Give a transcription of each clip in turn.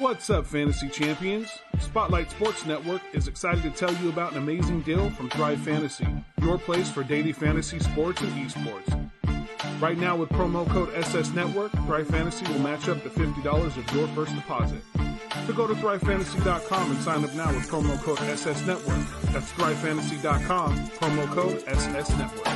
What's up, Fantasy Champions? Spotlight Sports Network is excited to tell you about an amazing deal from Thrive Fantasy, your place for daily fantasy sports and esports. Right now, with promo code SS Network, Thrive Fantasy will match up to $50 of your first deposit. So go to thrivefantasy.com and sign up now with promo code SS Network. That's thrivefantasy.com, promo code SS Network.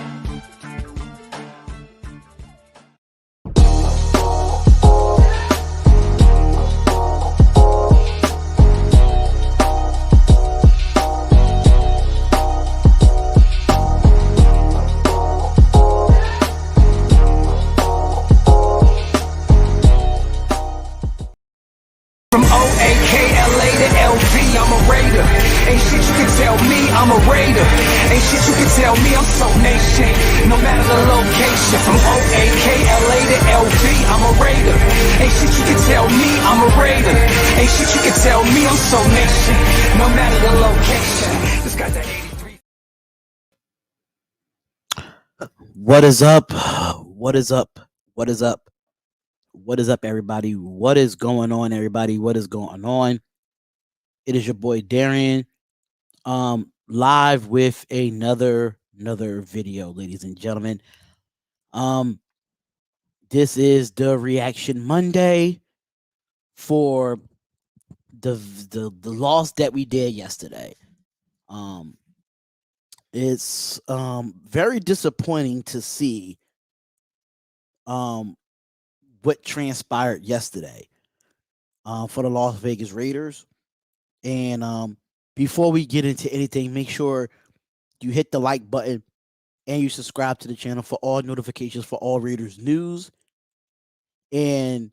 I'm a raider. Ain't shit you can tell me, I'm so nation. No matter the location, from OAKLA to LV, I'm a raider. Ain't shit you can tell me, I'm a raider. Ain't shit you can tell me, I'm so nation. No matter the location. Just got that 83. What is up? What is up? What is up? What is up, everybody? What is going on, everybody? What is going on? It is your boy Darion. Live with another video, ladies and gentlemen. This is the reaction Monday for the loss that we did yesterday. It's very disappointing to see what transpired yesterday for the Las Vegas Raiders. And before we get into anything, make sure you hit the like button and you subscribe to the channel for all notifications for all Raiders news. And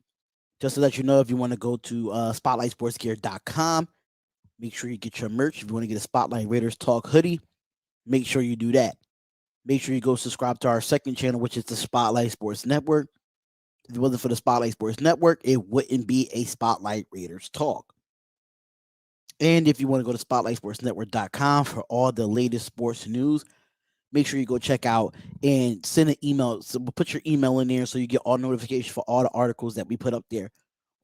just to let you know, if you want to go to spotlightsportsgear.com, make sure you get your merch. If you want to get a Spotlight Raiders Talk hoodie, make sure you do that. Make sure you go subscribe to our second channel, which is the Spotlight Sports Network. If it wasn't for the Spotlight Sports Network, it wouldn't be a Spotlight Raiders Talk. And if you want to go to spotlightsportsnetwork.com for all the latest sports news, make sure you go check out and send an email. So we'll put your email in there so you get all notifications for all the articles that we put up there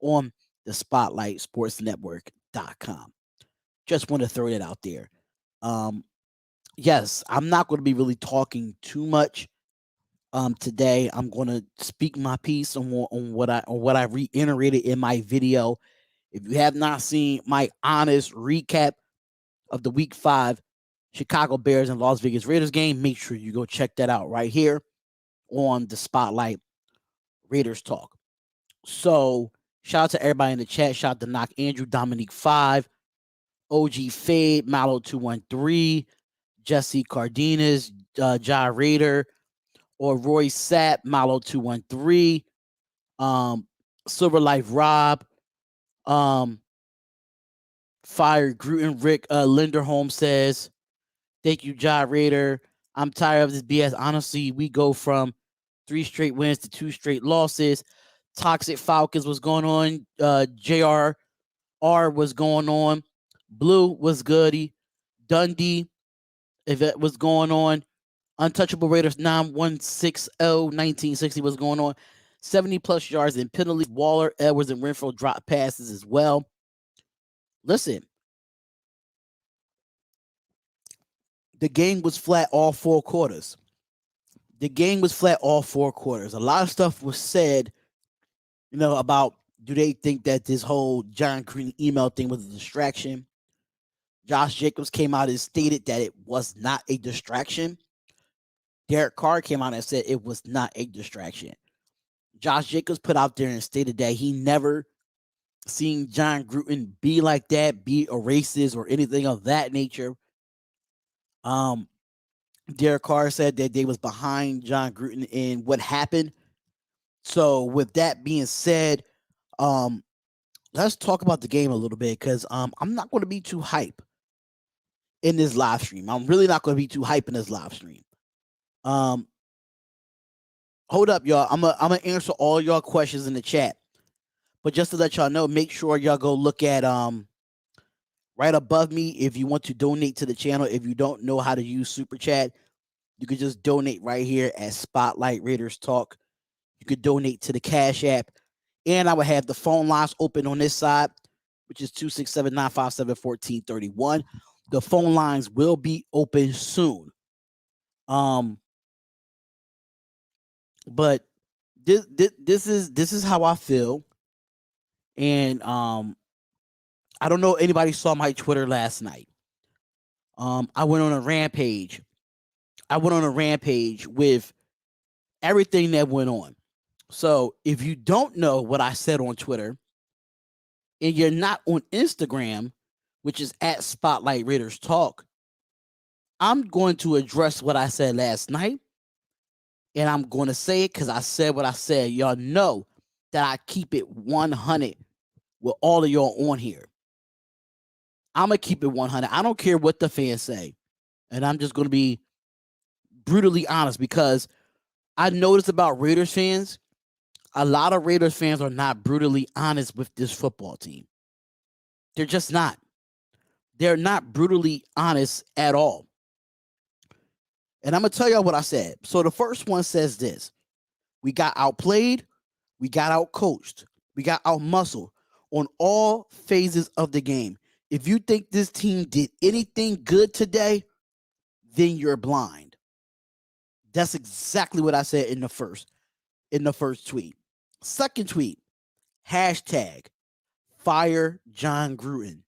on the spotlightsportsnetwork.com. Just want to throw that out there. Yes, I'm not going to be really talking too much today. I'm going to speak my piece on what I reiterated in my video. If you have not seen my honest recap of the Week 5 Chicago Bears and Las Vegas Raiders game, make sure you go check that out right here on the Spotlight Raiders Talk. So, shout out to everybody in the chat. Shout out to Knock Andrew, Dominique 5, OG Fade, Mallow 213, Jesse Cardenas, Ja Raider, or Roy Sapp, Mallow 213, Silver Life Rob, Fire Gruten Rick Linderholm says, thank you, Ja Raider. I'm tired of this BS. Honestly, we go from 3 straight wins to 2 straight losses. Toxic Falcons was going on. JRR was going on. Blue was goody. Dundee, if it was going on. Untouchable Raiders 9160-1960 was going on. 70 plus yards in penalties. Waller, Edwards, and Renfro dropped passes as well. Listen, the game was flat all 4 quarters. A lot of stuff was said, about do they think that this whole John Green email thing was a distraction? Josh Jacobs came out and stated that it was not a distraction. Derek Carr came out and said it was not a distraction. Josh Jacobs put out there and stated that he never seen John Gruden be like that, be a racist or anything of that nature. Derek Carr said that they was behind John Gruden in what happened. So with that being said, let's talk about the game a little bit, because I'm not going to be too hype in this live stream. I'm really not going to be too hype in this live stream. Hold up, y'all. I'm gonna answer all y'all questions in the chat. But just to let y'all know, make sure y'all go look at right above me if you want to donate to the channel. If you don't know how to use Super Chat, you could just donate right here at Spotlight Raiders Talk. You could donate to the Cash App. And I will have the phone lines open on this side. which is 267-957-1431. The phone lines will be open soon. But this is how I feel. And I don't know if anybody saw my Twitter last night. I went on a rampage. With everything that went on. So if you don't know what I said on Twitter, and you're not on Instagram, which is at Spotlight Raiders Talk, I'm going to address what I said last night. And I'm going to say it because I said what I said. Y'all know that I keep it 100 with all of y'all on here. I'm going to keep it 100. I don't care what the fans say. And I'm just going to be brutally honest, because I noticed about Raiders fans, a lot of Raiders fans are not brutally honest with this football team. They're just not. They're not brutally honest at all. And I'm going to tell y'all what I said. So the first one says this: we got outplayed, we got outcoached, we got outmuscled on all phases of the game. If you think this team did anything good today, then you're blind. That's exactly what I said in the first tweet. Second tweet, hashtag fire John Gruden.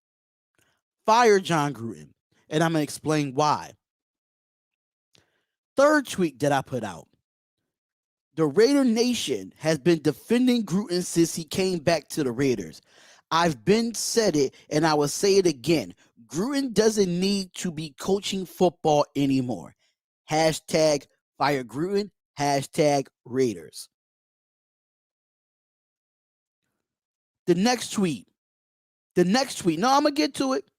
Fire John Gruden. And I'm going to explain why. Third tweet that I put out. The Raider Nation has been defending Gruden since he came back to the Raiders. I've been said it, and I will say it again. Gruden doesn't need to be coaching football anymore. Hashtag fire Gruden. Hashtag Raiders. The next tweet. No, I'm going to get to it.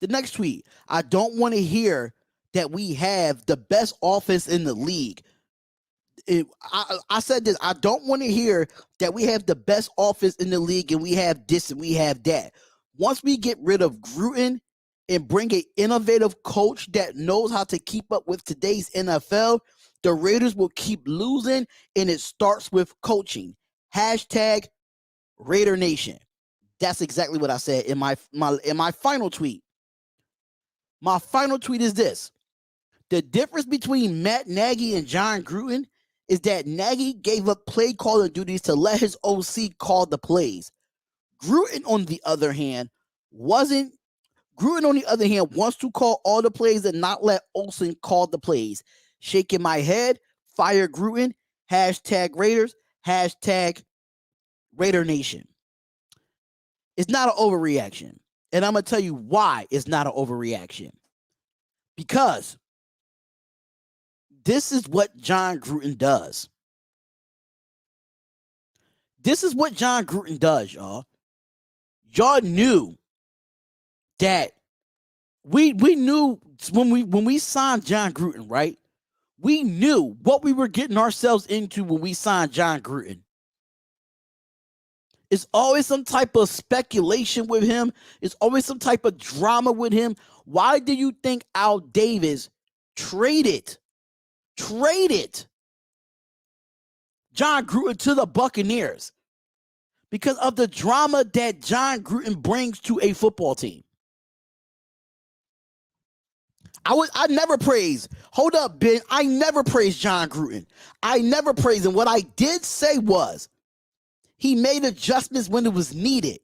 The next tweet. I don't want to hear that we have the best offense in the league. I said this. I don't want to hear that we have the best offense in the league and we have this and we have that. Once we get rid of Gruden and bring an innovative coach that knows how to keep up with today's NFL, the Raiders will keep losing, and it starts with coaching. Hashtag Raider Nation. That's exactly what I said in my final tweet. My final tweet is this: the difference between Matt Nagy and John Gruden is that Nagy gave up play calling duties to let his OC call the plays. Gruden, on the other hand, wants to call all the plays and not let Olsen call the plays. Shaking my head, fire Gruden, hashtag Raiders, hashtag Raider Nation. It's not an overreaction. And I'm going to tell you why it's not an overreaction. Because this is what John Gruden does. Y'all. Y'all knew that we knew when we signed John Gruden, right? We knew what we were getting ourselves into when we signed John Gruden. It's always some type of speculation with him. It's always some type of drama with him. Why do you think Al Davis traded John Gruden to the Buccaneers? Because of the drama that John Gruden brings to a football team. I never praised. Hold up, Ben. I never praised John Gruden. I never praised him. What I did say was he made adjustments when it was needed.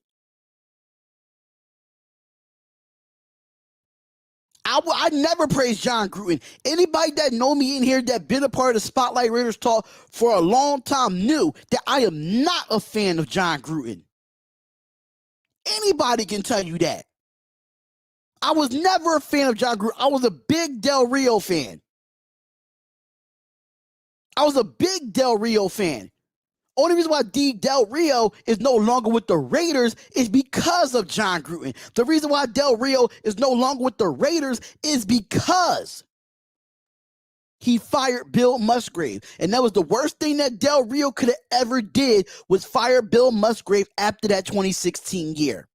I never praised John Gruden. Anybody that know me in here that been a part of the Spotlight Raiders Talk for a long time knew that I am not a fan of John Gruden. Anybody can tell you that. I was never a fan of John Gruden. I was a big Del Rio fan. Only reason why Del Rio is no longer with the Raiders is because of John Gruden. The reason why Del Rio is no longer with the Raiders is because he fired Bill Musgrave. And that was the worst thing that Del Rio could have ever did, was fire Bill Musgrave after that 2016 year.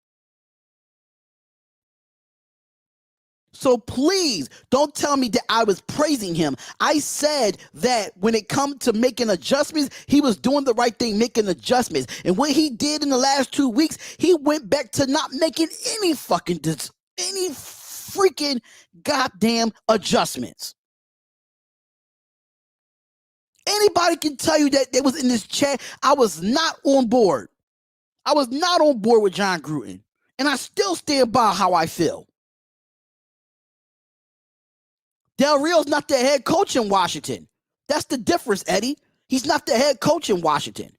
So please don't tell me that I was praising him. I said that when it comes to making adjustments, he was doing the right thing, making adjustments. And what he did in the last 2 weeks, he went back to not making any freaking goddamn adjustments. Anybody can tell you that was in this chat. I was not on board. I was not on board with Jon Gruden. And I still stand by how I feel. Del Rio's not the head coach in Washington. That's the difference, Eddie. He's not the head coach in Washington.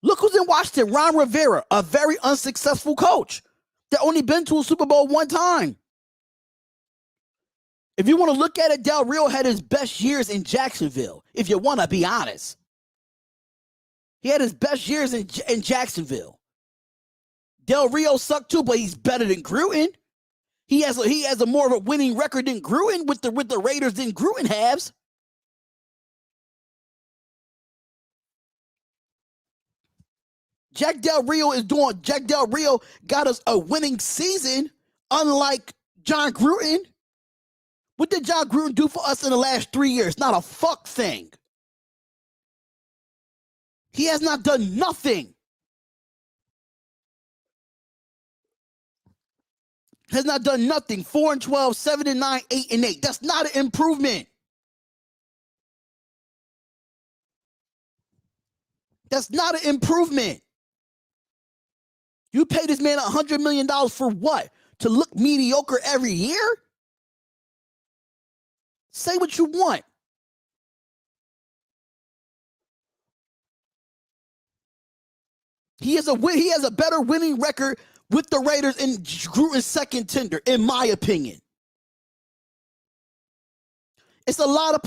Look who's in Washington. Ron Rivera, a very unsuccessful coach that only been to a Super Bowl one time. If you want to look at it, Del Rio had his best years in Jacksonville, if you want to be honest. He had his best years in Jacksonville. Del Rio sucked too, but he's better than Gruden. He has a more of a winning record than Gruden with the Raiders than Gruden has. Jack Del Rio got us a winning season, unlike Jon Gruden. What did Jon Gruden do for us in the last 3 years? Not a fuck thing. He has not done nothing. Has not done nothing. 4-12, 7-9, 8-8. That's not an improvement. That's not an improvement. You pay this man $100 million for what? To look mediocre every year? Say what you want. He has a better winning record with the Raiders in Gruden's second tender, in my opinion. It's a lot of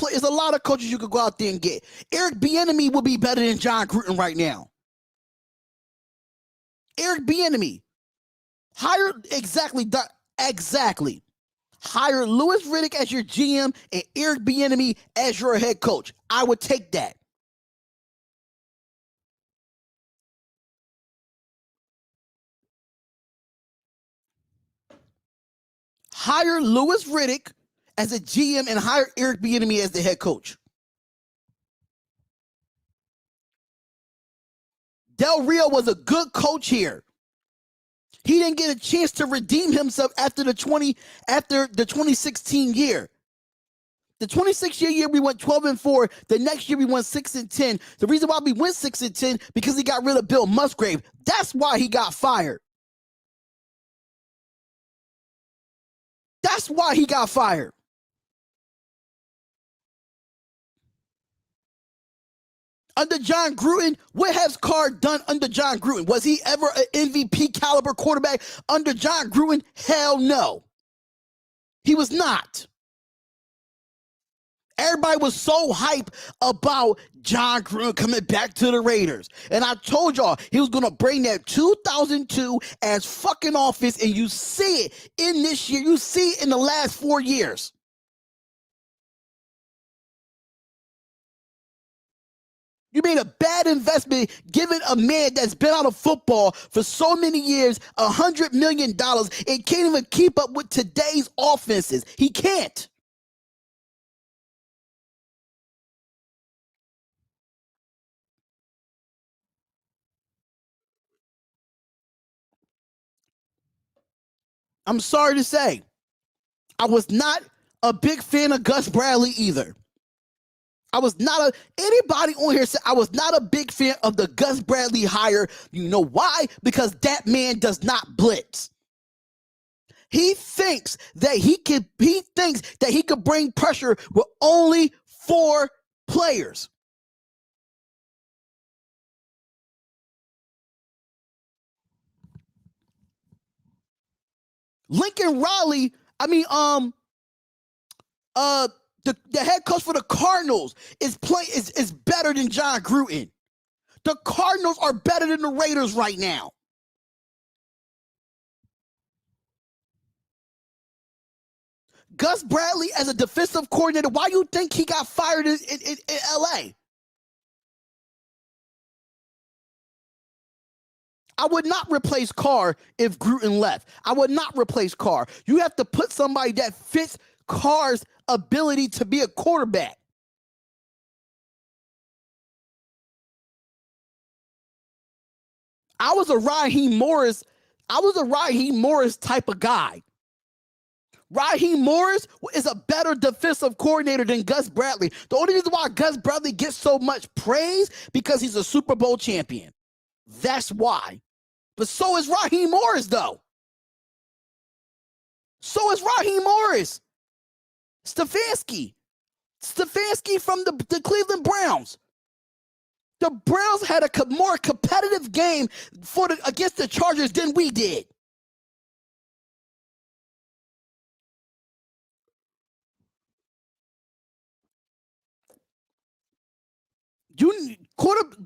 coaches you could go out there and get. Eric Bieniemy will be better than Jon Gruden right now. Eric Bieniemy. Exactly. Hire Louis Riddick as your GM and Eric Bieniemy as your head coach. I would take that. Hire Louis Riddick as a GM and hire Eric Bieniemy as the head coach. Del Rio was a good coach here. He didn't get a chance to redeem himself after the 2016 year. The 2016 year we went 12-4. The next year we went 6-10. The reason why we went 6-10 because he got rid of Bill Musgrave. That's why he got fired. That's why he got fired. Under Jon Gruden, what has Carr done under Jon Gruden? Was he ever an MVP caliber quarterback under Jon Gruden? Hell no. He was not. Everybody was so hype about Jon Gruden coming back to the Raiders. And I told y'all he was going to bring that 2002 as fucking offense, and you see it in this year. You see it in the last 4 years. You made a bad investment giving a man that's been out of football for so many years $100 million and can't even keep up with today's offenses. He can't. I'm sorry to say, I was not a big fan of Gus Bradley either. Anybody on here said I was not a big fan of the Gus Bradley hire. You know why? Because that man does not blitz. He thinks that he could bring pressure with only 4 players. Lincoln Riley, the head coach for the Cardinals is better than Jon Gruden. The Cardinals are better than the Raiders right now. Gus Bradley as a defensive coordinator, why do you think he got fired in LA? I would not replace Carr if Gruden left. I would not replace Carr. You have to put somebody that fits Carr's ability to be a quarterback. I was a Raheem Morris type of guy. Raheem Morris is a better defensive coordinator than Gus Bradley. The only reason why Gus Bradley gets so much praise because he's a Super Bowl champion. That's why. But so is Raheem Morris, though. So is Raheem Morris. Stefanski from the Cleveland Browns. The Browns had a more competitive game against the Chargers than we did.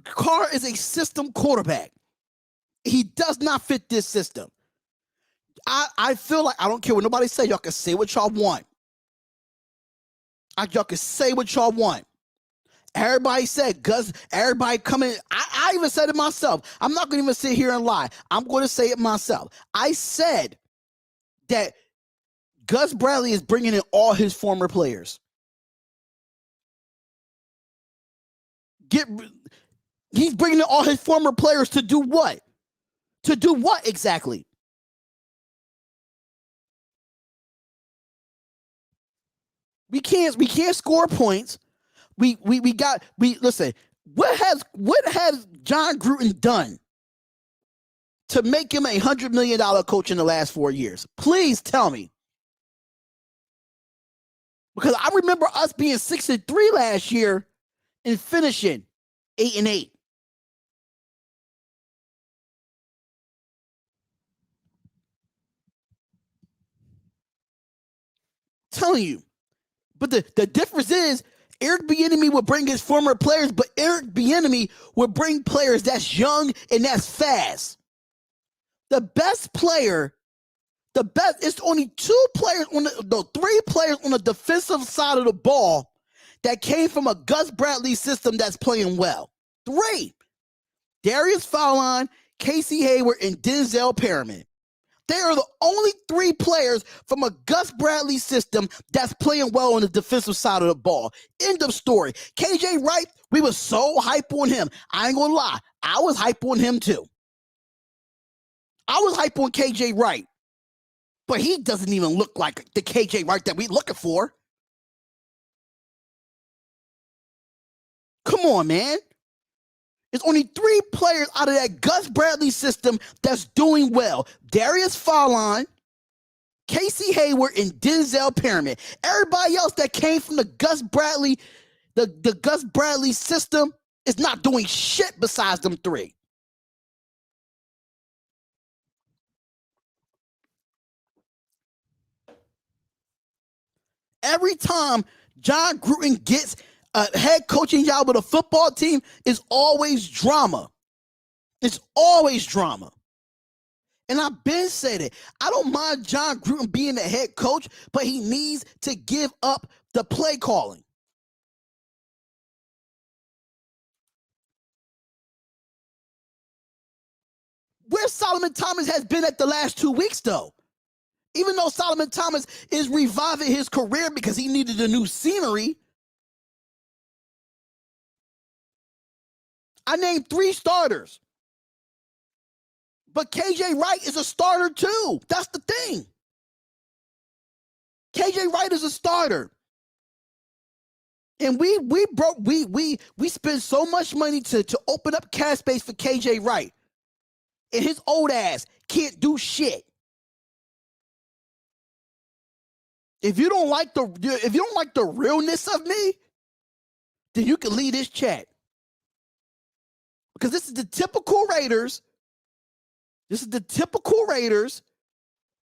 Carr is a system quarterback. He does not fit this system. I feel like, I don't care what nobody say. Y'all can say what y'all want. Y'all can say what y'all want. Everybody said Gus, everybody coming. I even said it myself. I'm not going to even sit here and lie. I'm going to say it myself. I said that Gus Bradley is bringing in all his former players. He's bringing in all his former players to do what? To do what exactly? We can't score points. Listen, what has John Gruden done to make him $100 million coach in the last 4 years? Please tell me. Because I remember us being 6-3 last year and finishing 8-8. Telling you. But the difference is Eric Bieniemy would bring his former players, but Eric Bieniemy would bring players that's young and that's fast. It's only three players on the defensive side of the ball that came from a Gus Bradley system that's playing well. 3. Darius Fallon, Casey Hayward, and Denzel Perriman. They are the only 3 players from a Gus Bradley system that's playing well on the defensive side of the ball. End of story. KJ Wright, we were so hype on him. I ain't gonna lie. I was hype on him too. I was hype on KJ Wright. But he doesn't even look like the KJ Wright that we're looking for. Come on, man. There's only 3 players out of that Gus Bradley system that's doing well. Darius Fallon, Casey Hayward, and Denzel Perriman. Everybody else that came from the Gus Bradley system is not doing shit besides them 3. Every time John Gruden gets a head coaching job with a football team, is always drama. It's always drama. And I've been saying it. I don't mind John Gruden being the head coach, but he needs to give up the play calling. Where Solomon Thomas has been at the last 2 weeks, though. Even though Solomon Thomas is reviving his career because he needed a new scenery. I named 3 starters. But KJ Wright is a starter too. That's the thing. KJ Wright is a starter. And we spent so much money to open up cap space for KJ Wright. And his old ass can't do shit. If you don't like the realness of me, then you can leave this chat. Because this is the typical Raiders. This is the typical Raiders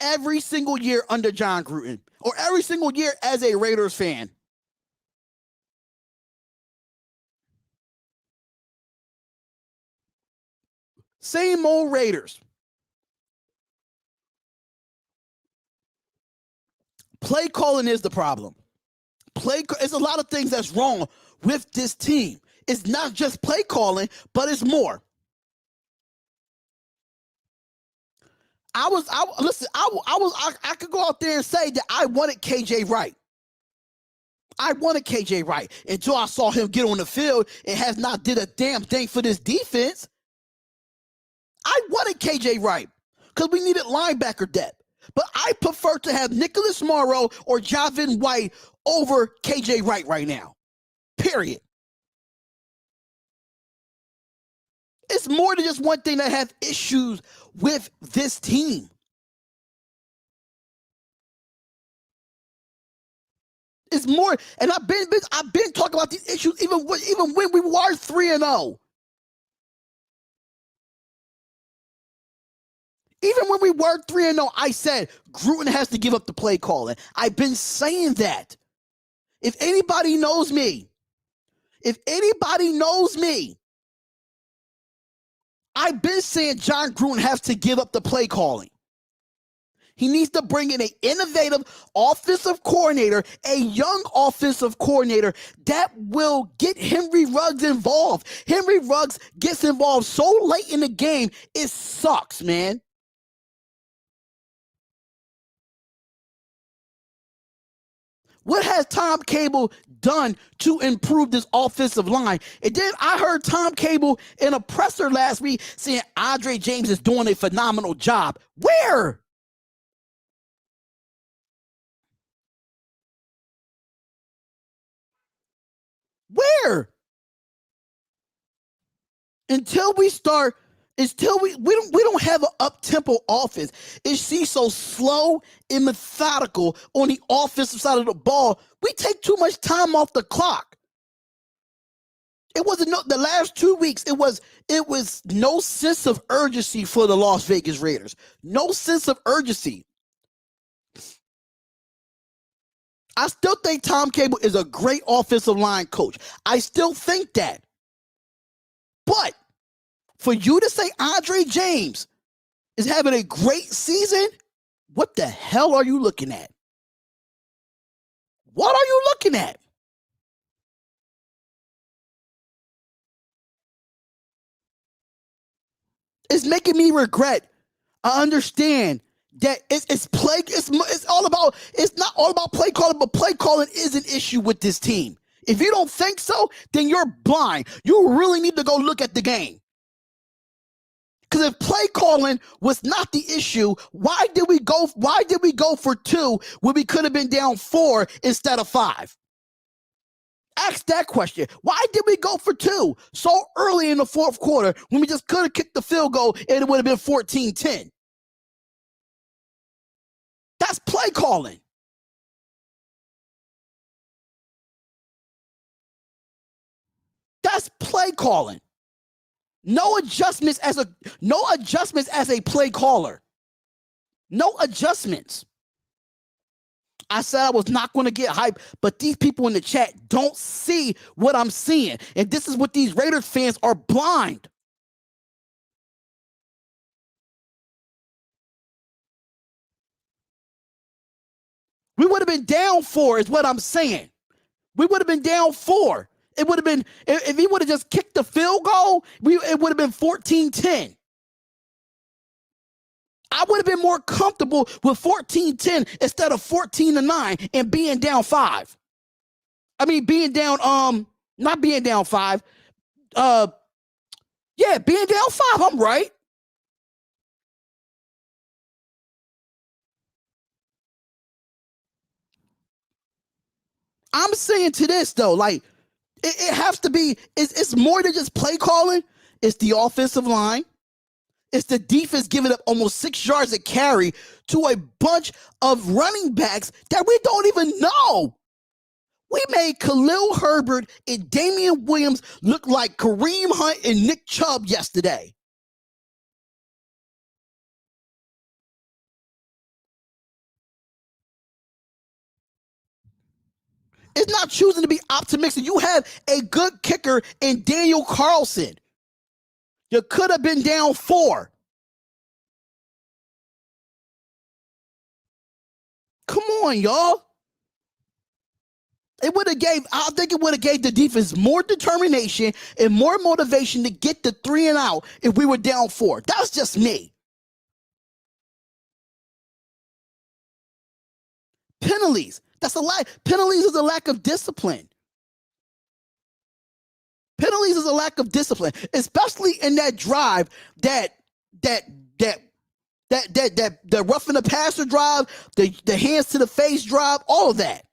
every single year under John Gruden, or every single year as a Raiders fan. Same old Raiders. Play calling is the problem. It's a lot of things that's wrong with this team. It's not just play calling, but it's more. I could go out there and say that I wanted KJ Wright. I wanted KJ Wright until I saw him get on the field and has not did a damn thing for this defense. I wanted KJ Wright because we needed linebacker depth. But I prefer to have Nicholas Morrow or Javin White over KJ Wright right now. Period. It's more than just one thing that has issues with this team. It's more, and I've been talking about these issues even when we were 3-0. Even when we were 3-0, I said Gruden has to give up the play calling. I've been saying that. If anybody knows me, I've been saying John Gruden has to give up the play calling. He needs to bring in an innovative offensive coordinator, a young offensive coordinator that will get Henry Ruggs involved. Henry Ruggs gets involved so late in the game, it sucks, man. What has Tom Cable done to improve this offensive line? And then I heard Tom Cable in a presser last week saying Andre James is doing a phenomenal job. Where? Where? Until we don't have an up-tempo offense. It seems so slow and methodical on the offensive side of the ball. We take too much time off the clock. It wasn't the last 2 weeks. It was no sense of urgency for the Las Vegas Raiders. No sense of urgency. I still think Tom Cable is a great offensive line coach. I still think that. But for you to say Andre James is having a great season, what the hell are you looking at? What are you looking at? It's making me regret. I understand that it's not all about play calling, but play calling is an issue with this team. If you don't think so, then you're blind. You really need to go look at the game. Because if play calling was not the issue, why did we go for 2 when we could have been down 4 instead of 5? Ask that question. Why did we go for 2 so early in the fourth quarter when we just could have kicked the field goal and it would have been 14-10? That's play calling. That's play calling. No adjustments as a play caller. No adjustments. I said I was not going to get hyped, but these people in the chat don't see what I'm seeing. And this is what these Raiders fans are blind. We would have been down 4 is what I'm saying. We would have been down 4. It would have been, if he would have just kicked the field goal, it would have been 14-10. I would have been more comfortable with 14-10 instead of 14-9 and being down 5. I mean, being down, not being down 5. Yeah, being down 5, I'm right. I'm saying to this, though, like, it has to be, it's more than just play calling. It's the offensive line. It's the defense giving up almost 6 yards a carry to a bunch of running backs that we don't even know. We made Khalil Herbert and Damian Williams look like Kareem Hunt and Nick Chubb yesterday. It's not choosing to be optimistic. You have a good kicker in Daniel Carlson. You could have been down 4. Come on, y'all. I think it would have gave the defense more determination and more motivation to get the 3 and out if we were down 4. That's just me. penalties. That's a lack. Penalties is a lack of discipline. Penalties is a lack of discipline, especially in that drive that the roughing the passer drive, the hands to the face drive, all of that.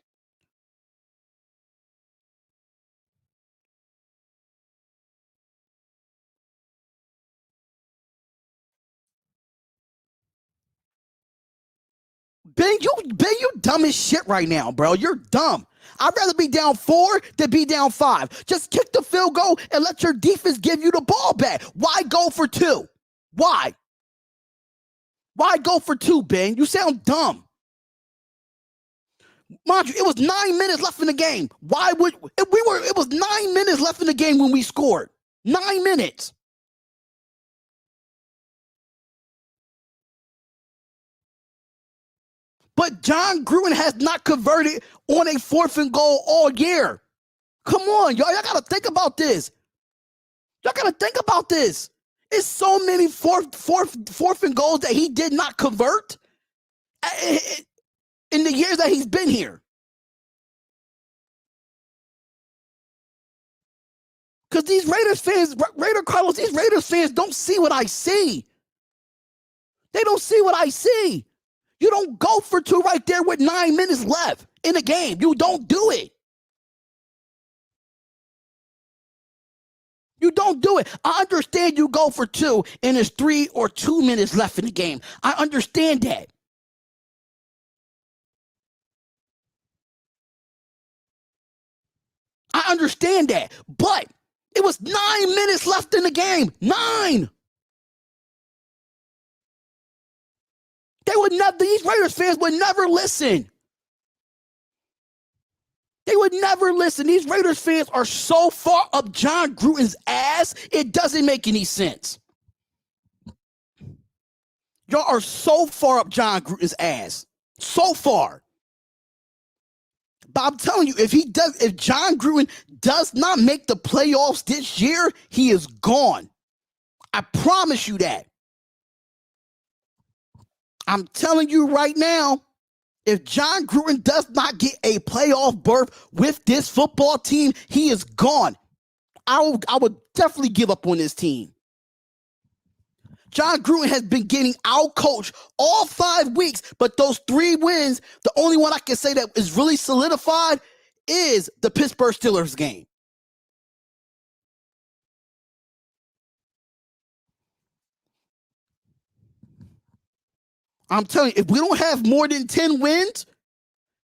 Ben, you dumb as shit right now, bro. You're dumb. I'd rather be down 4 than be down 5. Just kick the field goal and let your defense give you the ball back. Why go for 2? Why? Why go for 2, Ben? You sound dumb. Mind you, it was 9 minutes left in the game. Why would it was 9 minutes left in the game when we scored. 9 minutes. But John Gruden has not converted on a 4th and goal all year. Come on, y'all gotta think about this. Y'all gotta think about this. It's so many fourth and goals that he did not convert in the years that he's been here. Because these Raiders fans don't see what I see. They don't see what I see. You don't go for 2 right there with 9 minutes left in the game. You don't do it. You don't do it. I understand you go for 2 and there's 3 or 2 minutes left in the game. I understand that. I understand that. But it was 9 minutes left in the game. 9. These Raiders fans would never listen. They would never listen. These Raiders fans are so far up John Gruden's ass, it doesn't make any sense. Y'all are so far up John Gruden's ass. So far. But I'm telling you, if John Gruden does not make the playoffs this year, he is gone. I promise you that. I'm telling you right now, if John Gruden does not get a playoff berth with this football team, he is gone. I would definitely give up on this team. John Gruden has been getting out-coached all 5 weeks, but those 3 wins, the only one I can say that is really solidified is the Pittsburgh Steelers game. I'm telling you, if we don't have more than 10 wins,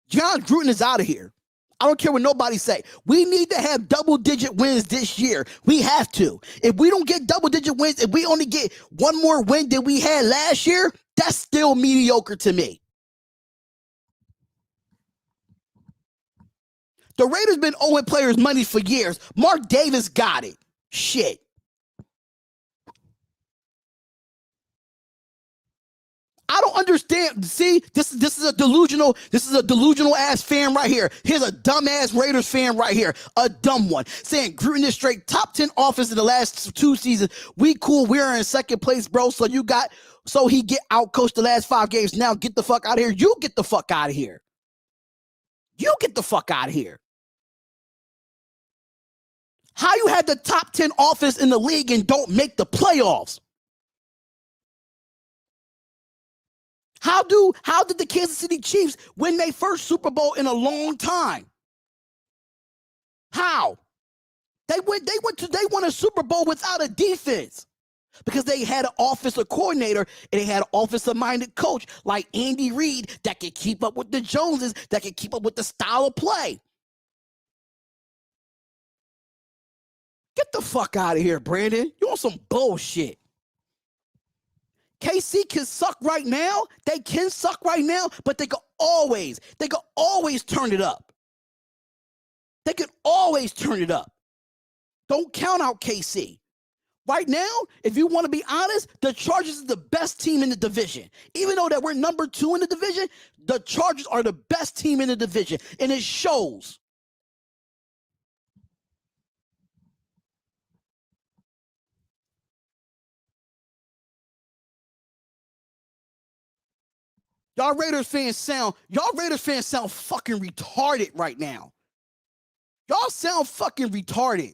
John Gruden is out of here. I don't care what nobody say. We need to have double-digit wins this year. We have to. If we don't get double-digit wins, if we only get 1 more win than we had last year, that's still mediocre to me. The Raiders been owing players money for years. Mark Davis got it. Shit. I don't understand. See, this is a delusional ass fan right here. Here's a dumbass Raiders fan right here. A dumb one. Saying Gruden is straight top 10 offense in the last 2 seasons. We cool. We're in 2nd place, bro. So he get out coached the last 5 games. Now get the fuck out of here. You get the fuck out of here. You get the fuck out of here. How you had the top 10 offense in the league and don't make the playoffs? How did the Kansas City Chiefs win their first Super Bowl in a long time? How? They won a Super Bowl without a defense because they had an offensive coordinator and they had an offensive-minded coach like Andy Reid that could keep up with the Joneses, that could keep up with the style of play. Get the fuck out of here, Brandon. You on some bullshit. KC can suck right now. They can suck right now, but they can always turn it up. They can always turn it up. Don't count out KC. Right now, if you want to be honest, the Chargers is the best team in the division. Even though that we're number 2 in the division, the Chargers are the best team in the division, and it shows. Y'all Raiders fans sound fucking retarded right now. Y'all sound fucking retarded.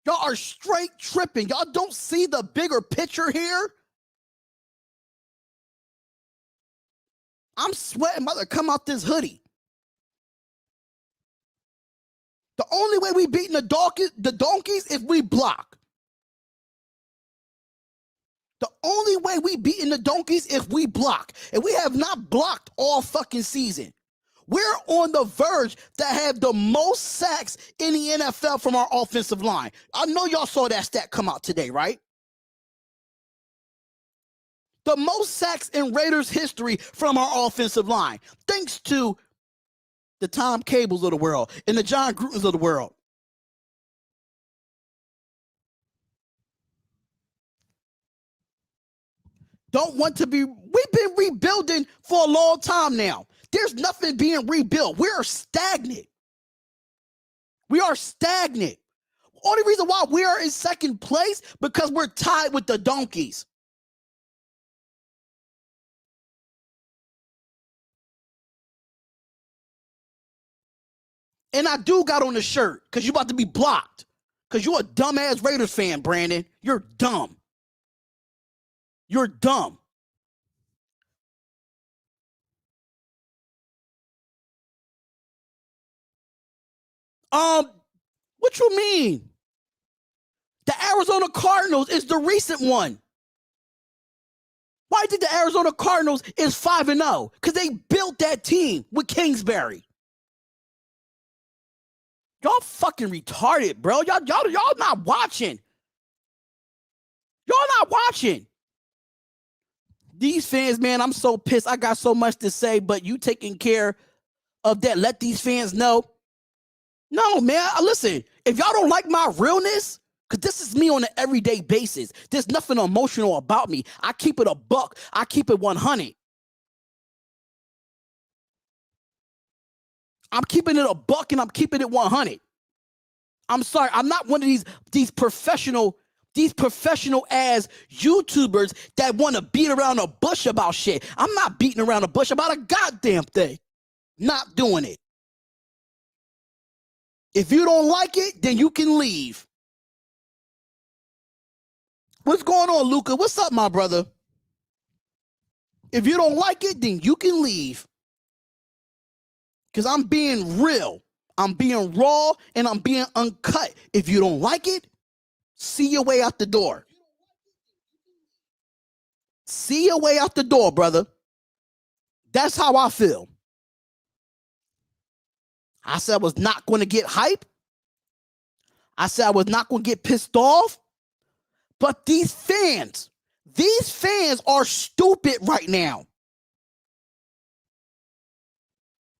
Y'all are straight tripping. Y'all don't see the bigger picture here? I'm sweating about to come out this hoodie. The only way we beating the donkeys if we block. The only way we beating the donkeys if we block. And we have not blocked all fucking season. We're on the verge to have the most sacks in the NFL from our offensive line. I know y'all saw that stat come out today, right? The most sacks in Raiders history from our offensive line, thanks to the Tom Cables of the world and the John Grutens of the world. Don't want to be, we've been rebuilding for a long time now. There's nothing being rebuilt. We're stagnant. We are stagnant. Only reason why we are in second place because we're tied with the donkeys. And I do got on the shirt because you about to be blocked. Because you're a dumbass Raiders fan, Brandon. You're dumb. You're dumb. What you mean? The Arizona Cardinals is the recent one. Why do you think the Arizona Cardinals is 5-0? Because they built that team with Kingsbury. Y'all fucking retarded, bro. Y'all not watching. Y'all not watching. These fans, man, I'm so pissed. I got so much to say, but you taking care of that. Let these fans know. No, man, listen, if y'all don't like my realness, because this is me on an everyday basis. There's nothing emotional about me. I keep it a buck. I keep it 100. I'm keeping it a buck and I'm keeping it 100. I'm sorry. I'm not one of these professional ass YouTubers that want to beat around the bush about shit. I'm not beating around the bush about a goddamn thing. Not doing it. If you don't like it, then you can leave. What's going on, Luca? What's up, my brother? If you don't like it, then you can leave. Because I'm being real. I'm being raw and I'm being uncut. If you don't like it, see your way out the door. See your way out the door, brother. That's how I feel. I said I was not going to get hype. I said I was not going to get pissed off. But these fans are stupid right now.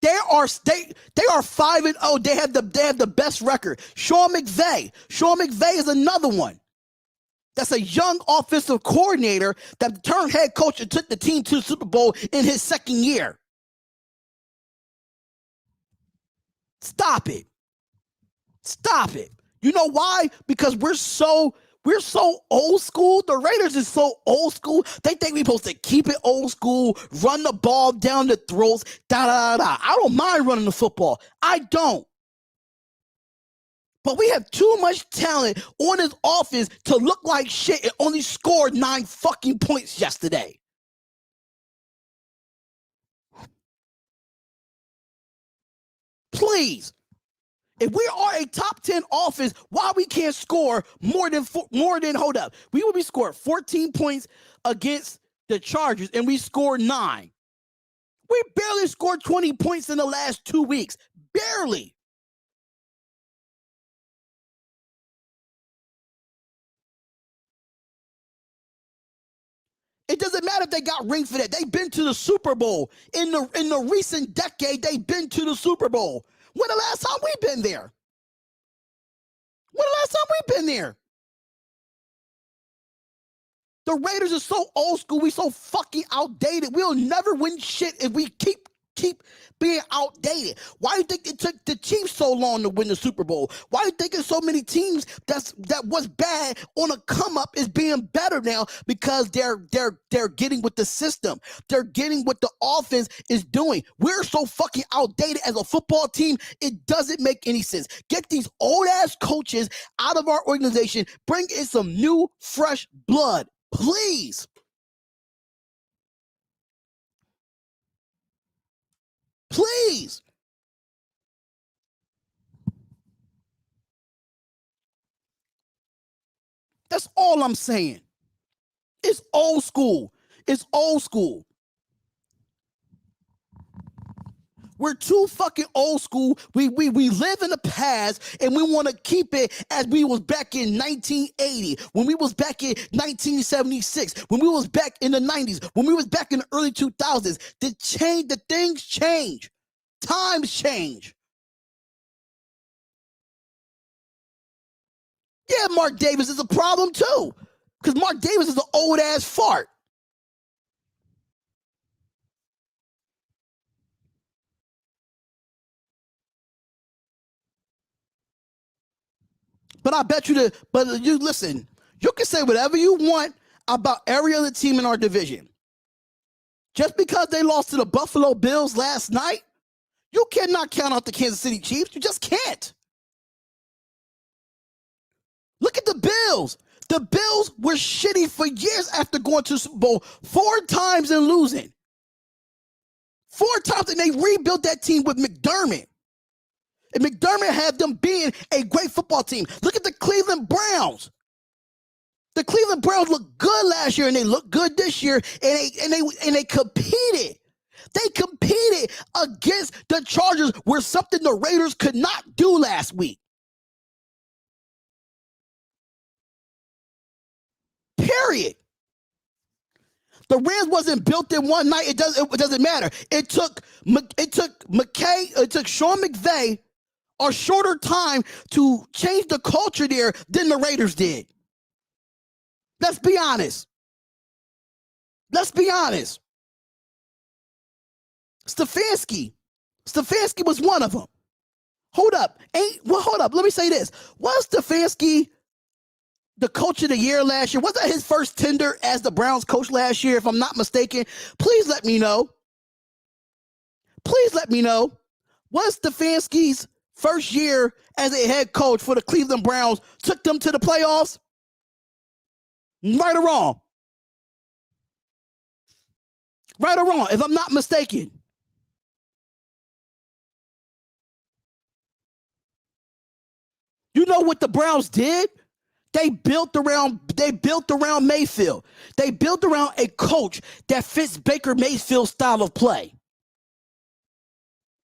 They are 5-0. They have the best record. Sean McVay is another one. That's a young offensive coordinator that turned head coach and took the team to the Super Bowl in his second year. Stop it. Stop it. You know why? Because we're so old school. The Raiders is so old school. They think we're supposed to keep it old school, run the ball down the throats, da-da-da-da. I don't mind running the football. I don't. But we have too much talent on this offense to look like shit and only scored 9 fucking points yesterday. Please. If we are a top 10 offense, why we can't score more than hold up. We scored 14 points against the Chargers and we scored 9. We barely scored 20 points in the last 2 weeks. Barely. It doesn't matter if they got rings for that. They've been to the Super Bowl. In the recent decade, they've been to the Super Bowl. When the last time we've been there? When the last time we've been there? The Raiders are so old school. We so fucking outdated. We'll never win shit if we keep being outdated. Why do you think it took the Chiefs so long to win the Super Bowl? Why are you thinking so many teams that was bad on a come up is being better now because they're getting with the system. They're getting what the offense is doing. We're so fucking outdated as a football team. It doesn't make any sense. Get these old ass coaches out of our organization. Bring in some new, fresh blood, please. Please. That's all I'm saying. It's old school. It's old school. We're too fucking old school. We live in the past and we want to keep it as we was back in 1980, when we was back in 1976, when we was back in the 90s, when we was back in the early 2000s. The things change. Times change. Yeah, Mark Davis is a problem too, because Mark Davis is an old ass fart. But I bet you you listen, you can say whatever you want about every other team in our division. Just because they lost to the Buffalo Bills last night, you cannot count out the Kansas City Chiefs. You just can't. Look at the Bills. The Bills were shitty for years after going to the Super Bowl 4 times and losing. 4 times, and they rebuilt that team with McDermott. And McDermott had them being a great football team. Look at the Cleveland Browns. The Cleveland Browns looked good last year, and they look good this year, and they competed. They competed against the Chargers, where something the Raiders could not do last week. Period. The Rams wasn't built in one night. It doesn't matter. It took Sean McVay a shorter time to change the culture there than the Raiders did. Let's be honest. Let's be honest. Stefanski was one of them. Hold up. Hold up. Let me say this. Was Stefanski the coach of the year last year? Was that his first tender as the Browns coach last year, if I'm not mistaken? Please let me know. Please let me know. Was Stefanski's first year as a head coach for the Cleveland Browns took them to the playoffs? Right or wrong? Right or wrong, if I'm not mistaken. You know what the Browns did? They built around Mayfield. They built around a coach that fits Baker Mayfield's style of play.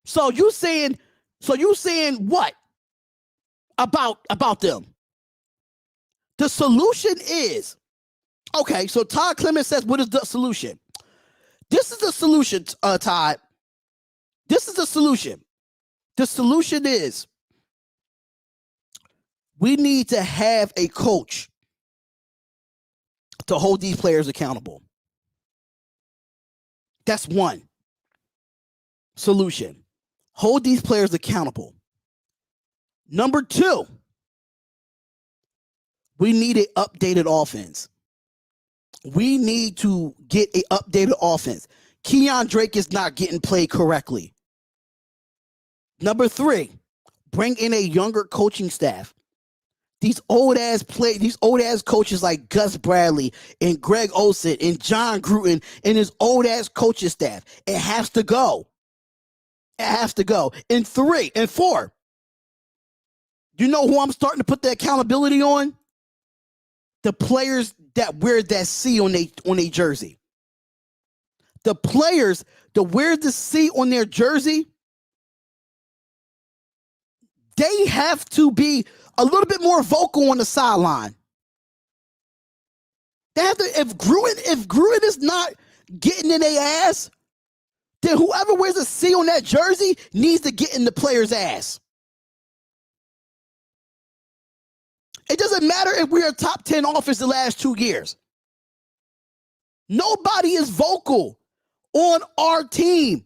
So you saying what about them? The solution is, okay, so Todd Clemens says, what is the solution? This is the solution, Todd. This is the solution. The solution is, we need to have a coach to hold these players accountable. That's one solution. Hold these players accountable. Number 2, we need an updated offense. We need to get an updated offense. Keon Drake is not getting played correctly. Number 3, bring in a younger coaching staff. These old ass coaches like Gus Bradley and Greg Olsen and John Gruden and his old ass coaching staff. It has to go. It has to go. And 3 and 4. You know who I'm starting to put the accountability on? The players that wear that C on their jersey. The players that wear the C on their jersey, they have to be a little bit more vocal on the sideline. They have to, if Gruden is not getting in their ass, then whoever wears a C on that jersey needs to get in the player's ass. It doesn't matter if we're a top 10 offense the last 2 years. Nobody is vocal on our team.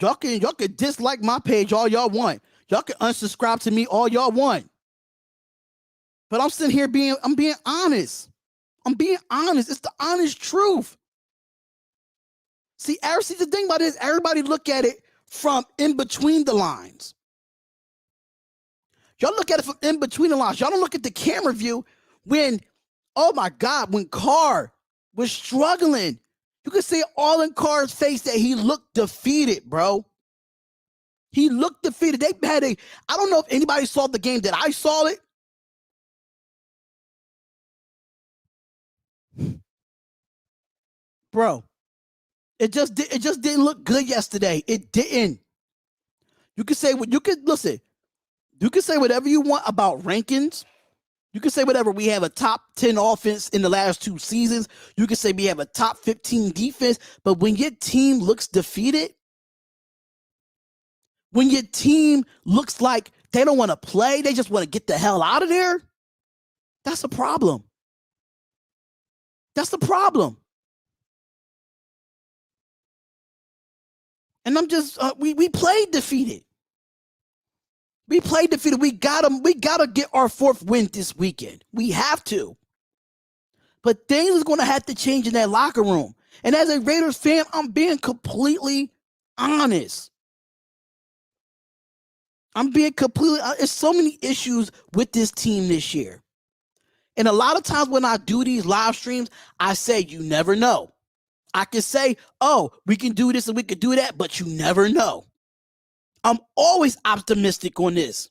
Y'all can dislike my page all y'all want. Y'all can unsubscribe to me all y'all want. But I'm sitting here I'm being honest. I'm being honest. It's the honest truth. See, the thing about it is everybody look at it from in between the lines. Y'all look at it from in between the lines. Y'all don't look at the camera view when, oh my God, when Carr was struggling. You could see all in Carr's face that he looked defeated, bro. He looked defeated. I don't know if anybody saw the game that I saw it. Bro, it just didn't look good yesterday. It didn't. You can say what you could listen. You can say whatever you want about rankings. You can say whatever. We have a top 10 offense in the last 2 seasons. You can say we have a top 15 defense. But when your team looks defeated, when your team looks like they don't want to play, they just want to get the hell out of there, that's a problem. That's the problem. And I'm just, we played defeated. We played defeated. We gotta get our 4th win this weekend. We have to. But things is gonna have to change in that locker room. And as a Raiders fan, I'm being completely honest. There's so many issues with this team this year. And a lot of times when I do these live streams, I say, you never know. I can say, oh, we can do this and we can do that, but you never know. I'm always optimistic on this.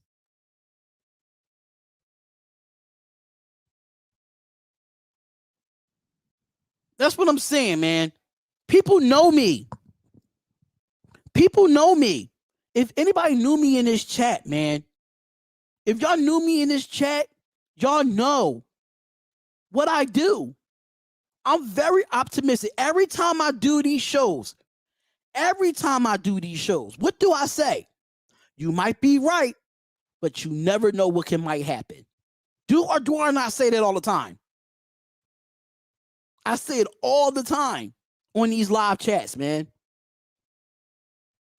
That's what I'm saying, man. People know me. People know me. If anybody knew me in this chat, man, if y'all knew me in this chat, y'all know what I do. I'm very optimistic. Every time I do these shows, what do I say? You might be right, but you never know what might happen. Do I not say that all the time? I say it all the time on these live chats, man.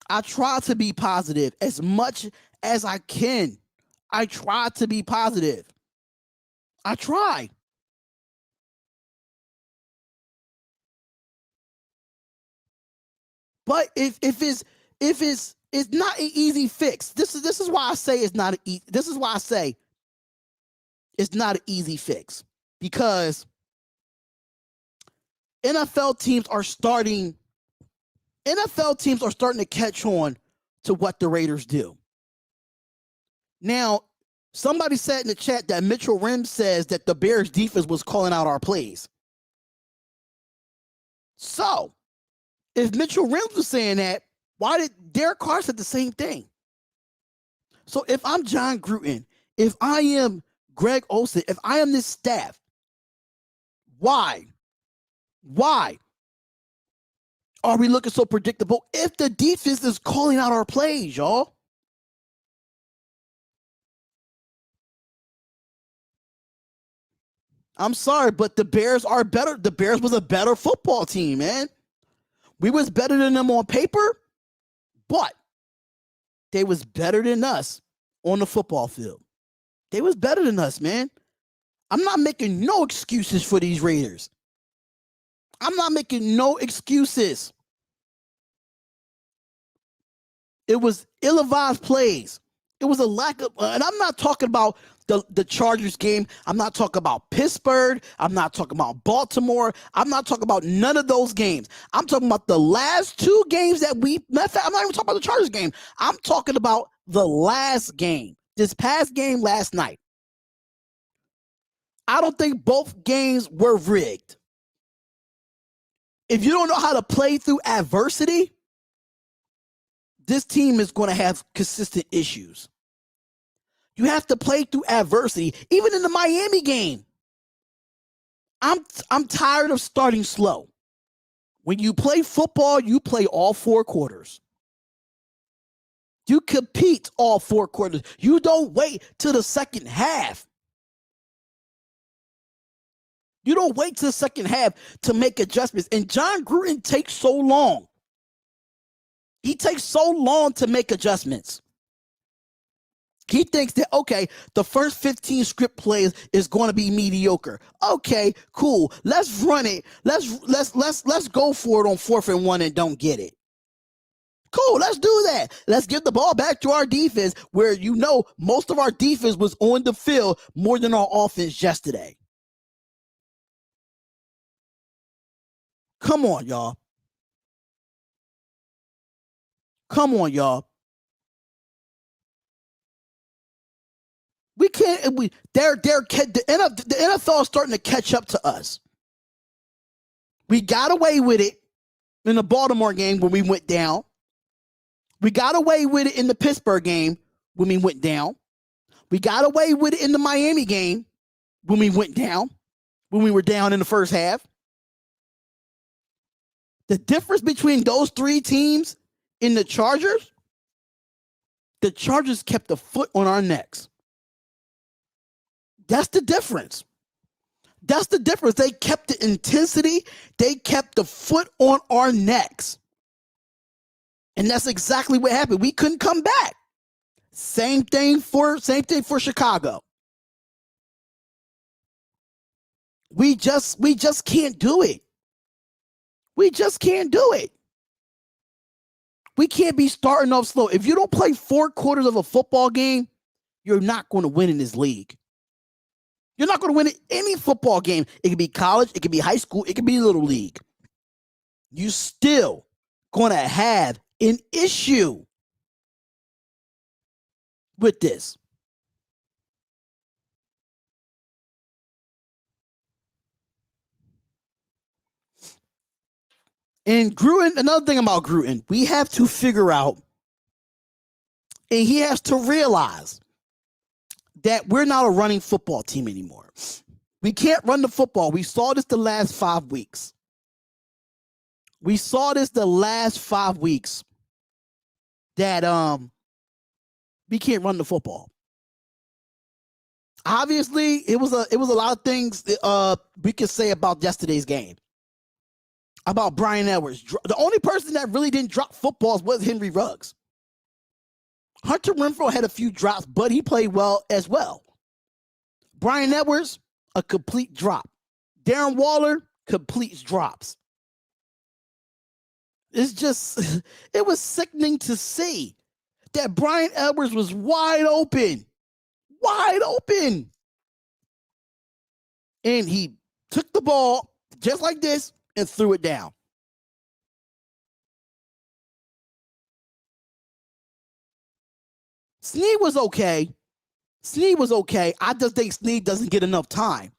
I try to be positive as much as I can. I try to be positive. I try. But if it's not an easy fix. This is why I say it's not this is why I say it's not an easy fix, because NFL teams are starting to catch on to what the Raiders do. Now, somebody said in the chat that Mitchell Rim says that the Bears defense was calling out our plays. So, if Mitchell Rim was saying that, why did Derek Carr say the same thing? So if I'm John Gruden, if I am Greg Olsen, if I am this staff, why are we looking so predictable if the defense is calling out our plays, y'all? I'm sorry, but the Bears are better. The Bears was a better football team, man. We was better than them on paper, but they was better than us on the football field. They was better than us, man. I'm not making no excuses for these Raiders. I'm not making no excuses. It was ill-advised plays. It was a lack of, and I'm not talking about the Chargers game. I'm not talking about Pittsburgh. I'm not talking about Baltimore. I'm not talking about none of those games. I'm talking about the last 2 games that I'm not even talking about the Chargers game. I'm talking about the last game, this past game last night. I don't think both games were rigged. If you don't know how to play through adversity, this team is going to have consistent issues. You have to play through adversity. Even in the Miami game, I'm tired of starting slow. When you play football, you play all 4 quarters. You compete all 4 quarters. You don't wait till the second half. You don't wait till the second half to make adjustments. And John Gruden takes so long. He takes so long to make adjustments. He thinks that, okay, the first 15 script plays is going to be mediocre. Okay, cool. Let's run it. Let's go for it on 4th and 1 and don't get it. Cool, let's do that. Let's give the ball back to our defense, where most of our defense was on the field more than our offense yesterday. Come on, y'all. Come on, y'all. We can't. The NFL is starting to catch up to us. We got away with it in the Baltimore game when we went down. We got away with it in the Pittsburgh game when we went down. We got away with it in the Miami game when we went down, when we were down in the first half. The difference between those 3 teams in the Chargers kept a foot on our necks. That's the difference. That's the difference. They kept the intensity. They kept the foot on our necks. And that's exactly what happened. We couldn't come back. Same thing for Chicago. We just can't do it. We just can't do it. We can't be starting off slow. If you don't play 4 quarters of a football game, you're not going to win in this league. You're not going to win in any football game. It could be college, it could be high school, it could be little league. You still going to have an issue with this. And Gruden, another thing about Gruden, we have to figure out, and he has to realize that we're not a running football team anymore. We can't run the football. We saw this the last 5 weeks. That we can't run the football. Obviously, it was a lot of things we could say about yesterday's game. About Brian Edwards. The only person that really didn't drop footballs was Henry Ruggs. Hunter Renfrow had a few drops, but he played well as well. Brian Edwards, a complete drop. Darren Waller, complete drops. It's just, it was sickening to see that Brian Edwards was wide open. And he took the ball just like this and threw it down. Snead was okay. I just think Snead doesn't get enough time,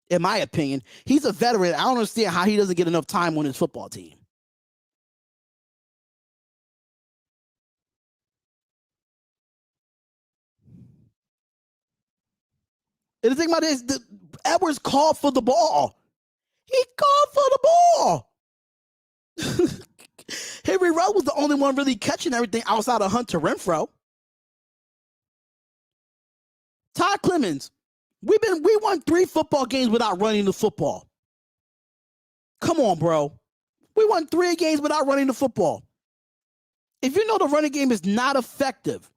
in my opinion. He's a veteran. I don't understand how he doesn't get enough time on his football team. And the thing about it is, Edwards called for the ball. He called for the ball. Henry Ruggs was the only one really catching everything outside of Hunter Renfrow. Todd Clemens, we won 3 football games without running the football. Come on, bro. We won 3 games without running the football. If you know the running game is not effective,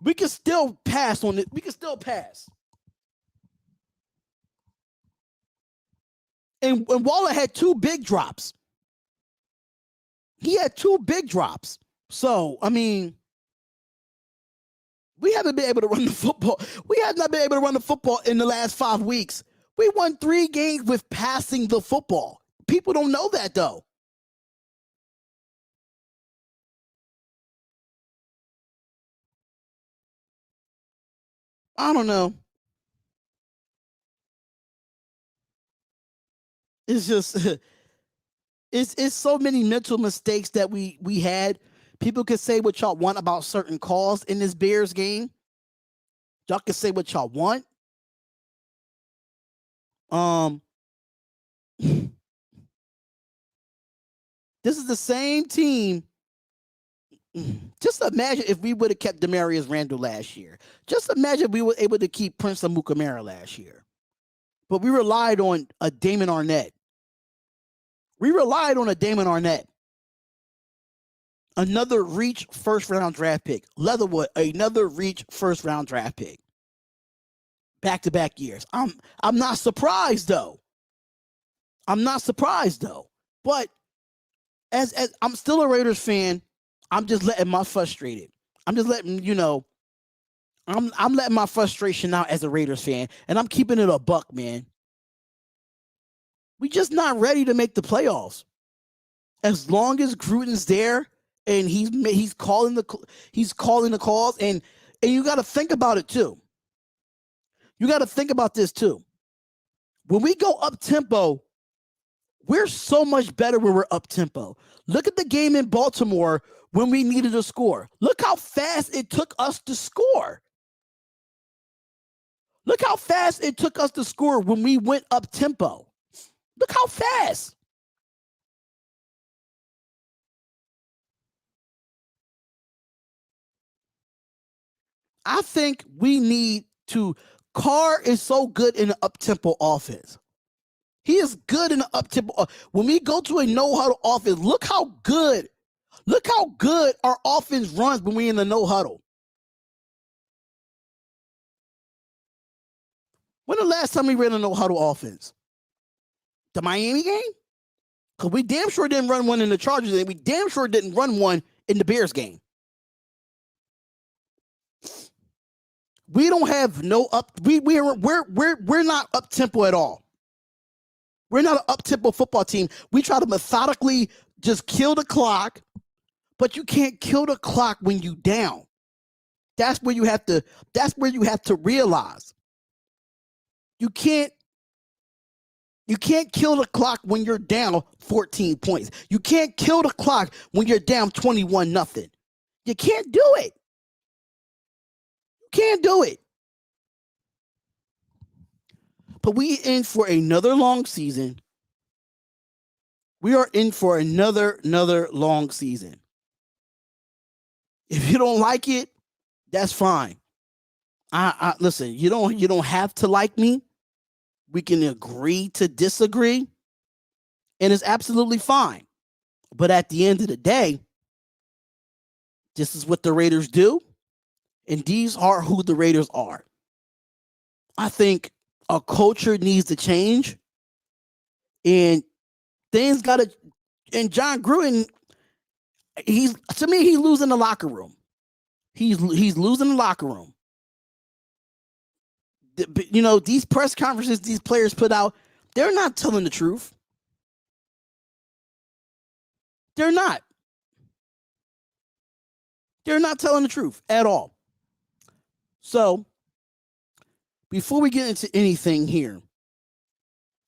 we can still pass on it. We can still pass. And Waller had 2 big drops. He had 2 big drops. So, I mean, we haven't been able to run the football. We have not been able to run the football in the last 5 weeks. We won 3 games with passing the football. People don't know that, though. I don't know. It's just, it's so many mental mistakes that we had. People can say what y'all want about certain calls in this Bears game. Y'all can say what y'all want. This is the same team. Just imagine if we would have kept Demarius Randall last year. Just imagine if we were able to keep Prince Amukamara last year. But we relied on a Damon Arnett. another reach first-round draft pick. Leatherwood, another reach first-round draft pick. Back-to-back years. I'm not surprised though. But as I'm still a Raiders fan, I'm just letting my frustrated. I'm just letting I'm letting my frustration out as a Raiders fan, and I'm keeping it a buck, man. We just not ready to make the playoffs. As long as Gruden's there and he's calling the calls, and you got to think about it too. You got to think about this too. When we go up tempo, we're so much better when we're up tempo. Look at the game in Baltimore when we needed a score. Look how fast it took us to score. Look how fast it took us to score when we went up tempo. Look how fast. I think we need to. Carr is so good in the up-tempo offense. He is good in the up-tempo. When we go to a no-huddle offense, look how good our offense runs when we're in the no-huddle. When the last time we ran a no-huddle offense? The Miami game? Because we damn sure didn't run one in the Chargers, and we damn sure didn't run one in the Bears game. We don't have no up. We're not up tempo at all. We're not an up tempo football team. We try to methodically just kill the clock, but you can't kill the clock when you down. That's where you have to. That's where you have to realize. You can't kill the clock when you're down 14 points. You can't kill the clock when you're down 21-0. You can't do it. Can't do it. But we in for another long season. We are in for another long season. If you don't like it, that's fine. I listen, you don't have to like me. We can agree to disagree, and it's absolutely fine. But at the end of the day, this is what the Raiders do. And these are who the Raiders are. I think a culture needs to change. And things got to... And John Gruden, he's losing the locker room. He's losing the locker room. These press conferences these players put out, they're not telling the truth. They're not. They're not telling the truth at all. So, before we get into anything here,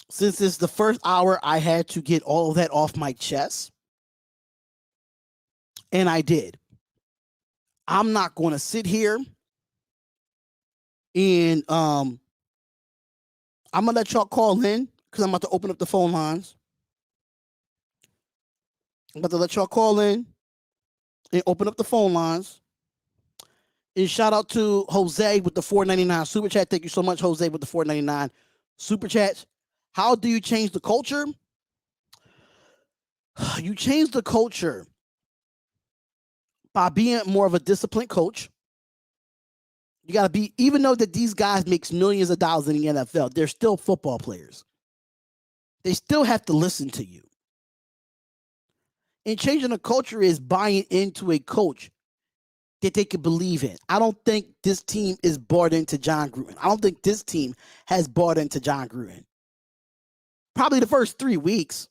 since it's the first hour, I had to get all of that off my chest. And I did. I'm not going to sit here and I'm going to let y'all call in because I'm about to open up the phone lines. I'm about to let y'all call in and open up the phone lines. And shout out to Jose with the $4.99 super chat. Thank you so much, Jose, with the $4.99 super chat. How do you change the culture? You change the culture by being more of a disciplined coach. You got to be, even though that these guys makes millions of dollars in the NFL, they're still football players. They still have to listen to you. And changing the culture is buying into a coach that they can believe in. I don't think this team is bought into John Gruden. I don't think this team has bought into John Gruden. Probably the first 3 weeks,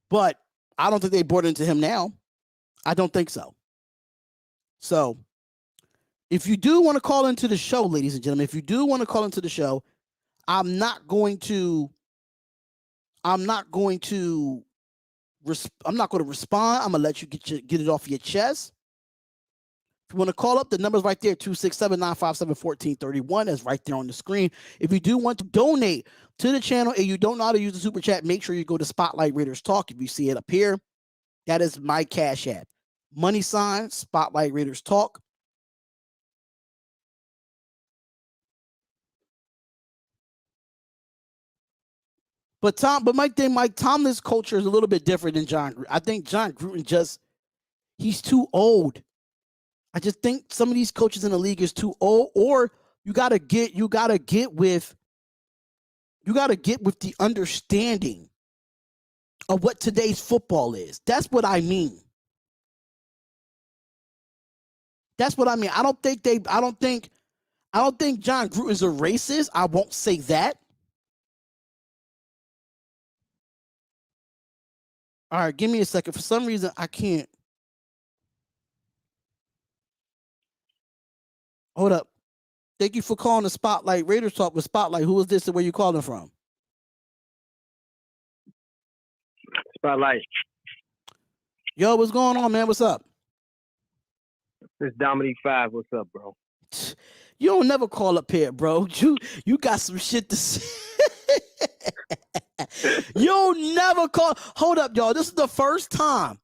but I don't think they bought into him now. I don't think so. So, if you do want to call into the show, ladies and gentlemen, if you do want to call into the show, I'm not going to respond. I'm going to let you get it off your chest. If you want to call up, the number's right there, 267-957-1431. That's right there on the screen. If you do want to donate to the channel and you don't know how to use the super chat, make sure you go to Spotlight Raiders Talk. If you see it up here, that is my Cash App. # Spotlight Raiders Talk. But Mike Tomlin's culture is a little bit different than John Gruden. I think John Gruden He's too old. I just think some of these coaches in the league is too old, or you gotta get with the understanding of what today's football is. That's what I mean. That's what I mean. I don't think John Gruden's a racist. I won't say that. All right, give me a second. For some reason, I can't. Hold up. Thank you for calling the Spotlight Raiders Talk with Spotlight. Who is this and where you calling from? Spotlight. Yo, what's going on, man? What's up? It's Dominique 5. What's up, bro? You don't never call up here, bro. You got some shit to say. You don't never call. Hold up, y'all. This is the first time.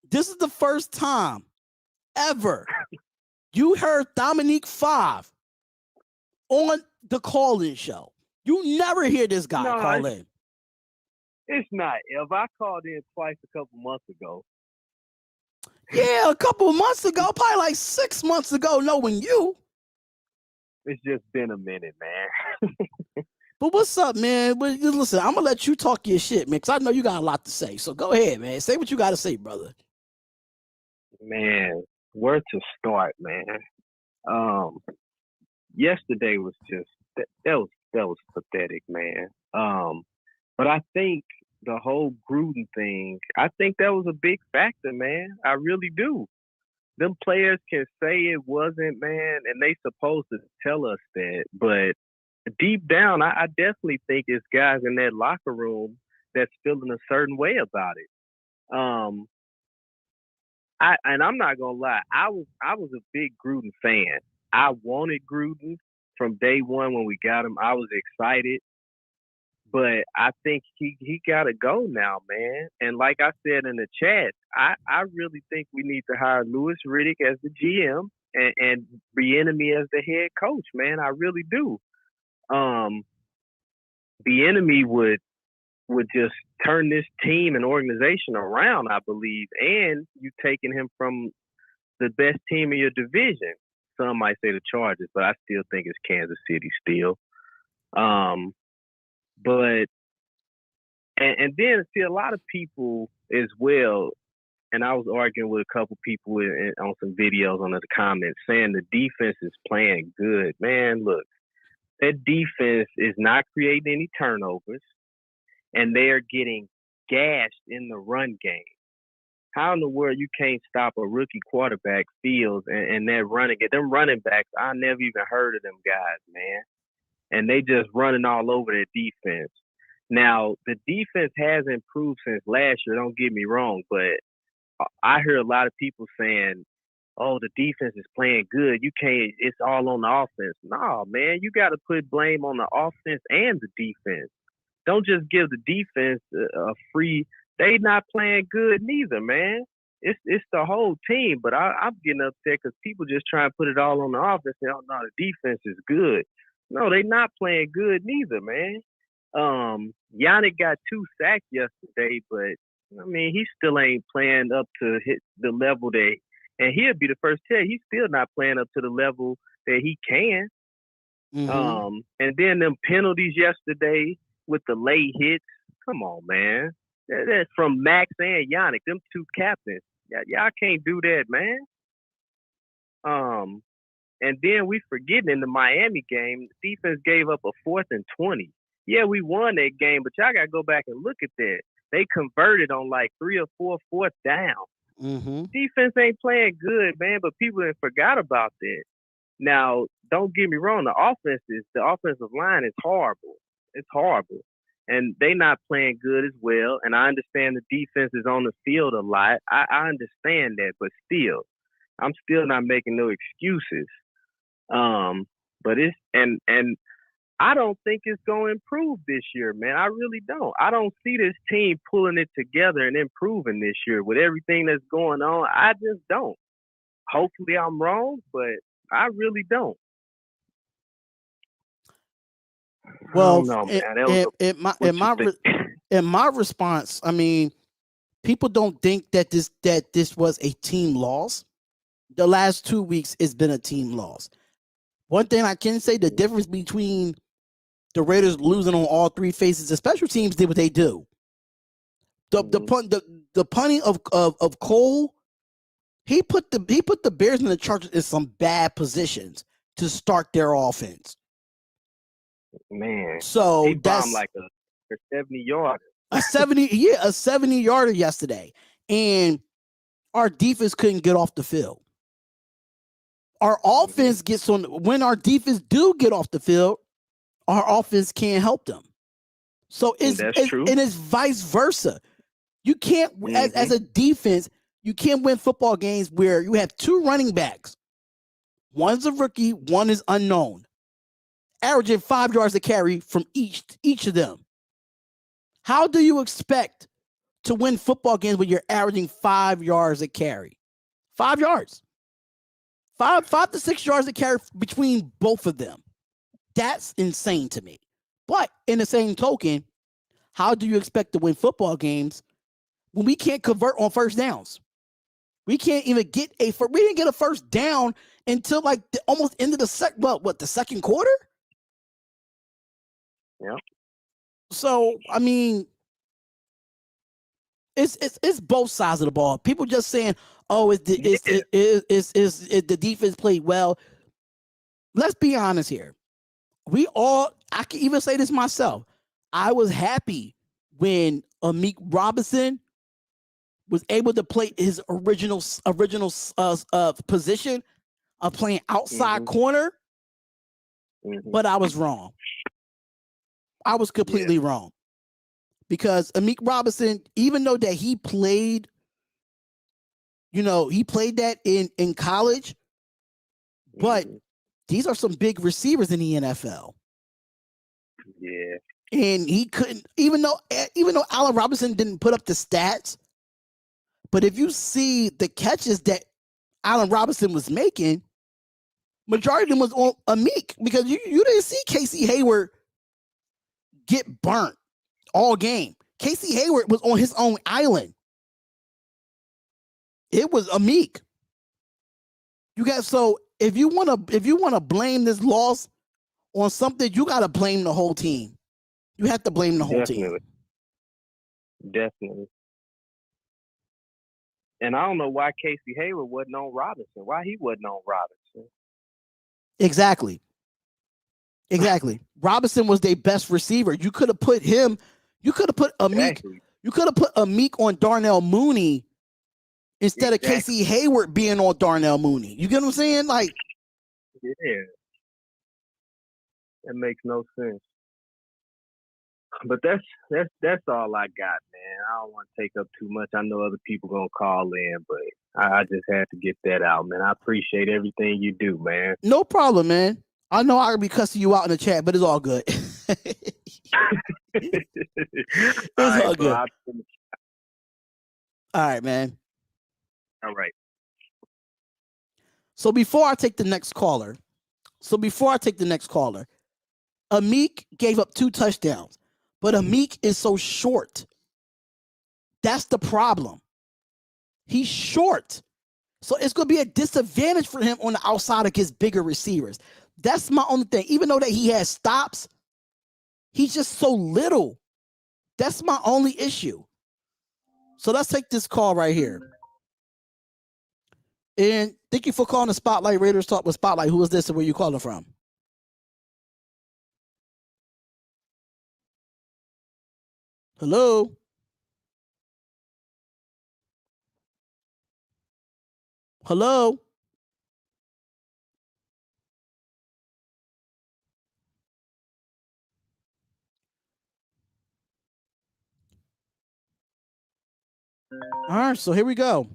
This is the first time ever you heard Dominique 5 on the call-in show. You never hear this guy call in. It's not. If I called in twice a couple months ago. Yeah, a couple of months ago, probably like 6 months ago, knowing you. It's just been a minute, man. But what's up, man? Listen, I'm going to let you talk your shit, man, because I know you got a lot to say. So go ahead, man. Say what you got to say, brother. Man, where to start, man? Yesterday was just, that was pathetic, man. But I think the whole Gruden thing, I think that was a big factor, man. I really do. Them players can say it wasn't, man, and they supposed to tell us that. But deep down, I definitely think it's guys in that locker room that's feeling a certain way about it. I'm not gonna lie, I was a big Gruden fan. I wanted Gruden from day one when we got him. I was excited. But I think he got to go now, man. And like I said in the chat, I really think we need to hire Louis Riddick as the GM and Bieniemy as the head coach, man. I really do. Bieniemy would just turn this team and organization around, I believe. And you taking him from the best team in your division. Some might say the Chargers, but I still think it's Kansas City still. But and then see a lot of people as well, and I was arguing with a couple people on some videos on the comments saying the defense is playing good. Man, look, that defense is not creating any turnovers, and they are getting gashed in the run game. How in the world you can't stop a rookie quarterback Fields and that them running backs? I never even heard of them guys, man. And they just running all over their defense. Now, the defense has improved since last year, don't get me wrong, but I hear a lot of people saying, oh, the defense is playing good. It's all on the offense. No, man, you got to put blame on the offense and the defense. Don't just give the defense a free. They not playing good neither, man. It's the whole team, but I'm getting upset because people just try and put it all on the offense and, oh, no, the defense is good. No, they not playing good neither, man. Yannick got 2 sacks yesterday, but I mean, he still ain't playing up to hit the level and he'll be the first to tell you, he's still not playing up to the level that he can. Mm-hmm. And then them penalties yesterday with the late hits. Come on, man. That's from Max and Yannick, them 2 captains. Y'all can't do that, man. And then we forgetting in the Miami game, the defense gave up a 4th and 20. Yeah, we won that game, but y'all got to go back and look at that. They converted on like 3 or 4 fourth down. Mm-hmm. Defense ain't playing good, man, but people have forgot about that. Now, don't get me wrong, the offensive line is horrible. It's horrible. And they not playing good as well. And I understand the defense is on the field a lot. I understand that, but still, I'm still not making no excuses. But it's and I don't think it's going to improve this year, man. I really don't. I don't see this team pulling it together and improving this year with everything that's going on. I just don't. Hopefully I'm wrong, but I really don't. Well, in my response, I mean, people don't think that this was a team loss. The last 2 weeks it's been a team loss. One thing I can say, the difference between the Raiders losing on all three phases, the special teams did what they do. The punting of Cole, he put the Bears and the Chargers in some bad positions to start their offense. Man, so he bombed like a 70-yarder. A 70-yarder yesterday, and our defense couldn't get off the field. Our offense gets on when our defense do get off the field, our offense can't help them. So it's true. And it's vice versa. You can't as a defense, you can't win football games where you have two running backs. One's a rookie, one is unknown, averaging 5 yards a carry from each of them. How do you expect to win football games when you're averaging 5 yards a carry? 5 yards. 5 to 6 yards a carry between both of them. That's insane to me. But in the same token, how do you expect to win football games when we can't convert on first downs? We can't even get we didn't get a first down until like almost into the second quarter? Yeah. So, I mean, it's both sides of the ball. People just saying, "Oh, the defense played well." Let's be honest here. I can even say this myself. I was happy when Amik Robinson was able to play his original position of playing outside corner, but I was wrong. I was completely wrong, because Amik Robinson, even though that he played that in college, but these are some big receivers in the NFL. Yeah. And he couldn't, even though Allen Robinson didn't put up the stats, but if you see the catches that Allen Robinson was making, majority of them was on Amik, because you didn't see Casey Hayward get burnt all game. Casey Hayward was on his own island. It was Amik. So if you want to blame this loss on something, you got to blame the whole team. You have to blame the whole team. Definitely. And I don't know why Casey Hayward wasn't on Robinson. Why he wasn't on Robinson? Exactly. Robinson was their best receiver. You could have put him. You could have put Amik. Exactly. You could have put Amik on Darnell Mooney instead of Casey Hayward being on Darnell Mooney. You get what I'm saying? Like, yeah, that makes no sense. But that's all I got, man. I don't want to take up too much. I know other people gonna call in, but I just had to get that out, man. I appreciate everything you do, man. No problem, man. I know I could be cussing you out in the chat, but it's all good. All good. All right, man. All right. So before I take the next caller, Amik gave up 2 touchdowns, but Amik is so short. That's the problem. He's short. So it's going to be a disadvantage for him on the outside against bigger receivers. That's my only thing. Even though that he has stops, he's just so little. That's my only issue. So let's take this call right here. And thank you for calling the Spotlight Raiders Talk with Spotlight. Who is this and where you calling from? Hello? Hello? All right, so here we go.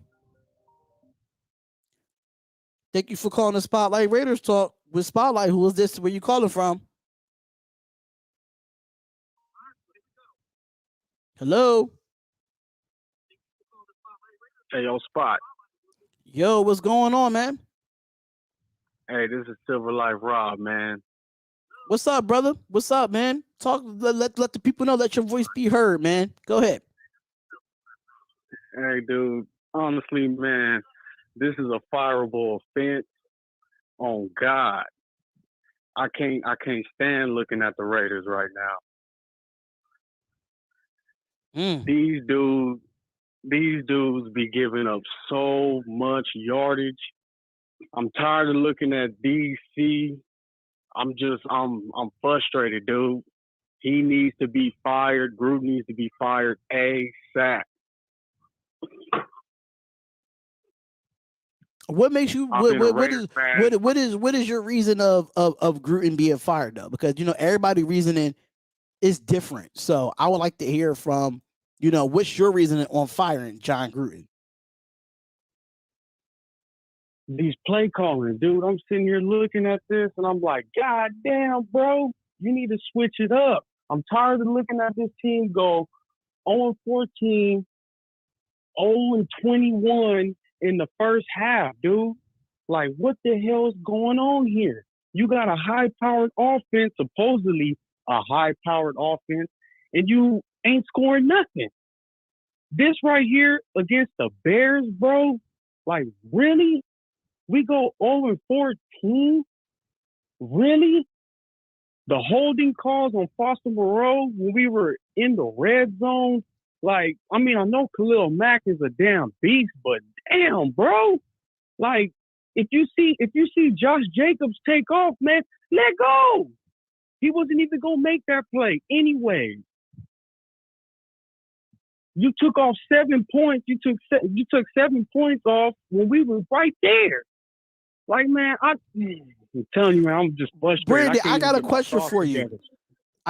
Thank you for calling the Spotlight Raiders Talk with Spotlight. Who is this? Where you calling from? Hello? Hey, yo, Spot. Yo, what's going on, man? Hey, this is Silver Life Rob, man. What's up, brother? What's up, man? Talk. Let the people know. Let your voice be heard, man. Go ahead. Hey, dude. Honestly, man, this is a fireable offense. On God, I can't stand looking at the Raiders right now. Mm. These dudes be giving up so much yardage. I'm tired of looking at DC. I'm frustrated, dude. He needs to be fired. Gruden needs to be fired ASAP. What makes you I've been a Raiders fan. what is your reason of Gruden being fired though? Because everybody reasoning is different. So I would like to hear from what's your reasoning on firing John Gruden? These play calling, dude. I'm sitting here looking at this and I'm like, God damn, bro, you need to switch it up. I'm tired of looking at this team go 0-14, 0-21 in the first half, dude. Like, what the hell is going on here? You got a high-powered offense, supposedly a high-powered offense, and you ain't scoring nothing. This right here against the Bears, bro, like, really? We go 0-14? Really? The holding calls on Foster Moreau when we were in the red zone, like, I mean, I know Khalil Mack is a damn beast, but damn, bro. Like, if you see Josh Jacobs take off, man, let go. He wasn't even gonna make that play anyway. You took off 7 points. You took 7 points off when we were right there. Like, man, I'm telling you, man, I'm just frustrated. Brandon, I got a question for you.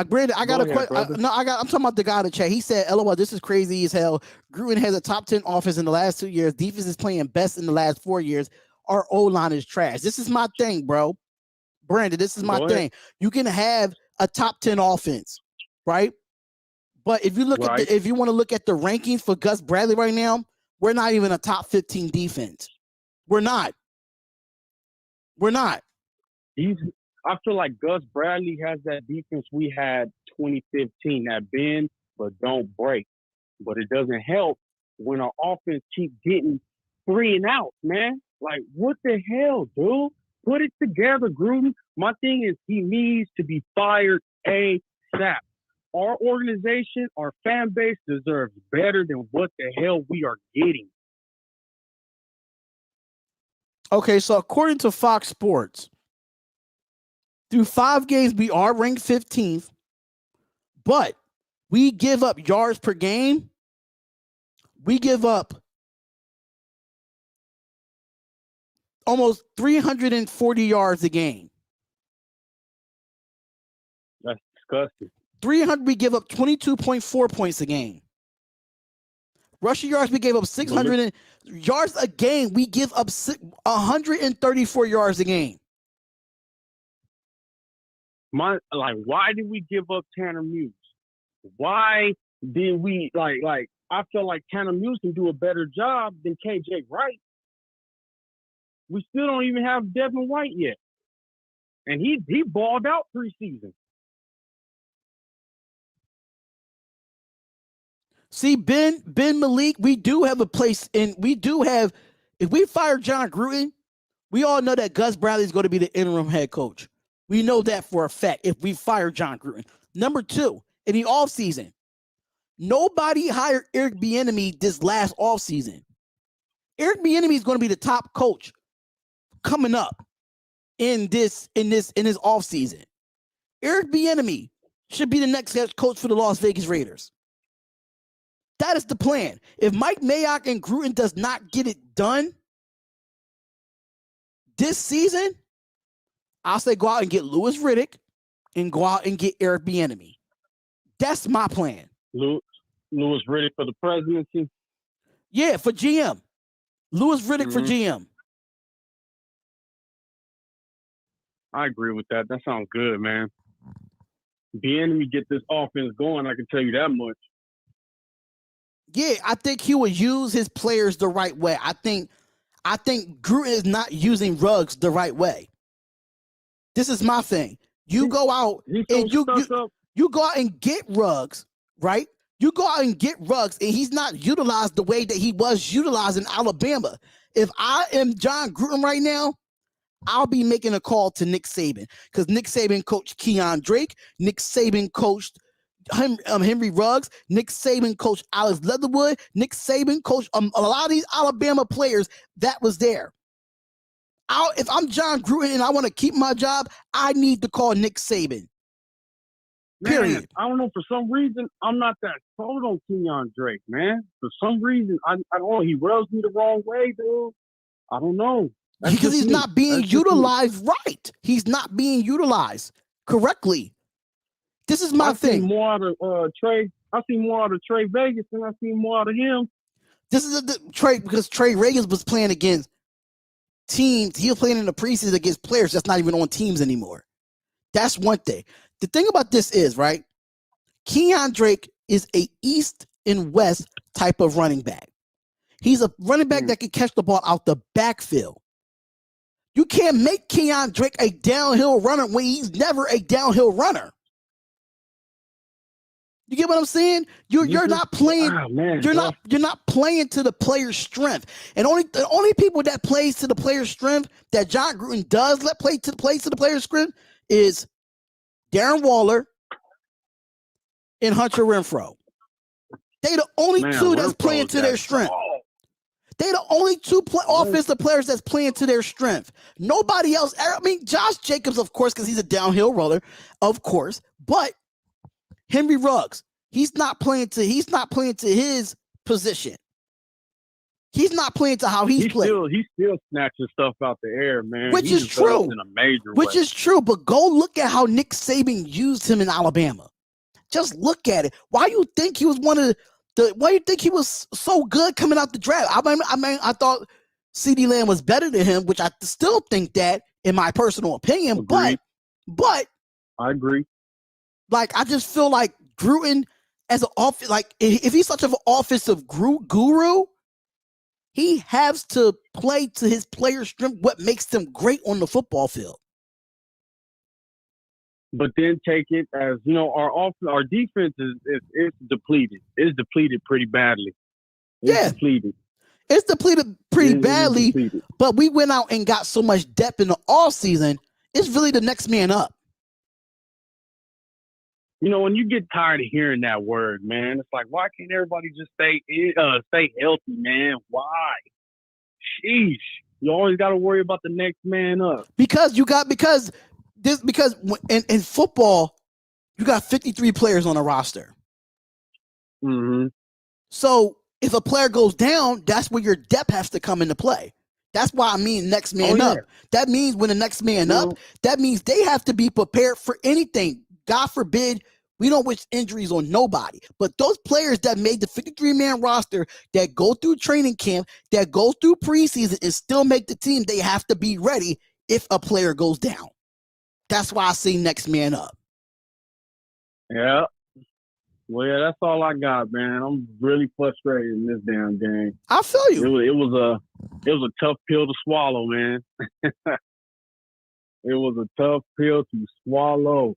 Brandon, I got a question. I'm talking about the guy in the chat. He said, "LOL, this is crazy as hell. Gruden has a top 10 offense in the last 2 years. Defense is playing best in the last 4 years. Our O-line is trash." This is my thing, bro. Brandon, this is my thing. You can have a top 10 offense, right? But if you look at if you want to look at the rankings for Gus Bradley right now, we're not even a top 15 defense. We're not. I feel like Gus Bradley has that defense we had 2015, that bend but don't break. But it doesn't help when our offense keeps getting 3 and outs, man. Like, what the hell, dude? Put it together, Gruden. My thing is he needs to be fired ASAP. Our organization, our fan base deserves better than what the hell we are getting. Okay, so according to Fox Sports, through 5 games, we are ranked 15th, but we give up yards per game. We give up almost 340 yards a game. That's disgusting. 300, we give up 22.4 points a game. Rushing yards, we gave up 600 yards a game. We give up 134 yards a game. Why did we give up Tanner Muse? Why did we I feel like Tanner Muse can do a better job than KJ Wright. We still don't even have Devin White yet. And he balled out preseason. See, Ben Malik, we do have a place if we fire John Gruden, we all know that Gus Bradley is going to be the interim head coach. We know that for a fact if we fire John Gruden. Number 2, in the offseason, nobody hired Eric Bieniemy this last offseason. Eric Bieniemy is going to be the top coach coming up in this offseason. Eric Bieniemy should be the next head coach for the Las Vegas Raiders. That is the plan. If Mike Mayock and Gruden does not get it done this season, I'll say go out and get Louis Riddick and go out and get Eric Bieniemy. That's my plan. Louis Riddick for the presidency? Yeah, for GM. Louis Riddick for GM. I agree with that. That sounds good, man. Bieniemy get this offense going, I can tell you that much. Yeah, I think he will use his players the right way. I think Gruden is not using Ruggs the right way. This is my thing. You go out and you go out and get Ruggs, right? You go out and get Ruggs, and he's not utilized the way that he was utilized in Alabama. If I am John Gruden right now, I'll be making a call to Nick Saban because Nick Saban coached Keon Drake. Nick Saban coached Henry Ruggs. Nick Saban coached Alex Leatherwood. Nick Saban coached a lot of these Alabama players that was there. If I'm John Gruden and I want to keep my job, I need to call Nick Saban. Period. Man, I don't know. For some reason, I'm not that sold on Keon Drake, man. For some reason, I don't know. He rubs me the wrong way, dude. I don't know. Because he's not being utilized right. He's not being utilized correctly. This is my thing. I see more out of Trey Vegas than I see more out of him. This is because Trey Vegas was playing against teams. He was playing in the preseason against players that's not even on teams anymore. That's one thing. The thing about this is, right, Keon Drake is a East and West type of running back. He's a running back that can catch the ball out the backfield. You can't make Keon Drake a downhill runner when he's never a downhill runner. You get what I'm saying? You're not playing. Oh, man, you're not playing to the player's strength. And the only people that plays to the player's strength that John Gruden does let play to the player's strength is Darren Waller and Hunter Renfrow. They the only two that's playing to their strength. They the only two offensive players that's playing to their strength. Nobody else. I mean, Josh Jacobs, of course, because he's a downhill roller, of course. But Henry Ruggs, he's not playing to his position. He's not playing to how he's playing. He's still snatching stuff out the air, man. Which is true. In a major Which way. is true. But go look at how Nick Saban used him in Alabama. Just look at it. Why you think he was why you think he was so good coming out the draft? I mean, I thought CeeDee Lamb was better than him, which I still think that, in my personal opinion. Agreed. But I agree. Like, I just feel like Gruden as an if he's such an offensive guru, he has to play to his players' strength, what makes them great on the football field. But then take it as, our defense is depleted. It's depleted pretty badly. Depleted. It's depleted pretty badly, but we went out and got so much depth in the offseason, it's really the next man up. When you get tired of hearing that word, man, it's like, why can't everybody just stay healthy, man? Why? Sheesh. You always got to worry about the next man up. Because in football, you got 53 players on a roster. Mm-hmm. So if a player goes down, that's where your depth has to come into play. That's why I mean next man up. That means when the next man up, that means they have to be prepared for anything. God forbid, we don't wish injuries on nobody. But those players that made the 53-man roster, that go through training camp, that go through preseason and still make the team, they have to be ready if a player goes down. That's why I say next man up. Yeah. Well, yeah, that's all I got, man. I'm really frustrated in this damn game. I feel you. It was a tough pill to swallow, man. It was a tough pill to swallow.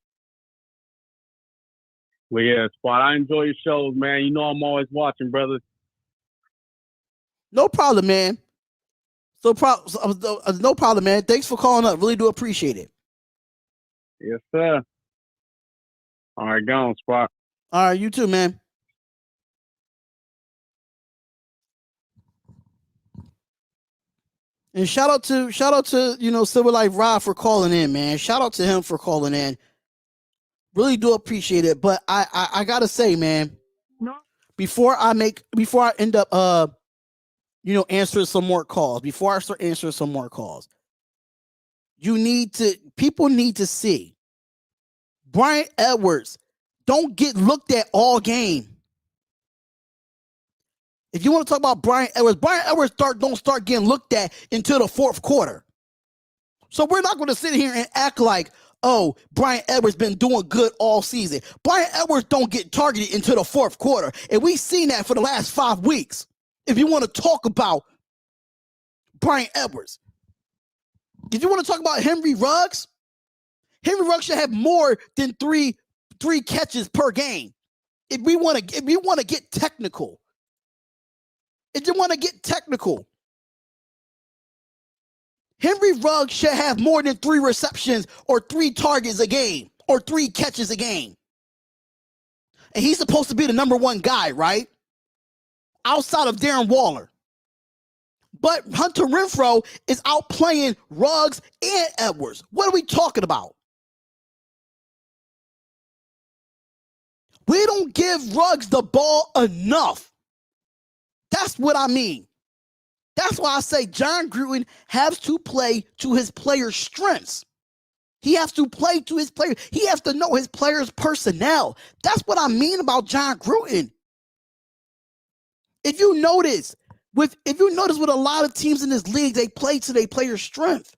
Well, yeah, Spot, I enjoy your shows, man. I'm always watching, brother. No problem, man. No problem, man. Thanks for calling up. Really do appreciate it. Yes, sir. All right, go on, Spot. All right, you too, man. And shout out to Civil Life Rob for calling in, man. Shout out to him for calling in. Really do appreciate it. But I gotta say, man, before I end up answering some more calls, before I start answering some more calls, people need to see Brian Edwards don't get looked at all game. If you want to talk about Brian Edwards don't start getting looked at until the fourth quarter. So we're not going to sit here and act like, oh, Brian Edwards been doing good all season. Brian Edwards don't get targeted until the fourth quarter. And we've seen that for the last 5 weeks. If you want to talk about Brian Edwards. If you want to talk about Henry Ruggs should have more than three catches per game. if we want to get technical, Henry Ruggs should have more than 3 receptions or 3 targets a game or 3 catches a game. And he's supposed to be the number 1 guy, right? Outside of Darren Waller. But Hunter Renfrow is outplaying Ruggs and Edwards. What are we talking about? We don't give Ruggs the ball enough. That's what I mean. That's why I say John Gruden has to play to his players' strengths. He has to play to his players. He has to know his players' personnel. That's what I mean about John Gruden. If you notice with a lot of teams in this league, they play to their players' strength.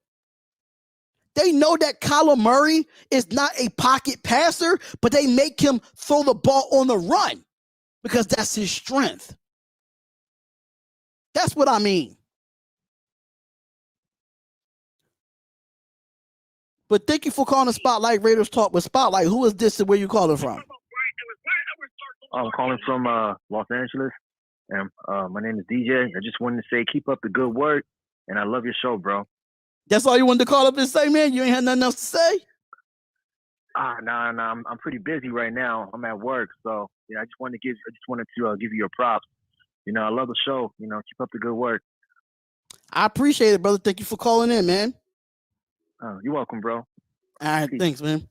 They know that Kyler Murray is not a pocket passer, but they make him throw the ball on the run because that's his strength. That's what I mean. But thank you for calling the Spotlight Raiders Talk with Spotlight. Who is this and where you calling from? I'm calling from Los Angeles, and my name is DJ. I just wanted to say keep up the good work, and I love your show, bro. That's all you wanted to call up and say, man? You ain't had nothing else to say? Nah. I'm pretty busy right now. I'm at work, so yeah. I just wanted to give you your props. I love the show. Keep up the good work. I appreciate it, brother. Thank you for calling in, man. Oh, you're welcome, bro. All right, Peace. Thanks, man.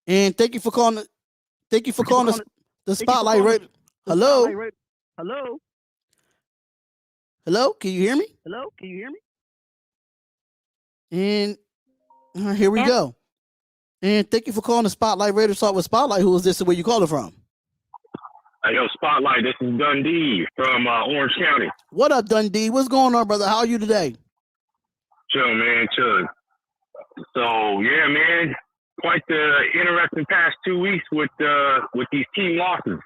And thank you for calling. Thank you for calling the Spotlight Radio. Hello. Hello. Can you hear me? And here we go. And thank you for calling the Spotlight Radio Talk with Spotlight. Who is this and where you calling from? Hey, yo, Spotlight, this is Dundee from Orange County. What up, Dundee? What's going on, brother? How are you today? Chill, man, chill. So, yeah, man, quite the interesting past 2 weeks with these team losses.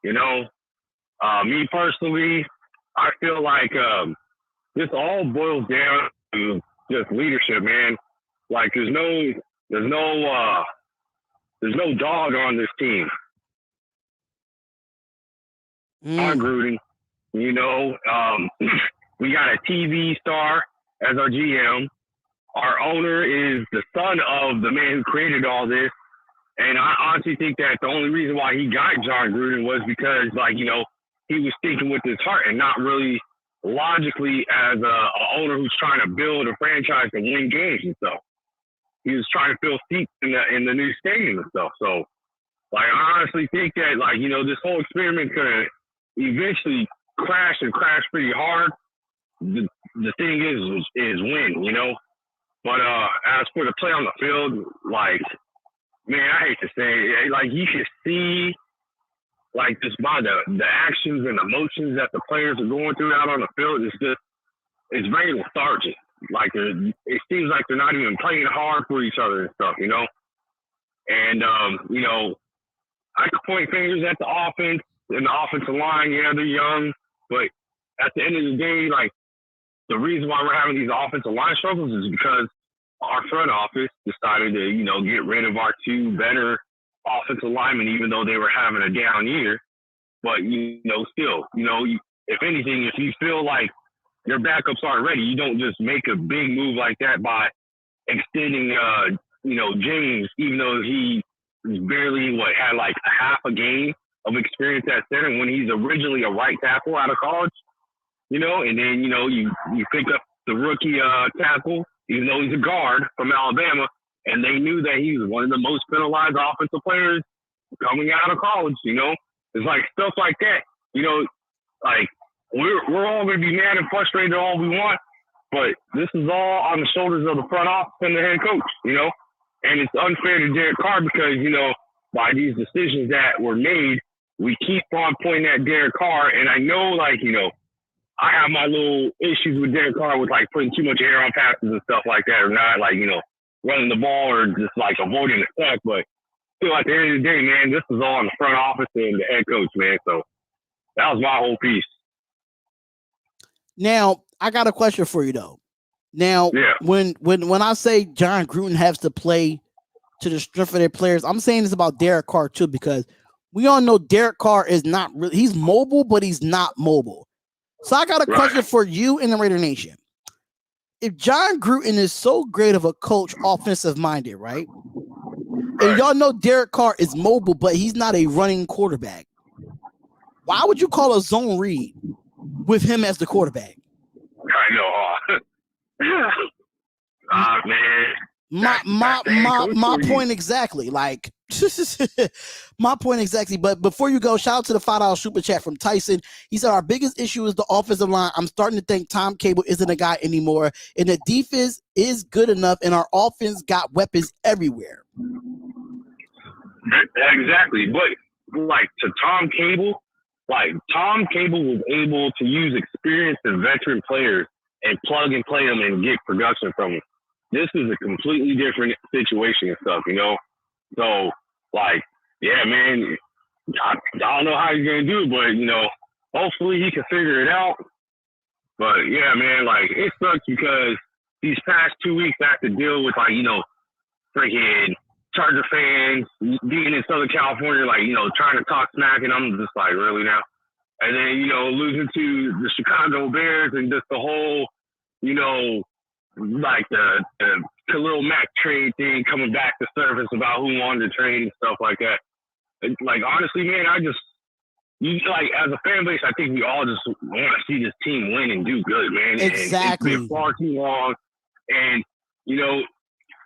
Me personally, I feel like this all boils down to just leadership, man. Like, there's no dog on this team. Our Gruden, we got a TV star as our GM. Our owner is the son of the man who created all this. And I honestly think that the only reason why he got John Gruden was because, he was thinking with his heart and not really logically as a owner who's trying to build a franchise to win games and stuff. He was trying to fill seats in the new stadium and stuff. So, I honestly think that, this whole experiment could have eventually crash pretty hard. The thing is win, But as for the play on the field, man, I hate to say it, you can see, just by the actions and emotions that the players are going through out on the field, it's very lethargic. It seems like they're not even playing hard for each other and stuff, And, I could point fingers at the offense and the offensive line. Yeah, they're young, but at the end of the day, the reason why we're having these offensive line struggles is because our front office decided to, get rid of our 2 better offensive linemen, even though they were having a down year. But, still, if anything, if you feel like your backups aren't ready, you don't just make a big move like that by extending, James, even though he barely had half a game of experience at center when he's originally a right tackle out of college, and then, you pick up the rookie tackle, even though he's a guard from Alabama, and they knew that he was one of the most penalized offensive players coming out of college, It's stuff like that, we're all going to be mad and frustrated all we want, but this is all on the shoulders of the front office and the head coach, And it's unfair to Derek Carr because, by these decisions that were made, we keep on pointing at Derek Carr. And I know, I have my little issues with Derek Carr with, putting too much air on passes and stuff like that, or not, running the ball or just, avoiding the sack. But still, at the end of the day, man, this is all in the front office and the head coach, man. So that was my whole piece. Now, I got a question for you, though. Now, when I say John Gruden has to play to the strength of their players. I'm saying this about Derek Carr too, because we all know Derek Carr is not really, he's mobile, but he's not mobile. So I got a question for you in the Raider Nation. If John Gruden is so great of a coach, offensive minded, right? And y'all know Derek Carr is mobile, but he's not a running quarterback. Why would you call a zone read with him as the quarterback? I know. Man. My point exactly. Like, my point exactly. But before you go, shout out to the $5 super chat from Tyson. He said, our biggest issue is the offensive line. I'm starting to think Tom Cable isn't a guy anymore. And the defense is good enough, and our offense got weapons everywhere. Exactly. But, like, to Tom Cable, Tom Cable was able to use experienced and veteran players and plug and play them and get production from them. This is a completely different situation and stuff, you know? So, like, yeah, man, I don't know how he's going to do it, but, you know, hopefully he can figure it out. But, yeah, man, like, it sucks because these past 2 weeks I have to deal with, like, you know, freaking Charger fans being in Southern California, like, you know, trying to talk smack, and I'm just like, really now? And then, you know, losing to the Chicago Bears and just the whole, you know, like the Khalil Mack trade thing coming back to surface about who wanted to trade and stuff like that. And, like, honestly, man, like, as a fan base, I think we all just want to see this team win and do good, man. Exactly. And it's been far too long. And, you know,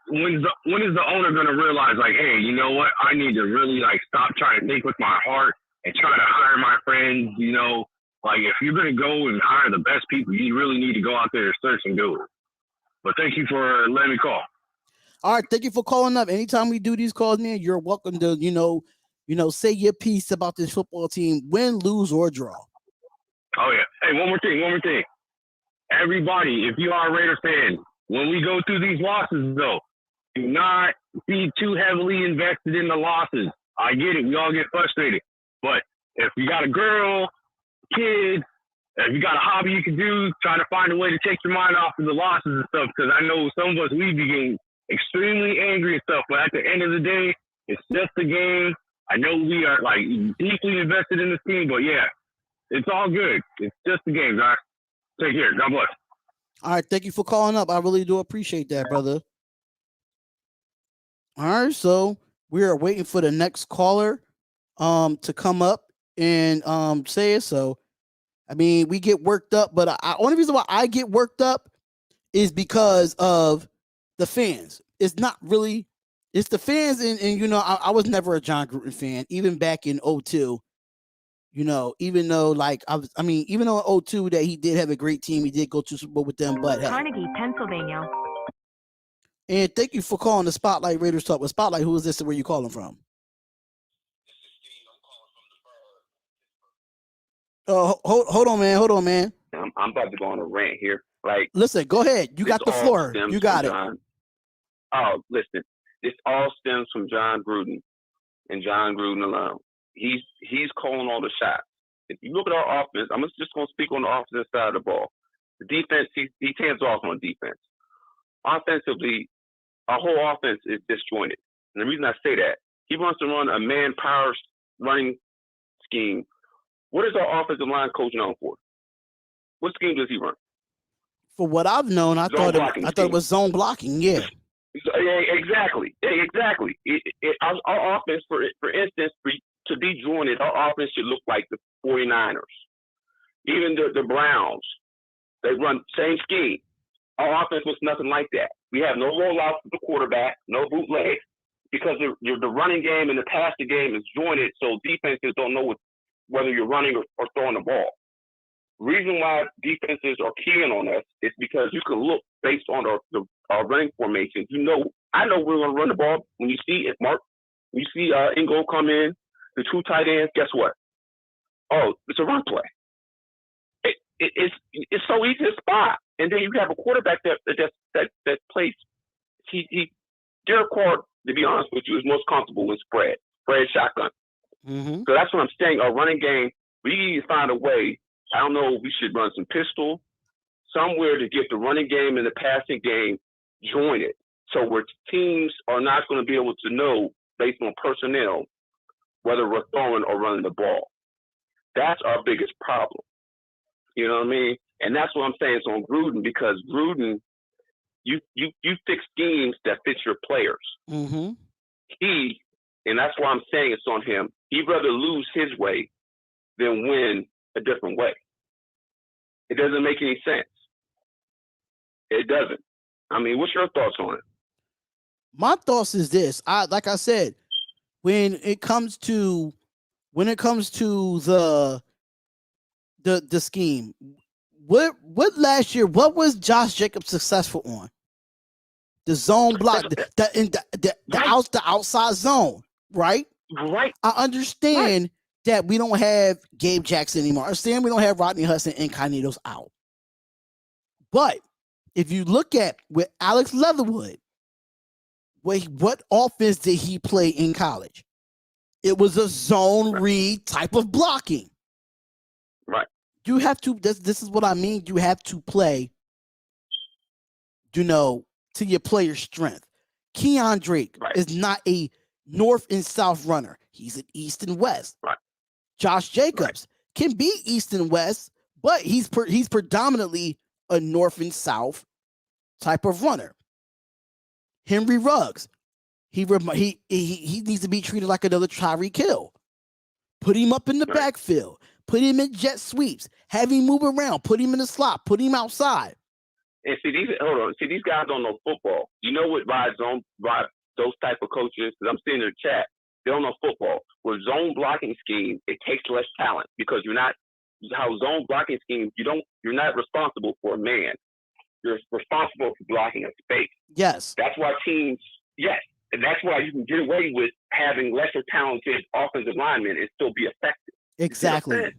when is the owner going to realize, like, hey, you know what? I need to really, like, stop trying to think with my heart and try to hire my friends, you know? Like, if you're going to go and hire the best people, you really need to go out there and search and do it. But thank you for letting me call. All right, thank you for calling up. Anytime we do these calls, man, you're welcome to, you know, say your piece about this football team, win, lose, or draw. Oh, yeah. Hey, one more thing. Everybody, if you are a Raider fan, when we go through these losses, though, do not be too heavily invested in the losses. I get it. We all get frustrated. But if you got a girl, kids, if you got a hobby you can do, try to find a way to take your mind off of the losses and stuff. Because I know some of us, we be getting extremely angry and stuff. But at the end of the day, it's just a game. I know we are, like, deeply invested in this team. But, yeah, it's all good. It's just a game, guys. Take care. God bless. All right, thank you for calling up. I really do appreciate that, brother. All right, so we are waiting for the next caller to come up and say it. So, I mean, we get worked up, but only reason why I get worked up is because of the fans. It's not really, it's the fans, and you know, I was never a John Gruden fan, even back in 2002. You know, even though, like, even though in 2002 that he did have a great team, he did go to Super Bowl with them, but Carnegie, Pennsylvania. And thank you for calling the Spotlight Raiders Talk. With Spotlight, who is this and where you calling from? Hold on, man. I'm about to go on a rant here. Like, listen, go ahead. You got the floor. You got it. Oh, listen. This all stems from John Gruden and John Gruden alone. He's calling all the shots. If you look at our offense, I'm just going to speak on the offensive side of the ball. The defense, he hands off on defense. Offensively, our whole offense is disjointed. And the reason I say that, he wants to run a man-power running scheme. What is our offensive line coach known for? What scheme does he run? For what I've known, I thought it was zone blocking. Yeah. Exactly. Our offense, for instance, to be jointed, our offense should look like the 49ers. Even the Browns, they run same scheme. Our offense was nothing like that. We have no rollouts for the quarterback, no bootlegs, because the running game and the passing game is jointed, so defenses don't know whether you're running or throwing the ball. The reason why defenses are keying on us is because you can look based on our running formations. I know we're going to run the ball. When you see it, Mark, when you see Ingo come in, the two tight ends, guess what? Oh, it's a run play. It's so easy to spot. And then you have a quarterback that plays. Derek Carr, to be honest with you, is most comfortable with spread shotgun. Mm-hmm. So that's what I'm saying. Our running game, we need to find a way. I don't know if we should run some pistol somewhere to get the running game and the passing game jointed So where teams are not going to be able to know based on personnel whether we're throwing or running the ball. That's our biggest problem. You know what I mean? And that's what I'm saying. It's on Gruden, because Gruden, you fix schemes that fit your players. Mm-hmm. And that's why I'm saying it's on him. He'd rather lose his way than win a different way. It doesn't make any sense. It doesn't. I mean, what's your thoughts on it? My thoughts is this. Like I said, when it comes to the scheme, what last year, what was Josh Jacobs successful on? The zone block, the outside zone, right? Right. I understand that we don't have Gabe Jackson anymore. I understand we don't have Rodney Hudson and Incognito's out. But if you look at with Alex Leatherwood, what offense did he play in college? It was a zone read type of blocking. Right. You have to, this is what I mean. You have to play, to your player's strength. Keon Drake is not a north and south runner. He's an east and west. Right. Josh Jacobs can be east and west, but he's predominantly a north and south type of runner. Henry Ruggs, he needs to be treated like another Tyreek Hill. Put him up in the backfield. Put him in jet sweeps. Have him move around. Put him in the slot. Put him outside. And these guys don't know football. You know what rides those type of coaches? Because I'm seeing their chat. They don't know football. With zone blocking scheme, it takes less talent, because zone blocking scheme, you're not responsible for a man. You're responsible for blocking a space. Yes. That's why teams, and that's why you can get away with having lesser talented offensive linemen and still be effective. Exactly. You know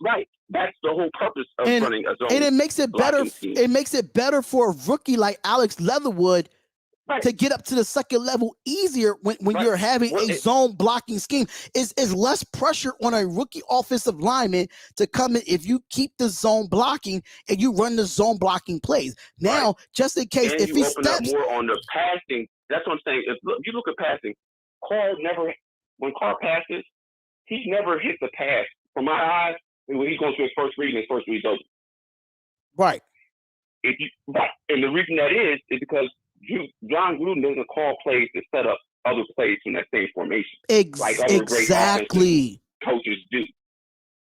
right. That's the whole purpose of running a zone. And it makes it better. Scheme. It makes it better for a rookie like Alex Leatherwood to get up to the second level easier when you're having a zone blocking scheme. Is less pressure on a rookie offensive lineman to come in if you keep the zone blocking and you run the zone blocking plays. Now, just in case, and if you he open steps up more on the passing, that's what I'm saying. If you look at passing, when Carr passes, he's never hit the pass from my eyes when he's going to his first read and his first read's open. Right. And the reason that is because John Gruden doesn't call plays to set up other plays from that same formation. Like other great offensive coaches do.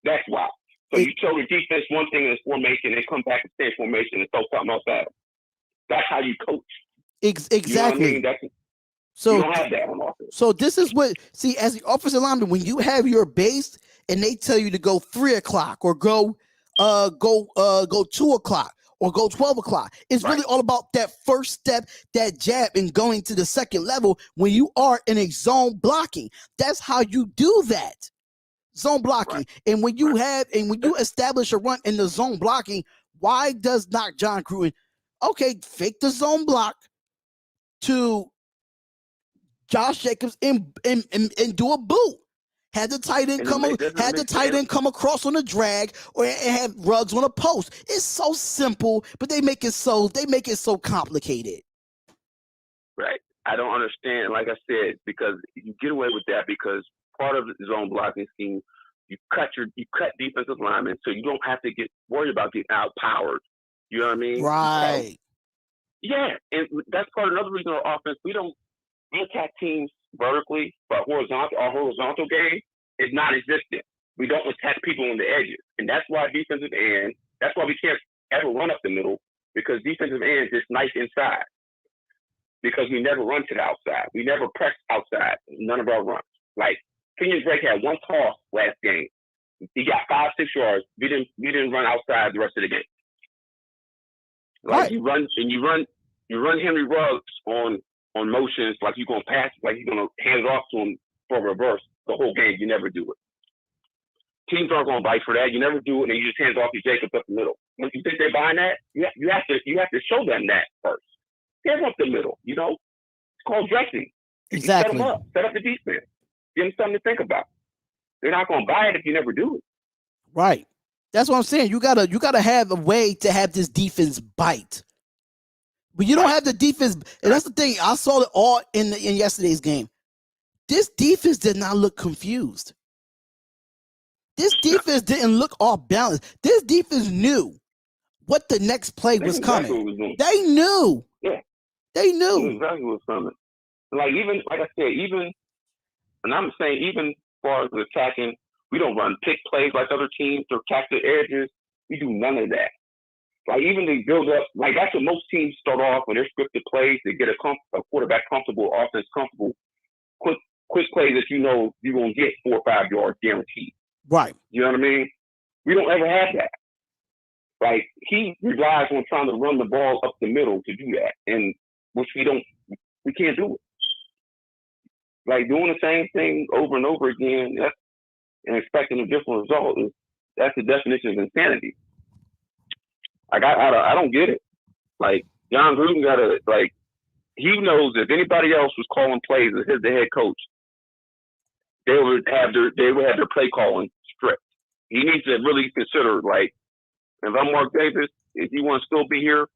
That's why. So you show the defense one thing in this formation, and come back and stay in formation and throw something else at them. That's how you coach. Exactly. You know what I mean? So you don't have that on offense. So this is what, as the offensive lineman, when you have your base and they tell you to go 3 o'clock or go 2 o'clock or go 12 o'clock, it's really all about that first step, that jab, and going to the second level when you are in a zone blocking. That's how you do that. Zone blocking. And when you establish a run in the zone blocking, why does not John Gruden, fake the zone block to Josh Jacobs and do a boot? Had the tight end come across on a drag, or have Ruggs on a post. It's so simple, but they make it so complicated. Right. I don't understand. Like I said, because you get away with that because part of the zone blocking scheme, you cut defensive linemen, so you don't have to worried about getting outpowered. You know what I mean? Right. Yeah, and that's part of another reason our offense, we attack teams vertically, but our horizontal game is non-existent. We don't attack people on the edges. And that's why we can't ever run up the middle, because defensive ends is nice inside. Because we never run to the outside. We never press outside. None of our runs. Like, Kenyon Drake had one toss last game. He got 5-6 yards. We didn't run outside the rest of the game. Like, you run Henry Ruggs on motions like you're going to pass, like you're going to hand it off to him for reverse the whole game. You never do it. Teams aren't going to bite for that. You never do it, and you just hand it off to Jacobs up the middle. When you think they're buying that, you have to show them that first. Hand up the middle, It's called dressing. Exactly. Set up the defense. Give them something to think about. They're not going to buy it if you never do it. Right. That's what I'm saying. You gotta have a way to have this defense bite. But you don't have the defense, and that's the thing. I saw it all in yesterday's game. This defense did not look confused. This defense didn't look off balance. This defense knew what the next play was coming. Exactly what was doing. They knew. Yeah. They They knew. knew exactly what was coming. Like I said, and I'm saying even as far as attacking, we don't run pick plays like other teams or attack the edges. We do none of that. Like even they build up, like that's what most teams start off when they're scripted plays. They get a quarterback comfortable, offense comfortable, quick plays that you know you're gonna get 4 or 5 yards guaranteed. Right. You know what I mean? We don't ever have that. Like he relies on trying to run the ball up the middle to do that, and which we can't do it. Like doing the same thing over and over again and expecting a different result that's the definition of insanity. Like I don't get it. Like John Gruden he knows if anybody else was calling plays as the head coach, they would have their play calling strict. He needs to really consider, like, if I'm Mark Davis, if you want to still be here,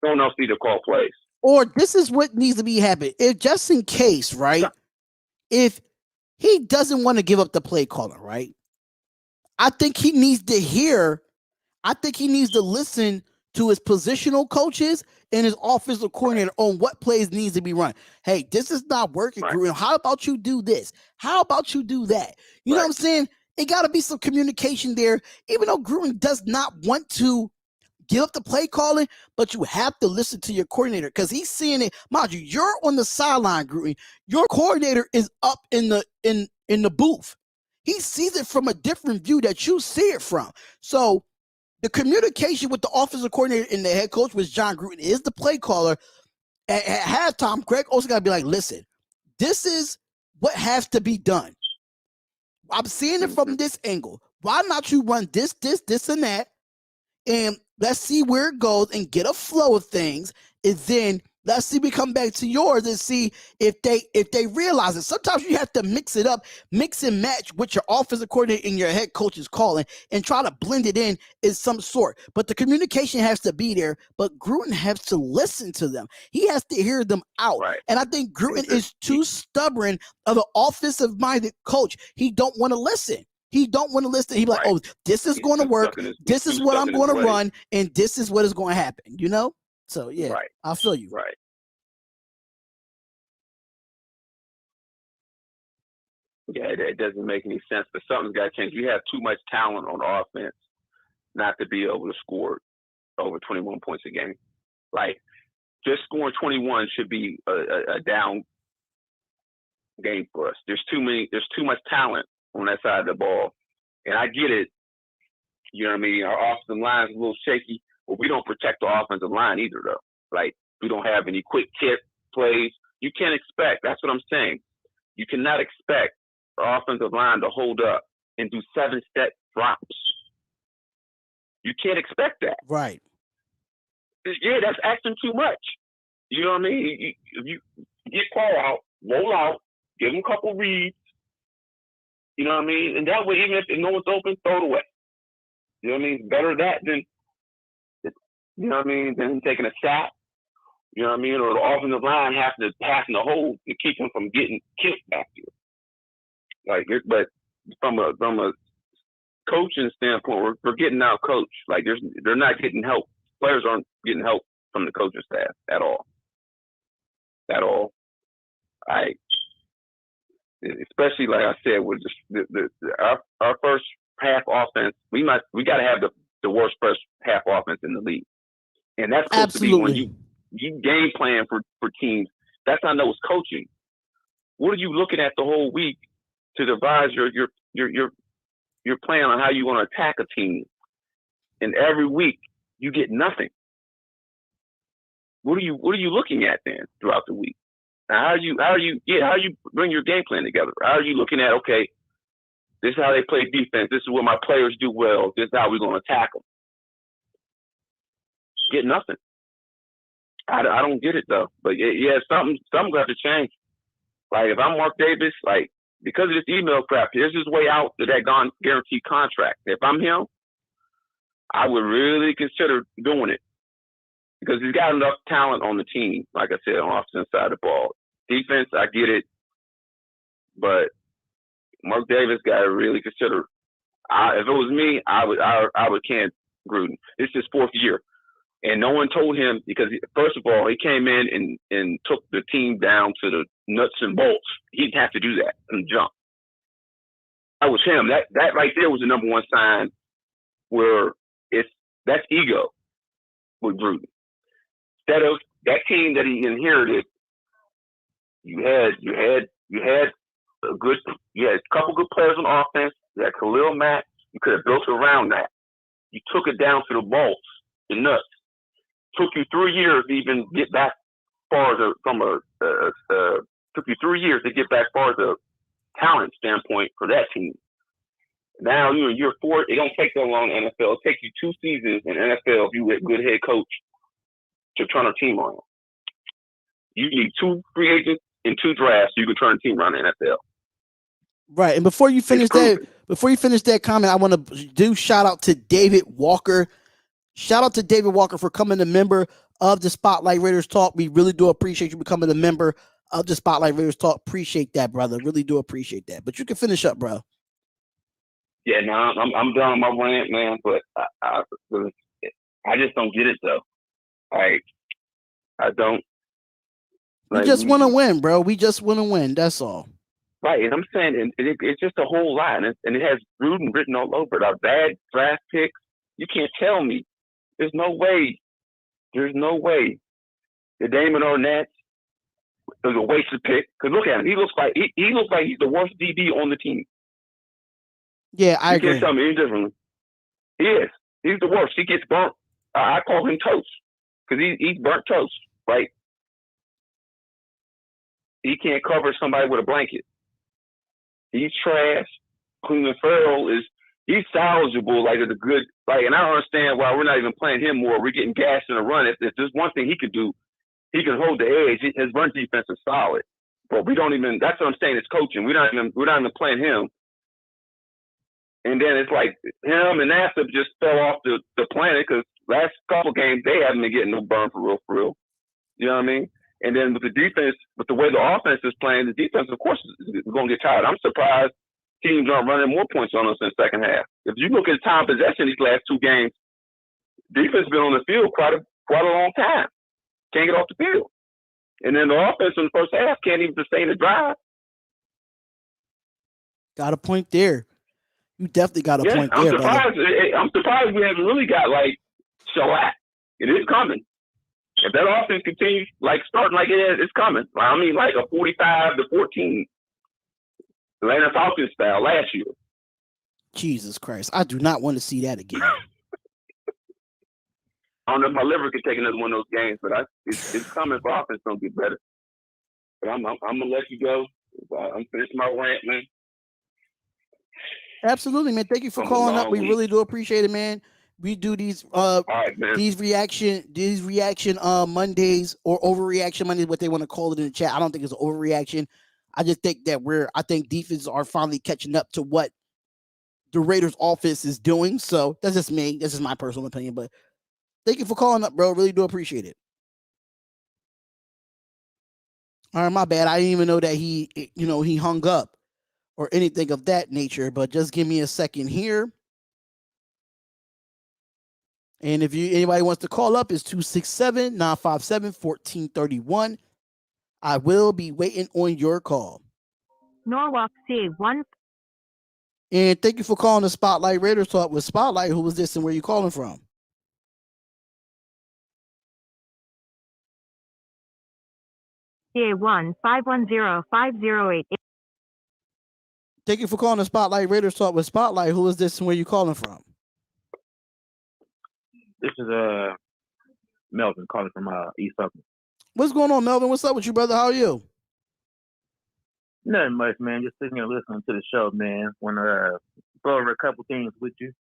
someone else need to call plays. Or this is what needs to be happening. If just in case, right? If he doesn't want to give up the play caller, right? I think he needs to listen to his positional coaches and his offensive coordinator on what plays needs to be run. Hey, this is not working, Right. Gruden. How about you do this? How about you do that? You know what I'm saying? It got to be some communication there, even though Gruden does not want to give up the play calling, but you have to listen to your coordinator because he's seeing it. Mind you, you're on the sideline, Gruden. Your coordinator is up in the booth. He sees it from a different view that you see it from. So the communication with the offensive coordinator and the head coach, which John Gruden is the play caller, at halftime, Greg also got to be like, listen, this is what has to be done. I'm seeing it from this angle. Why not you run this, and that, and let's see where it goes and get a flow of things, and then let's see we come back to yours and see if they realize it. Sometimes you have to mix it up, mix and match what your offensive coordinator and your head coach is calling and try to blend it in some sort. But the communication has to be there, but Gruden has to listen to them. He has to hear them out. Right. And I think Gruden is too stubborn of an offensive-minded coach. He don't want to listen. He don't want to listen. He's like, oh, this is going to work. This is what I'm going to run, and this is what is going to happen, you know? So, yeah, Right. I feel you. Right. Yeah, it doesn't make any sense, but something's got to change. You have too much talent on offense not to be able to score over 21 points a game. Like, just scoring 21 should be a down game for us. There's too much talent on that side of the ball. And I get it. You know what I mean? Our offensive line is a little shaky, but we don't protect the offensive line either, though. Like, we don't have any quick tip plays. You can't expect, that's what I'm saying. You cannot expect the offensive line to hold up and do 7-step drops. You can't expect that. Right. Yeah, that's asking too much. You know what I mean? You get call out, roll out, give them a couple reads. You know what I mean? And that way, even if no one's open, throw it away. You know what I mean? Better that than, you know what I mean, than taking a sack. You know what I mean? Or the offensive line having to hold to keep them from getting killed back here. Like, but from a coaching standpoint, we're getting out coached. Like, they're not getting help. Players aren't getting help from the coaching staff at all. At all. Especially like I said, with our first half offense, we got to have the worst first half offense in the league, and that's supposed to be when you game plan for teams. That's how I know it's coaching. What are you looking at the whole week to devise your plan on how you want to attack a team? And every week you get nothing. What are you looking at then throughout the week? Now, how you bring your game plan together? How are you looking at, okay, this is how they play defense. This is what my players do well. This is how we're going to attack them. Get nothing. I don't get it though. But yeah, something's got to change. Like if I'm Mark Davis, like because of this email crap, here's his way out to that guaranteed contract. If I'm him, I would really consider doing it. because he's got enough talent on the team. Like I said, on the offensive side of the ball, defense, I get it, but Mark Davis got to really consider. If it was me, I would can Gruden. It's his 4th year, and no one told him because first of all, he came in and took the team down to the nuts and bolts. He'd have to do that and jump. That was him. That right there was the number one sign where that's ego with Gruden. Instead of that team that he inherited, you had a couple good players on offense. You had Khalil Mack. You could have built around that. You took it down to the bolts, the nuts. Took you 3 years to even get back far as took you 3 years to get back far as a talent standpoint for that team. Now you're in year 4. It don't take that long in the NFL. It takes you 2 seasons in the NFL if you get a good head coach to turn a team around. You need 2 free agents and 2 drafts so you can turn a team around in the NFL. Right. And before you finish that comment, I want to do shout out to David Walker. Shout out to David Walker for becoming a member of the Spotlight Raiders Talk. We really do appreciate you becoming a member of the Spotlight Raiders Talk. Appreciate that, brother. Really do appreciate that. But you can finish up, bro. Yeah, no, I'm done with my rant, man. But I just don't get it though. Like, I don't. We just want to win, bro. We just want to win. That's all. Right, and I'm saying it's just a whole lot, and it has Gruden written all over it. Our bad draft picks. You can't tell me. There's no way. There's no way. The Damon Arnett was a wasted pick. Because look at him. He looks like he's the worst DB on the team. Yeah, I agree. You can't tell me any differently. He is. He's the worst. He gets burnt. I call him toast because he's burnt toast. Right. He can't cover somebody with a blanket. He's trash. Cleveland Farrell he's salvageable. Like it's a good and I don't understand why we're not even playing him more. We're getting gassed in the run. If there's one thing he could do, he can hold the edge. His run defense is solid, but we don't even. That's what I'm saying. It's coaching. We're not even playing him. And then it's like him and NASA just fell off the planet because last couple games they haven't been getting no burn for real. You know what I mean? And then with the defense, with the way the offense is playing, the defense, of course, is going to get tired. I'm surprised teams aren't running more points on us in the second half. If you look at time possession these last 2 games, defense has been on the field quite a long time. Can't get off the field. And then the offense in the first half can't even sustain a drive. Got a point there. You definitely got a point there, brother. I'm surprised we haven't really got shellac. It is coming. If that offense continues starting like it is, it's coming. I mean, like a 45-14 Atlanta Falcons style last year. Jesus Christ. I do not want to see that again. I don't know if my liver could take another one of those games, but it's coming for offense don't get better. But I'm going to let you go. I'm finishing my rant, man. Absolutely, man. Thank you for calling up. We really do appreciate it, man. We do these reaction Mondays or overreaction Mondays, what they want to call it in the chat. I don't think it's an overreaction. I just think that I think defenses are finally catching up to what the Raiders offense is doing. So that's just me. This is my personal opinion, but thank you for calling up, bro. Really do appreciate it. All right, my bad. I didn't even know that he hung up or anything of that nature, but just give me a second here. And if anybody wants to call up, it's 267-957-1431. I will be waiting on your call. Norwalk C1. And thank you for calling the Spotlight Raiders Talk with Spotlight. Who was this and where you calling from? CA1 510-5088. Thank you for calling the Spotlight Raiders Talk with Spotlight. Who is this and where you calling from? This is Melvin calling from East Oakland. What's going on, Melvin? What's up with you, brother? How are you? Nothing much, man. Just sitting here listening to the show, man. Want to go over a couple things with you.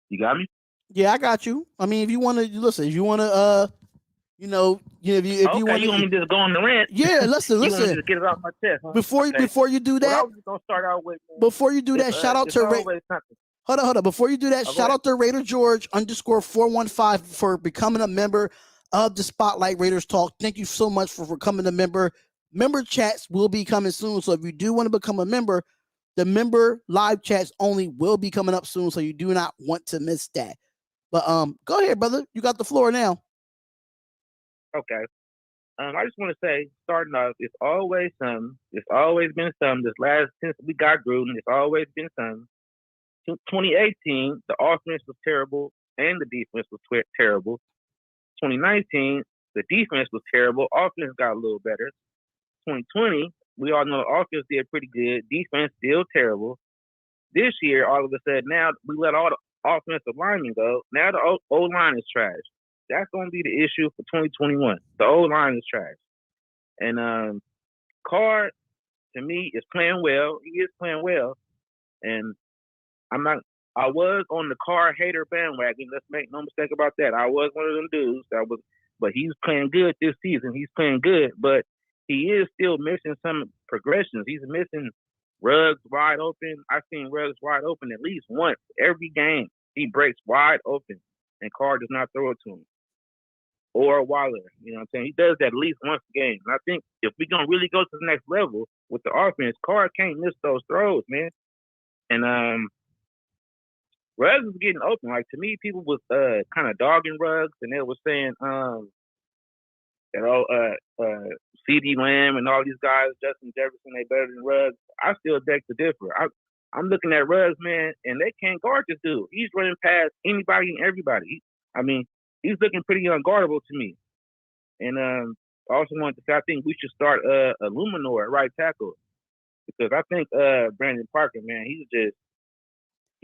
You got me? Yeah, I got you. I mean, if you want to listen, if you want to, if you want me to just go on the rant. Yeah, listen. You want me to get it off my chest. Huh? Before you do that, I was just gonna start out with. Before you do that, shout out to Hold on. Before you do that, Oh, shout out to Raider George _415 for becoming a member of the Spotlight Raiders Talk. Thank you so much for becoming a member. Member chats will be coming soon. So if you do want to become a member, the member live chats only will be coming up soon. So you do not want to miss that. But go ahead, brother. You got the floor now. Okay. I just want to say, starting off, it's always something. It's always been something. Since we got Gruden, it's always been something. 2018, the offense was terrible and the defense was terrible. 2019, the defense was terrible. Offense got a little better. 2020, we all know the offense did pretty good. Defense still terrible. This year, all of a sudden, now we let all the offensive linemen go. Now the O-line is trash. That's going to be the issue for 2021. The O-line is trash. And Carr, to me, is playing well. He is playing well. And I was on the Carr hater bandwagon. Let's make no mistake about that. I was one of them dudes. But he's playing good this season. He's playing good. But he is still missing some progressions. He's missing Ruggs wide open. I've seen Ruggs wide open at least once. Every game, he breaks wide open. And Carr does not throw it to him. Or Waller, you know what I'm saying? He does that at least once a game. And I think if we're going to really go to the next level with the offense, Carr can't miss those throws, man. And Ruggs was getting open. Like, to me, people was kind of dogging Ruggs, and they were saying C.D. Lamb and all these guys, Justin Jefferson, they better than Ruggs. I still beg to differ. I'm looking at Ruggs, man, and they can't guard this dude. He's running past anybody and everybody. He's looking pretty unguardable to me. And I also wanted to say I think we should start Illuminor at right tackle, because I think Brandon Parker, man, he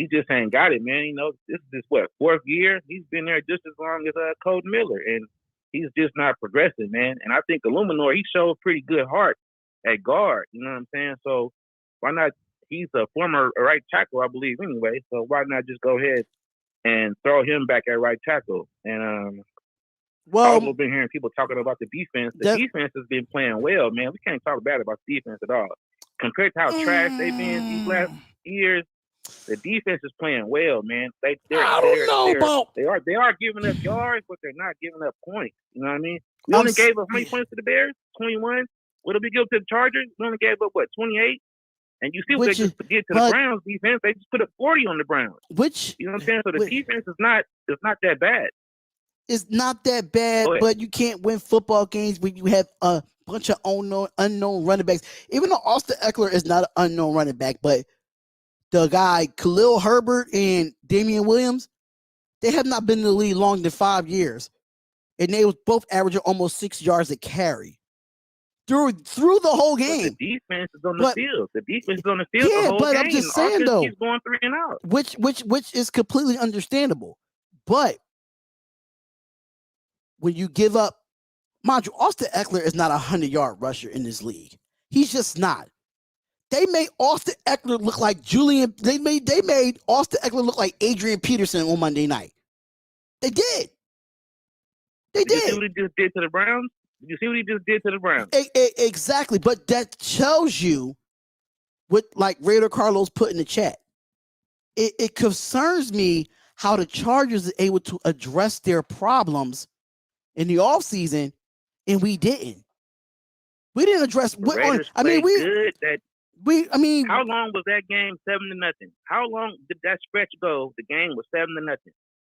just ain't got it, man. You know, this is his fourth year. He's been there just as long as Code Miller, and he's just not progressing, man. And I think Illuminor, he showed pretty good heart at guard. You know what I'm saying? So why not? He's a former right tackle, I believe, anyway. So why not just go ahead and throw him back at right tackle? And I've been hearing people talking about the defense. The defense has been playing well, man. We can't talk bad about the defense at all. Compared to how trash they've been these last years, the defense is playing well, man. They are giving up yards, but they're not giving up points. You know what I mean? We only gave up how many points to the Bears? 21. What did we give to the Chargers? We only gave up 28. And you see what they just did to the Browns defense. They just put up 40 on the Browns. You know what I'm saying? So the defense is not that bad. It's not that bad, but you can't win football games when you have a bunch of unknown running backs. Even though Austin Eckler is not an unknown running back, but the guy Khalil Herbert and Damian Williams, they have not been in the league longer than 5 years. And they was both averaging almost 6 yards a carry through the whole game. But the defense is on the field. The defense is on the field the whole but game. I'm just saying, though, keeps going 3 and out. Which is completely understandable. But when you give up, mind you, Austin Eckler is not a 100-yard rusher in this league. He's just not. They made Austin Eckler look like Julian. They made Austin Eckler look like Adrian Peterson on Monday night. They did. Did you see what he just did to the Browns? Did you see what he just did to the Browns? Exactly. But that tells you what, like Raider Carlos put in the chat. It concerns me how the Chargers are able to address their problems in the offseason, and we didn't. We didn't address. How long was that game 7-0? How long did that stretch go? The game was 7-0.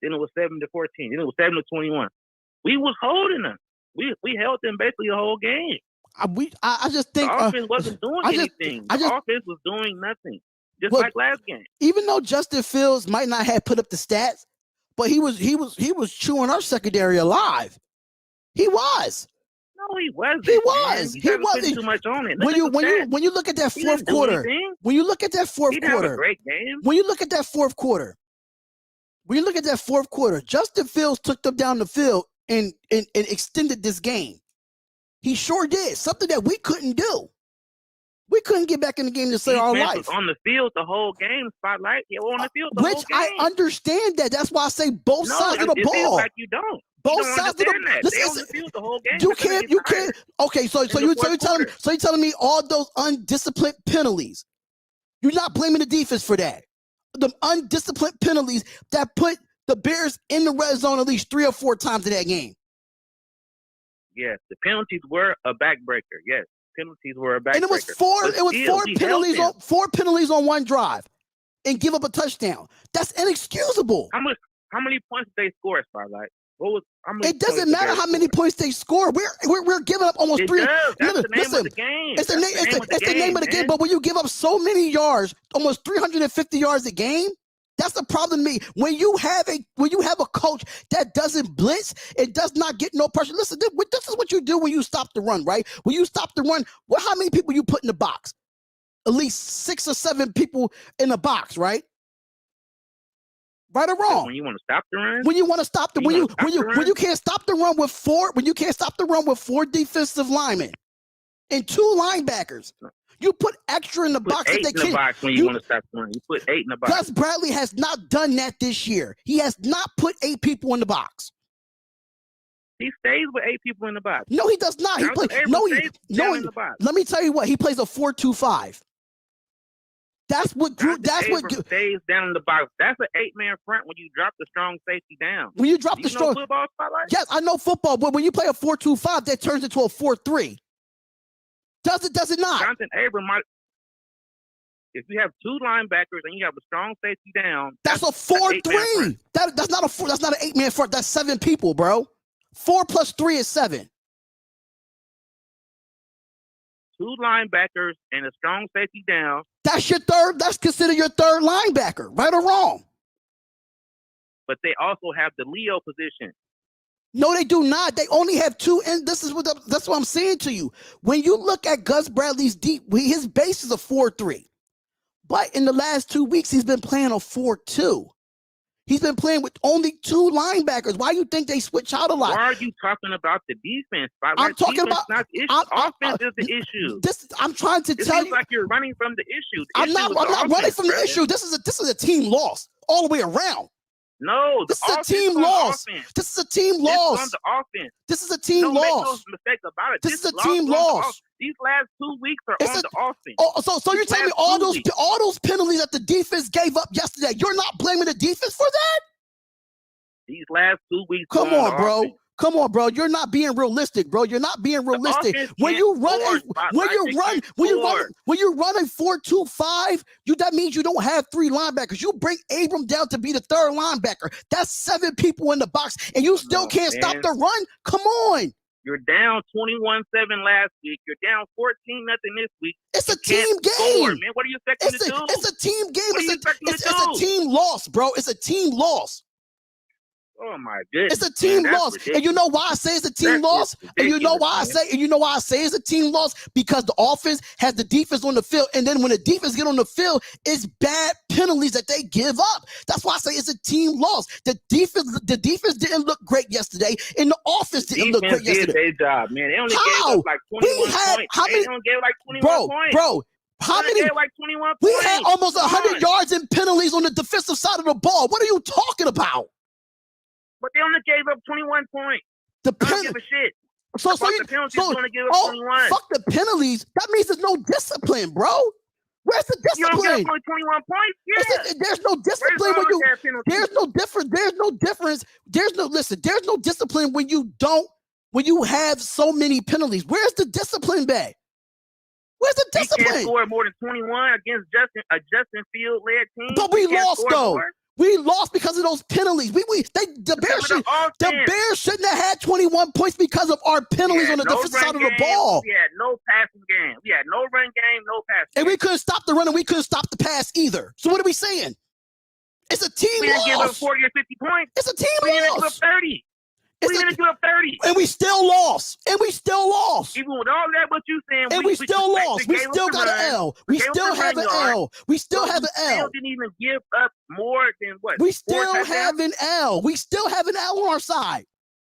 Then it was 7-14. Then it was 7-21. We was holding them. We held them basically the whole game. I just think the offense wasn't doing anything. The offense was doing nothing, like last game. Even though Justin Fields might not have put up the stats, but he was chewing our secondary alive. He was. No, he wasn't. He was. He wasn't too much on it. When you look at that fourth quarter, when you look at that fourth quarter, have a great game. When you look at that fourth quarter, Justin Fields took them down the field and extended this game. He sure did. Something that we couldn't do. We couldn't get back in the game to save our life. Was on the field the whole game, Spotlight. You were on the field the whole game. I understand that. That's why I say both sides of the ball. Feels like you don't. Both sides of the ball. They on the field the whole game. You can't. Okay, so you're telling me all those undisciplined penalties. You're not blaming the defense for that. the undisciplined penalties that put the Bears in the red zone at least 3 or 4 times in that game. Yes, the penalties were a backbreaker. Yes, penalties were a backbreaker. And it was four penalties on one drive and give up a touchdown. That's inexcusable. How many points did they score, Spotlight? It doesn't matter how many points they score. We're giving up almost it 3. Does. That's the name of the game. It's the name of the game. But when you give up so many yards, almost 350 yards a game, that's the problem to me. When you have a coach that doesn't blitz, it does not get no pressure. Listen, this is what you do when you stop the run, right? When you stop the run, how many people you put in the box? At least 6 or 7 people in the box, right? Right or wrong? When you want to stop the run? When you want to stop the when you can't stop the run with 4 defensive linemen and 2 linebackers. You put extra in the box. 8 in the box when you want to stop the run. You put 8 in the box. Gus Bradley has not done that this year. He has not put 8 people in the box. He stays with 8 people in the box. No, he does not. He plays in the box. Let me tell you what. He plays a 4-2-5. That's what stays down in the box. That's an 8-man front when you drop the strong safety down. When you drop the strong football, Spotlight? Yes, I know football, but when you play a 4-2-5, that turns into a 4-3. Does it not? Jonathan Abram might. If you have 2 linebackers and you have a strong safety down, that's a 4-3. That's not an 8-man front. That's 7 people, bro. 4 plus 3 is 7. 2 linebackers and a strong safety down. That's your third. That's considered your third linebacker, right or wrong? But they also have the Leo position. No, they do not. They only have 2, and that's what I'm saying to you. When you look at Gus Bradley's his base is a 4-3, but in the last 2 weeks he's been playing a 4-2. He's been playing with only 2 linebackers. Why do you think they switch out a lot? Why are you talking about the defense? I'm talking about offense is the issue. I'm trying to tell you. It seems like you're running from the issue. I'm not running from the issue. This is a team loss all the way around. No, this is a team loss. This is a team loss. On the offense. This is a team loss. Make no mistake about it. This is a team loss. These last 2 weeks are on the offense. Oh, so you're telling me all those penalties that the defense gave up yesterday, you're not blaming the defense for that? These last 2 weeks. Come on, bro. Come on, bro. You're not being realistic, bro. You're not being realistic. When you run a 4-2-5, that means you don't have 3 linebackers. You bring Abram down to be the 3rd linebacker. That's 7 people in the box, and you still can't stop the run. Come on. You're down 21-7 last week. You're down 14-0 this week. It's a team game. Man. What are you expecting to do? It's a team game. It's a team loss, bro. It's a team loss. Oh my goodness! It's a team loss, and you know why I say it's a team loss. And you know why I say it's a team loss because the offense has the defense on the field, and then when the defense get on the field, it's bad penalties that they give up. That's why I say it's a team loss. The defense didn't look great yesterday, and the offense didn't look great yesterday. Did their job, man. They only gave up like 21 points. They only gave like 21 points. Bro. How many? Like 21 we points. had almost 100 yards in penalties on the defensive side of the ball. What are you talking about? But they only gave up 21 points. I don't give a shit. So the penalties only give up 21. Fuck the penalties. That means there's no discipline, bro. Where's the discipline? You don't get only 21 points? Yeah. There's no discipline when you. There's no difference. There's no difference. There's no discipline when you have so many penalties. Where's the discipline back? Where's the discipline? You can't score more than 21 against a Justin Field led team. But we lost though. More. We lost because of those penalties. The Bears shouldn't have had 21 points because of our penalties on the defensive side of the ball. We had no passing game. We had no run game, no passing game. And we couldn't stop the run and we couldn't stop the pass either. So what are we saying? It's a team loss. We didn't give up 40 or 50 points. It's a team loss. We didn't give up 30. We didn't give up 30. And we still lost. Even with all that, what you saying, and we still lost. We still got an L. We still have an L. We still have an L. We didn't even give up more than what? We still have an L. We still have an L on our side.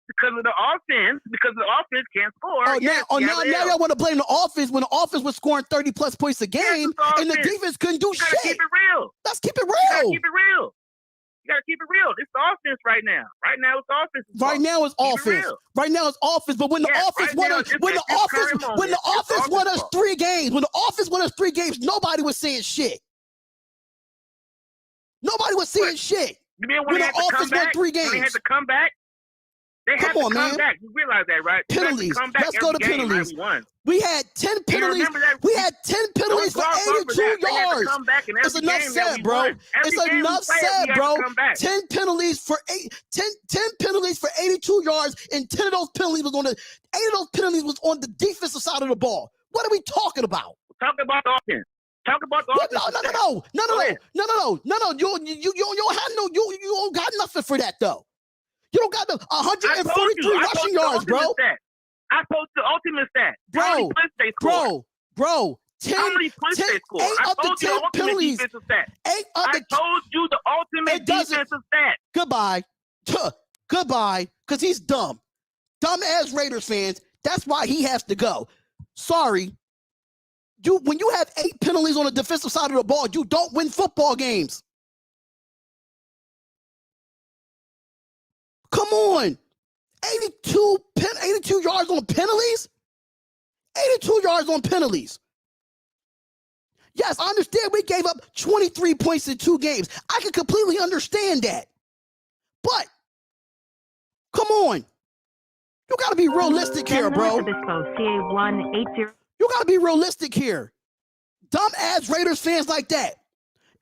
Because of the offense can't score. Now y'all want to blame the offense when the offense was scoring 30+ points a game and the defense couldn't do shit. Keep it real. Let's keep it real. You gotta keep it real. It's the offense right now. Right now it's offense. Right now it's offense. Right now it's offense. But when the offense won us 3 games, nobody was saying shit. Nobody was seeing shit. You mean When when they the had to come offense won back? 3 games. When they had to come back? They had Come to on, come man. back. You realize that, right? They had to Penalties. come back Let's go to every game, penalties. right? We won. We had 10 You penalties. remember that? We had 10 penalties for Don't gloss over 82 that. They had to yards. come back in It's every enough game that said, we bro. won. Every It's game we enough played, said, we had bro. to come back. 10 penalties for 10 penalties for 82 yards, and 10 of those penalties was on the 8 of those penalties was on the defensive side of the ball. What are we talking about? Talk about the offense. Talk about the offense. No. You don't have no. You don't got nothing for that though. You don't got the 143 rushing yards, bro. I posted the ultimate stat. How many points they scored? Bro. 10, How many points they scored? I told you the ultimate defensive stat. I told you the ultimate defensive stat. Goodbye, because he's dumb. Dumb ass Raiders fans. That's why he has to go. Sorry. When you have 8 penalties on the defensive side of the ball, you don't win football games. Come on. 82 yards on penalties? 82 yards on penalties. Yes, I understand we gave up 23 points in 2 games. I can completely understand that. But, come on. You got to be realistic here, bro. You got to be realistic here. Dumb ass Raiders fans like that.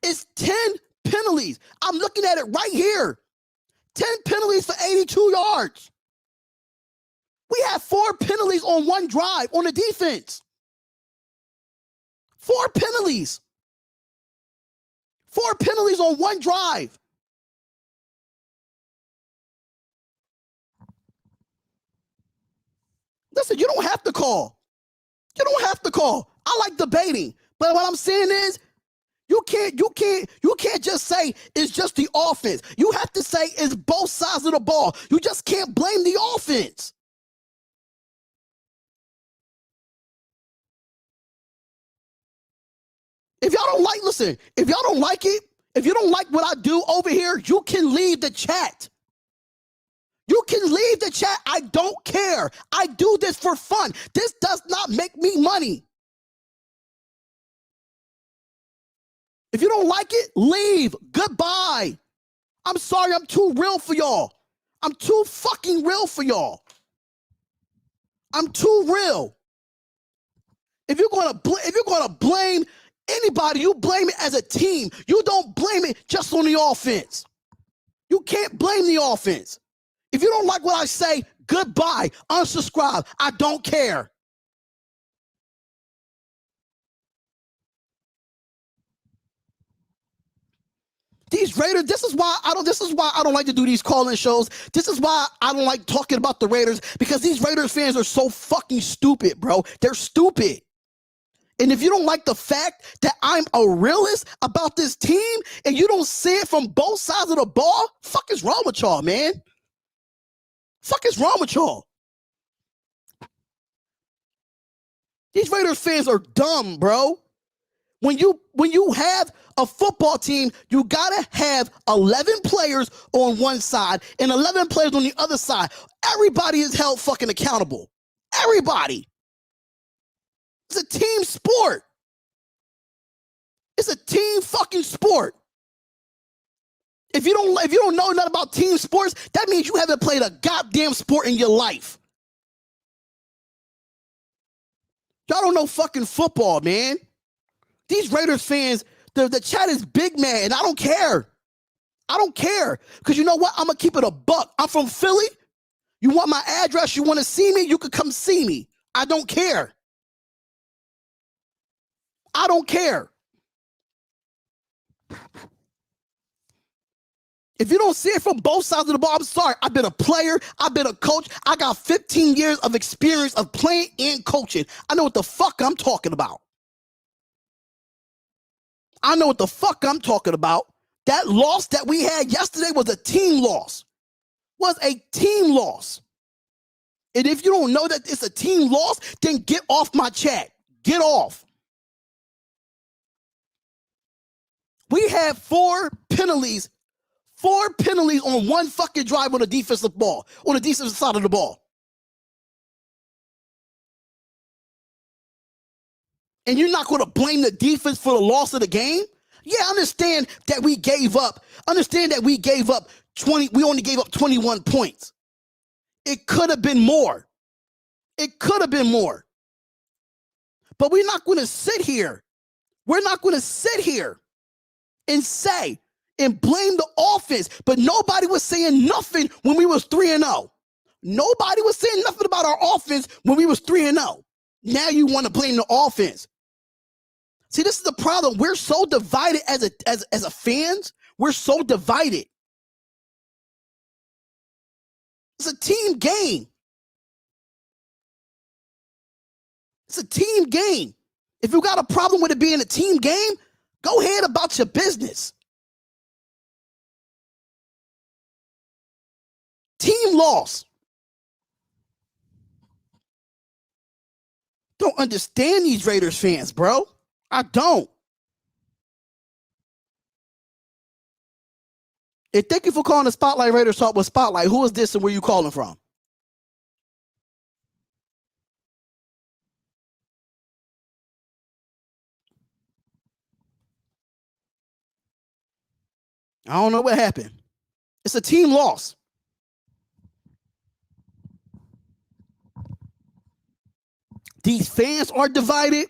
It's 10 penalties. I'm looking at it right here. 10 penalties for 82 yards. We had 4 penalties on one drive on the defense. 4 penalties. 4 penalties on one drive. Listen, you don't have to call. You don't have to call. I like debating. But what I'm saying is, you can't just say it's just the offense. You have to say it's both sides of the ball. You just can't blame the offense. If y'all don't like, listen, if y'all don't like it, if you don't like what I do over here, you can leave the chat. You can leave the chat. I don't care. I do this for fun. This does not make me money. If you don't like it, leave. Goodbye. I'm sorry, I'm too real for y'all. I'm too fucking real for y'all. I'm too real. If you're gonna blame anybody, you blame it as a team. You don't blame it just on the offense. You can't blame the offense. If you don't like what I say, goodbye. Unsubscribe. I don't care. These Raiders, this is why I don't like to do these call-in shows. This is why I don't like talking about the Raiders, because these Raiders fans are so fucking stupid, bro. They're stupid. And if you don't like the fact that I'm a realist about this team and you don't see it from both sides of the ball, fuck is wrong with y'all, man? Fuck is wrong with y'all? These Raiders fans are dumb, bro. When you have a football team, you gotta have 11 players on one side and 11 players on the other side. Everybody is held fucking accountable. Everybody. It's a team sport. It's a team fucking sport. If you don't know nothing about team sports, that means you haven't played a goddamn sport in your life. Y'all don't know fucking football, man. These Raiders fans, the chat is big, man, and I don't care. I don't care. Because you know what? I'm going to keep it a buck. I'm from Philly. You want my address? You want to see me? You can come see me. I don't care. I don't care. If you don't see it from both sides of the ball, I'm sorry. I've been a player. I've been a coach. I got 15 years of experience of playing and coaching. I know what the fuck I'm talking about. I know what the fuck I'm talking about. That loss that we had yesterday was a team loss. Was a team loss. And if you don't know that it's a team loss, then get off my chat. Get off. We had 4 penalties. 4 penalties on one fucking drive on the defensive ball, on the defensive side of the ball. And you're not going to blame the defense for the loss of the game? Yeah, understand that we gave up. Understand that we gave up 20. We only gave up 21 points. It could have been more. It could have been more. But we're not going to sit here. We're not going to sit here and say and blame the offense. But nobody was saying nothing when we was 3-0. Nobody was saying nothing about our offense when we was 3-0. Now you want to blame the offense. See, this is the problem. We're so divided as a fans. We're so divided. It's a team game. It's a team game. If you got a problem with it being a team game, go ahead about your business. Team loss. Don't understand these Raiders fans, bro. I don't. And thank you for calling the Spotlight Raiders Talk with Spotlight. Who is this and where you calling from? I don't know what happened. It's a team loss. These fans are divided.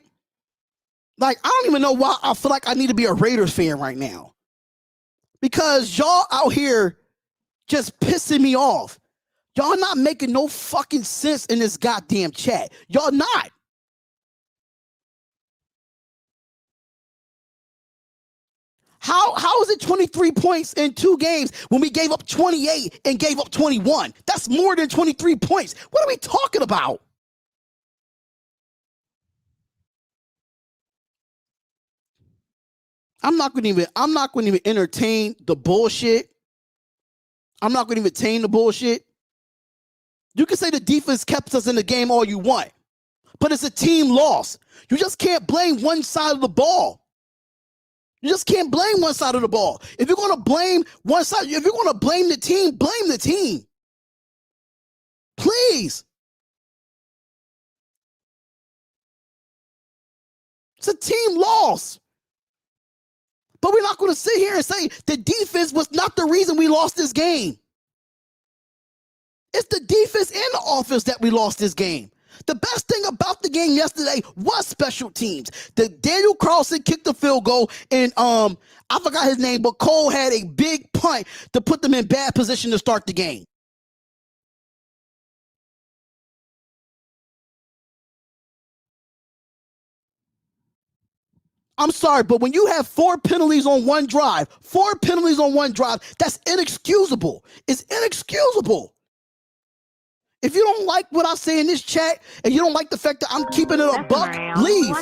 Like, I don't even know why I feel like I need to be a Raiders fan right now. Because y'all out here just pissing me off. Y'all not making no fucking sense in this goddamn chat. Y'all not. How is it 23 points in 2 games when we gave up 28 and gave up 21? That's more than 23 points. What are we talking about? I'm not going to even entertain the bullshit. I'm not going to entertain the bullshit. You can say the defense kept us in the game all you want, but it's a team loss. You just can't blame one side of the ball. You just can't blame one side of the ball. If you're going to blame one side, if you're going to blame the team, blame the team. Please. It's a team loss. But we're not going to sit here and say the defense was not the reason we lost this game. It's the defense and the offense that we lost this game. The best thing about the game yesterday was special teams. The Daniel Carlson kicked the field goal, and I forgot his name, but Cole had a big punt to put them in bad position to start the game. I'm sorry, but when you have 4 penalties on one drive, that's inexcusable. It's inexcusable. If you don't like what I say in this chat and you don't like the fact that I'm keeping it a buck, leave.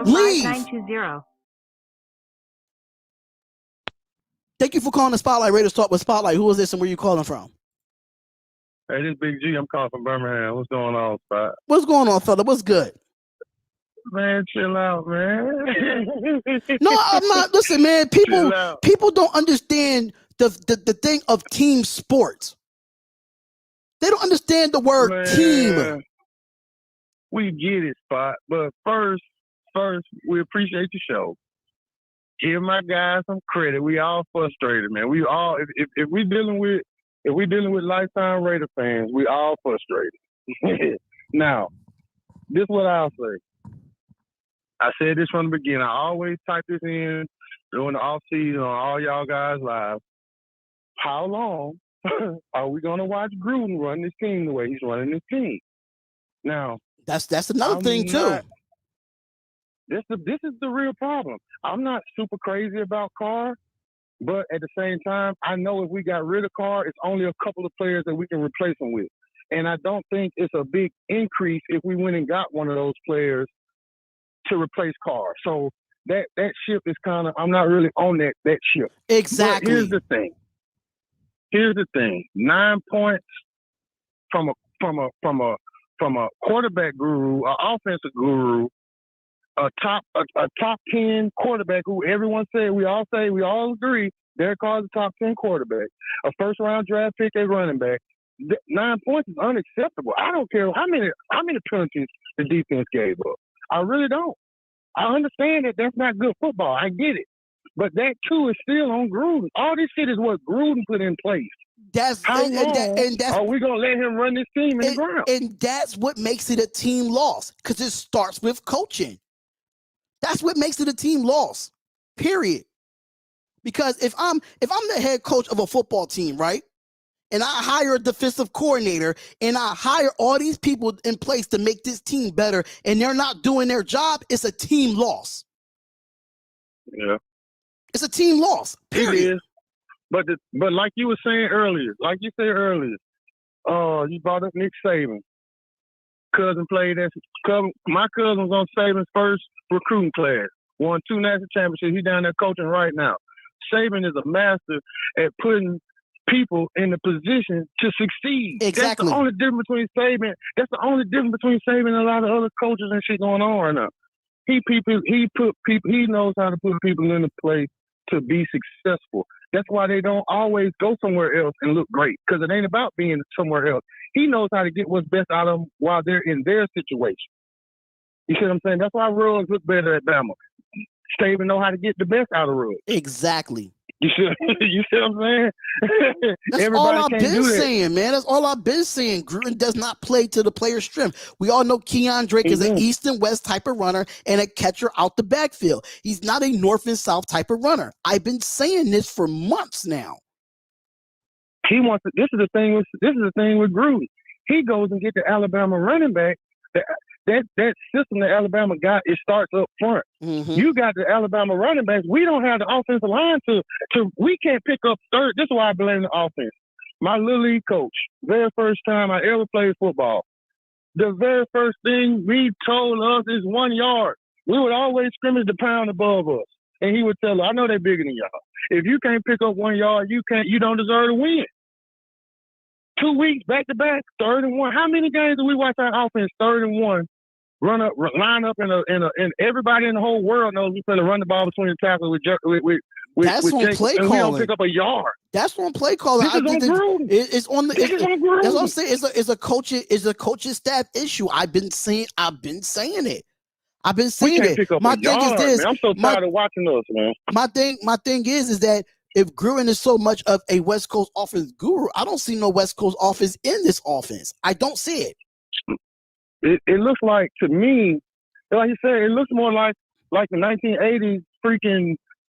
Leave. Thank you for calling the Spotlight Raiders Talk with Spotlight. Who is this and where you calling from? Hey, this is Big G. I'm calling from Birmingham. What's going on, Spot? What's going on, fella? What's good? Man, chill out, man. No, I'm not. Listen, man, people don't understand the thing of team sports. They don't understand the word team. We get it, Spot. But first, we appreciate the show. Give my guys some credit. We all frustrated, man. We all, if we dealing with lifetime Raider fans, we all frustrated. Now, this is what I'll say. I said this from the beginning. I always type this in during the off season on all y'all guys live. How long are we going to watch Gruden run this team the way he's running this team? Now, that's another thing too. This is the real problem. I'm not super crazy about Carr, but at the same time, I know if we got rid of Carr, it's only a couple of players that we can replace him with. And I don't think it's a big increase if we went and got one of those players to replace Carr. So that ship is kind of, I'm not really on that ship. Exactly. But here's the thing. 9 points from a quarterback guru, an offensive guru, a top 10 quarterback who everyone said, we all agree, Derek Carr's a top 10 quarterback, a first round draft pick at running back. 9 points is unacceptable. I don't care how many penalties the defense gave up. I really don't. I understand that that's not good football. I get it. But that too is still on Gruden. All this shit is what Gruden put in place. How long are we gonna let him run this team in the ground? And that's what makes it a team loss, because it starts with coaching. That's what makes it a team loss. Period. Because if I'm the head coach of a football team, right, and I hire a defensive coordinator and I hire all these people in place to make this team better, and they're not doing their job, it's a team loss. Yeah, it's a team loss. Period. It is. But like you were saying earlier, you brought up Nick Saban. My cousin was on Saban's first recruiting class. Won 2 national championships. He's down there coaching right now. Saban is a master at putting people in the position to succeed. Exactly. That's the only difference between Saban. That's the only difference between Saban and a lot of other coaches and shit going on right now. He knows how to put people in the place to be successful. That's why they don't always go somewhere else and look great, because it ain't about being somewhere else. He knows how to get what's best out of them while they're in their situation. You see what I'm saying? That's why Ruggs look better at Bama. Saban know how to get the best out of Ruggs. Exactly. You see what I'm saying? That's all I've been saying, man. That's all I've been saying. Gruden does not play to the player's strength. We all know Keon Drake is an east and west type of runner and a catcher out the backfield. He's not a north and south type of runner. I've been saying this for months now. He wants to, this is the thing with Gruden. He goes and gets the Alabama running back. That system that Alabama got, it starts up front. Mm-hmm. You got the Alabama running backs. We don't have the offensive line to we can't pick up third. This is why I blame the offense. My little league coach, very first time I ever played football, the very first thing he told us is 1 yard. We would always scrimmage the pound above us. And he would tell us, I know they're bigger than y'all. If you can't pick up 1 yard, you don't deserve to win. 2 weeks back to back, 3rd and 1. How many games do we watch our offense 3rd and 1? Line up and everybody in the whole world knows we're going to run the ball between the tackles with that's on Jake, play and calling. we don't pick up a yard. That's on play calling. It's on Gruden. That's what I'm saying. It's a coaching staff issue. I've been saying it. My thing is this. Man. I'm so tired of watching us, man. My thing is that if Gruden is so much of a West Coast offense guru, I don't see no West Coast offense in this offense. I don't see it. It looks like, to me, like you said, it looks more like the 1980s freaking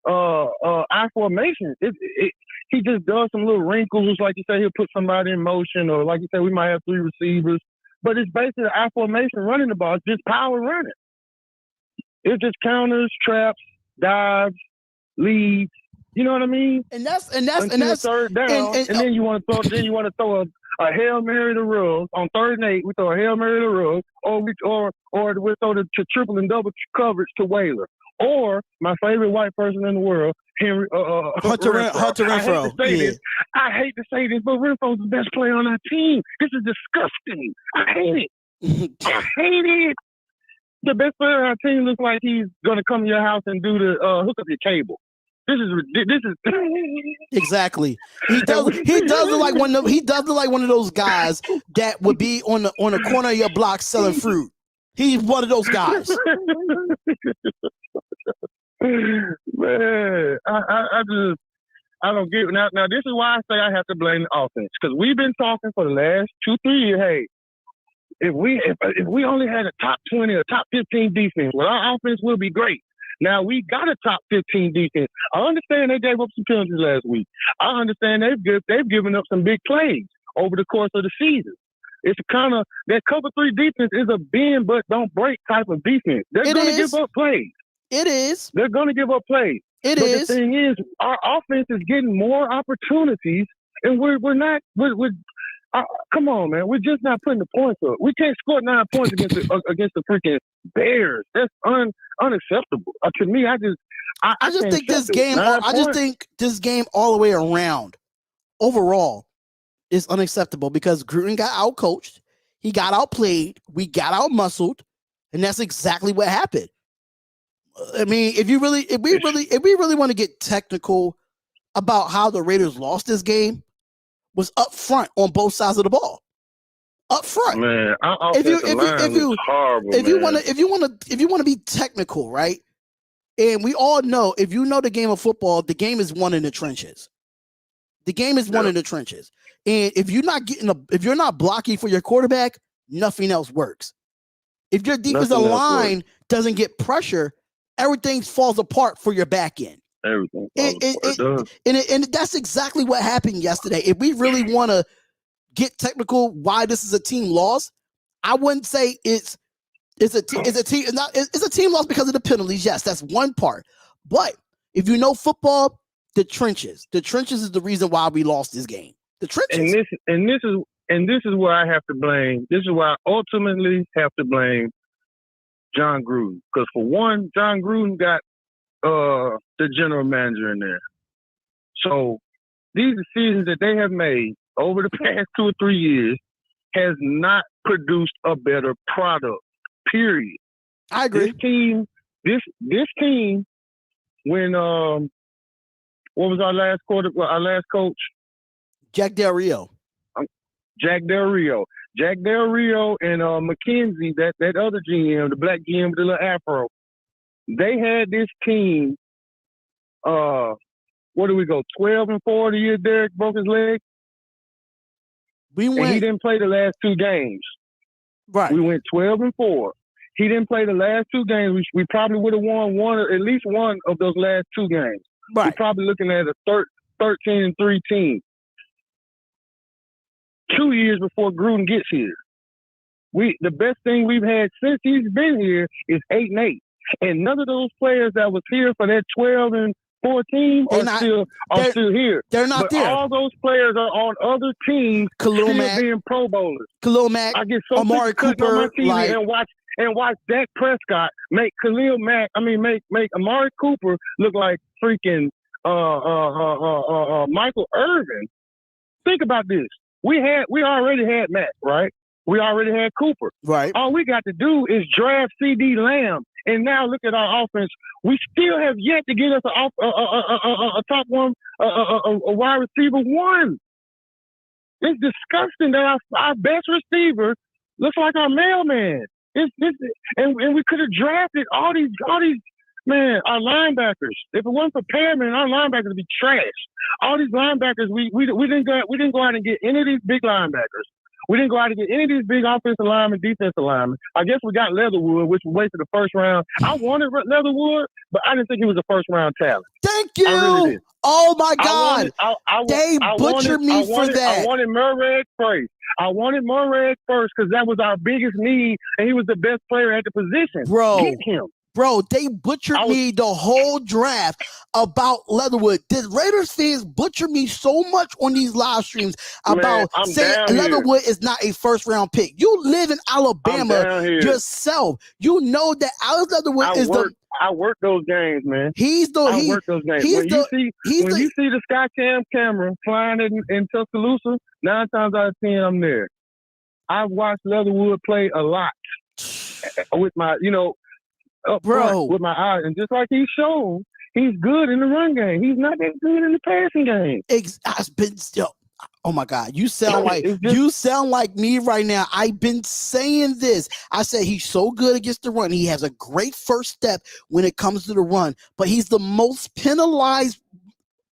I formation. He just does some little wrinkles, like you say, he'll put somebody in motion, or like you said, we might have 3 receivers. But it's basically I formation running the ball. It's just power running. It's just counters, traps, dives, leads. You know what I mean? And that's third down, and then you want to throw a Hail Mary to Ruggs on 3rd and 8. We throw a Hail Mary to Ruggs, or we throw to triple and double coverage to Whaler, or my favorite white person in the world, Hunter Renfrow. I hate to say this, but Renfro's the best player on our team. This is disgusting. I hate it. I hate it. The best player on our team looks like he's gonna come to your house and do the hook up your cable. This is exactly. He does look like one of those guys that would be on the corner of your block selling fruit. He's one of those guys. Man, I don't get it. Now this is why I say I have to blame the offense, because we've been talking for the last 2-3 years. Hey, if we only had a top 20 or top 15 defense, well, our offense will be great. Now, we got a top 15 defense. I understand they gave up some penalties last week. I understand they've given up some big plays over the course of the season. It's kind of that cover 3 defense is a bend but don't break type of defense. They're going to give up plays. It is. They're going to give up plays. But the thing is, our offense is getting more opportunities, and we're not. Come on, man. We're just not putting the points up. We can't score 9 points against the freaking Bears. That's unacceptable. To me, I just think this game all the way around, overall, is unacceptable, because Gruden got outcoached, he got outplayed, we got outmuscled, and that's exactly what happened. I mean, if we really want to get technical about how the Raiders lost this game, was up front on both sides of the ball. Up front. Man, our offensive line is horrible. If you want to be technical, right? And we all know, if you know the game of football, the game is won in the trenches. The game is won in the trenches. And if you're not blocking for your quarterback, nothing else works. If your defensive line doesn't get pressure, everything falls apart for your back end. Everything. And that's exactly what happened yesterday. If we really want to get technical, why this is a team loss, I wouldn't say it's a team loss because of the penalties. Yes, that's one part. But if you know football, the trenches is the reason why we lost this game. The trenches. And this is where I have to blame. This is why I ultimately have to blame John Gruden. Because for one, John Gruden got the general manager in there. So these decisions that they have made over the past 2 or 3 years has not produced a better product. Period. I agree. This team, when what was our last coach? Jack Del Rio. Jack Del Rio and McKenzie, that other GM, the black GM with the little afro, they had this team. What do we go? 12-4 the year Derek broke his leg. And he didn't play the last 2 games. Right. We went 12-4. He didn't play the last 2 games. We probably would have won at least one of those last 2 games. Right. We're probably looking at a 13-3 team. 2 years before Gruden gets here. The best thing we've had since he's been here is 8-8. And none of those players that was here for that 12-4 team are still here. They're not there. All those players are on other teams Khalil still Mack, being Pro Bowlers. Khalil Mack, I get so Amari sick of cutting Cooper, on my TV and watch Dak Prescott make make Amari Cooper look like freaking Michael Irvin. Think about this. We already had Matt, right? We already had Cooper. Right. All we got to do is draft CD Lamb. And now look at our offense. We still have yet to get us a top one, a wide receiver 1. It's disgusting that our best receiver looks like our mailman. And we could have drafted all these man, our linebackers. If it wasn't for Perriman, our linebackers would be trash. All these linebackers, we didn't go out and get any of these big linebackers. We didn't go out and get any of these big offensive linemen, defensive linemen. I guess we got Leatherwood, which wasted the first round. I wanted Leatherwood, but I didn't think he was a first-round talent. Thank you. I really did. Oh, my God. They butchered me for that. I wanted Murray first. I wanted Murray first because that was our biggest need, and he was the best player at the position. Get him. Bro, they butchered me the whole draft about Leatherwood. Did Raiders fans butcher me so much on these live streams about saying Leatherwood is not a first-round pick? You live in Alabama yourself. You know that Alex Leatherwood I work those games, man. I work those games. When you see the Skycam camera flying in Tuscaloosa, 9 times out of 10, I'm there. I've watched Leatherwood play a lot with my, with my eyes. And just like he's shown, he's good in the run game. He's not that good in the passing game. Oh my God, you sound like me right now. I've been saying this. I said he's so good against the run. He has a great first step when it comes to the run, but he's the most penalized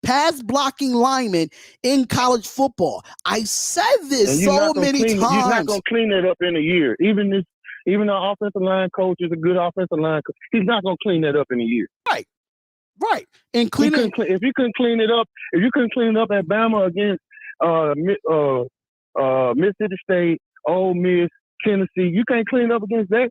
pass blocking lineman in college football. I said this so many times. He's not going to clean it up in a year. Even our offensive line coach is a good offensive line coach. He's not going to clean that up in a year. Right. And if you couldn't clean it up at Bama against Mississippi State, Ole Miss, Tennessee, you can't clean up against that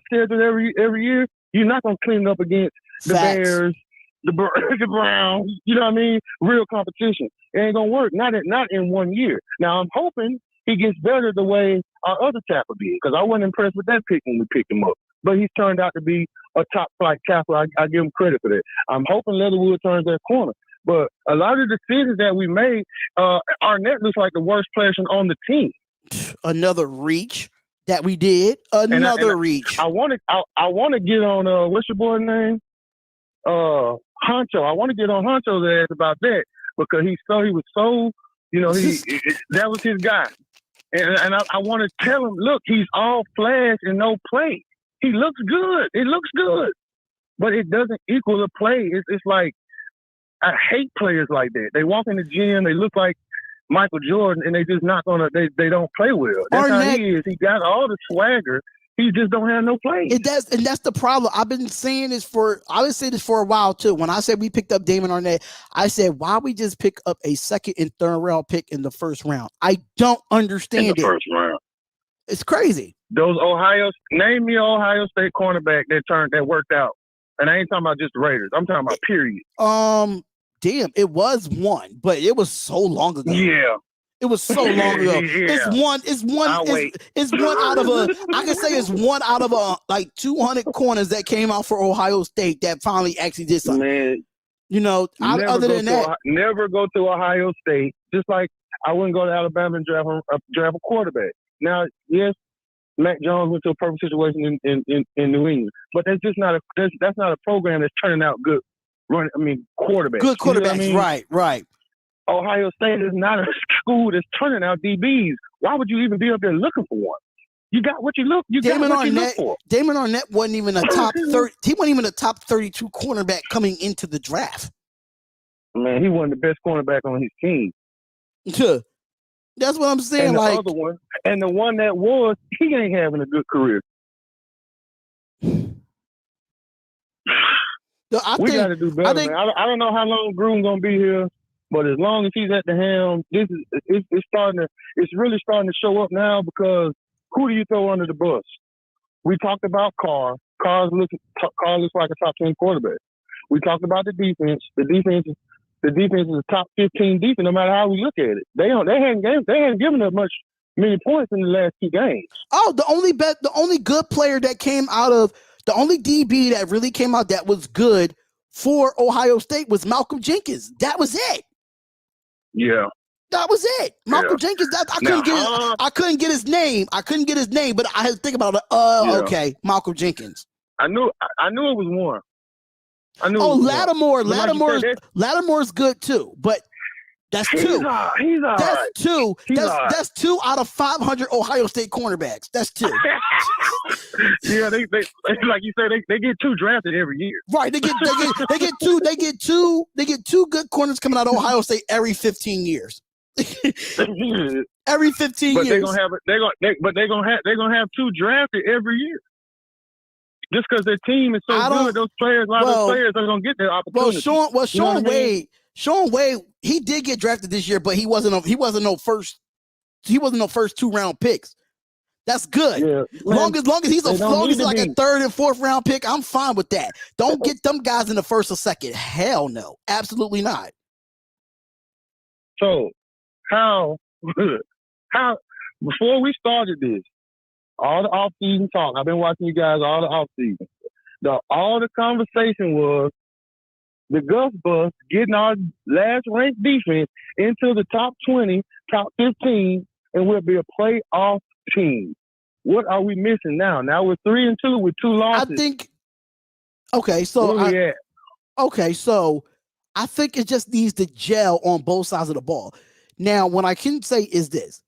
schedule every year. You're not going to clean it up against the Bears, the Browns. You know what I mean? Real competition. It ain't going to work. Not in 1 year. Now I'm hoping he gets better the way our other tackle did, because I wasn't impressed with that pick when we picked him up. But he's turned out to be a top flight tackle. I give him credit for that. I'm hoping Leatherwood turns that corner. But a lot of the decisions that we made, Arnett looks like the worst player on the team. Another reach that we did. Reach. I want to get on what's your boy's name? Honcho. I want to get on Honcho's ass about that, because he was so that was his guy. And I want to tell him, look, he's all flash and no play. He looks good. It looks good. but it doesn't equal the play. It's like I hate players like that. They walk in the gym, they look like Michael Jordan, and they just not gonna. They don't play well. That's how he is. He got all the swagger. He just don't have no play. And that's the problem. I've been saying this for a while too. When I said we picked up Damon Arnett, I said why we just pick up a second and third round pick in the first round. I don't understand it. First round. It's crazy. Name me Ohio State cornerback that worked out. And I ain't talking about just the Raiders. I'm talking about period. Damn, it was one, but it was so long ago. Yeah. It was so long ago. Yeah. It's one out of I can say it's one out of like 200 corners that came out for Ohio State that finally actually did something. Man, other than that, never go to Ohio State. Just like I wouldn't go to Alabama and draft a quarterback. Now, yes, Mac Jones went to a perfect situation in New England, but that's just not a program that's turning out good quarterbacks. Good quarterbacks, You know what I mean? right. Ohio State is not a school that's turning out DBs. Why would you even be up there looking for one? You got what you look. You got what you look for. Damon Arnett wasn't even a top 30. He wasn't even a top 32 cornerback coming into the draft. Man, he wasn't the best cornerback on his team. That's what I'm saying. And the like other one, and the one that was, he ain't having a good career. We got to do better, man. I don't know how long Gruden's gonna be here, but as long as he's at the helm, it's really starting to show up now. Because who do you throw under the bus? We talked about Carr. Carr looks like a top 10 quarterback. We talked about the defense. The defense is a top 15 defense, no matter how we look at it. They hadn't given up many points in the last 2 games. Oh, the only good player that came out of the only DB that really came out that was good for Ohio State was Malcolm Jenkins. That was it. Yeah. That was it. Malcolm Jenkins. I couldn't get his name. But I had to think about it. Okay, Malcolm Jenkins. I knew it was one. Lattimore. Lattimore's good too, but that's two. That's two. That's 2 out of 500 Ohio State cornerbacks. That's 2. Yeah, they like you said, they get 2 drafted every year. Right. They get two good corners coming out of Ohio State every 15 years. Every 15 but years. They're gonna have 2 drafted every year. Just because their team is so good, those players are gonna get their opportunity. Sean Wade, he did get drafted this year, but he wasn't no first 2-round picks. That's good. Yeah, long as he's like a 3rd and 4th round pick, I'm fine with that. Don't get them guys in the 1st or 2nd. Hell no, absolutely not. So how before we started this, all the off-season talk, I've been watching you guys all the off-season. All the conversation was the Gus bus getting our last-ranked defense into the top 20, top 15, and we'll be a playoff team. What are we missing now? Now we're 3-2 with 2 losses. I think. Okay, so I think it just needs to gel on both sides of the ball. Now, what I can say is this: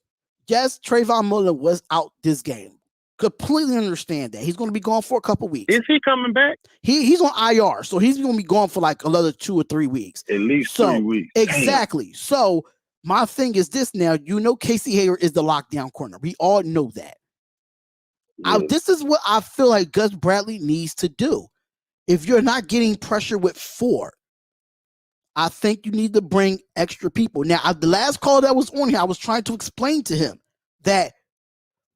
yes, Trayvon Mullen was out this game. Completely understand that. He's going to be gone for a couple weeks. Is he coming back? He's on IR, so he's going to be gone for like another 2 or 3 weeks. At least 3 weeks. Exactly. Damn. So my thing is this now. Casey Hayward is the lockdown corner. We all know that. Yeah. This is what I feel like Gus Bradley needs to do. If you're not getting pressure with 4, I think you need to bring extra people. Now, the last call that was on here, I was trying to explain to him that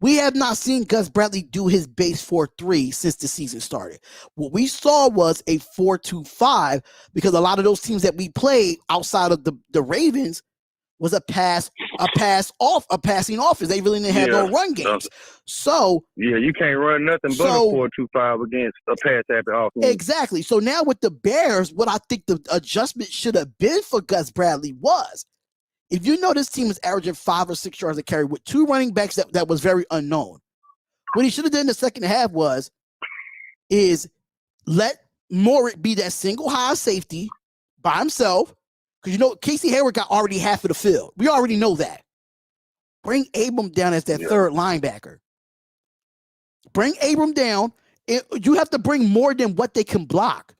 we have not seen Gus Bradley do his base 4-3 since the season started. What we saw was a 4-2-5 because a lot of those teams that we played outside of the Ravens was a passing offense. They really didn't have no run games. So you can't run nothing but a 4-2-5 against a pass-happy offense. Exactly. So now with the Bears, what I think the adjustment should have been for Gus Bradley was, if you know this team is averaging 5 or 6 yards a carry with 2 running backs that was very unknown, what he should have done in the second half is let Morritt be that single high safety by himself. Because Casey Hayward got already half of the field. We already know that. Bring Abram down as that 3rd linebacker. Bring Abram down you have to bring more than what they can block.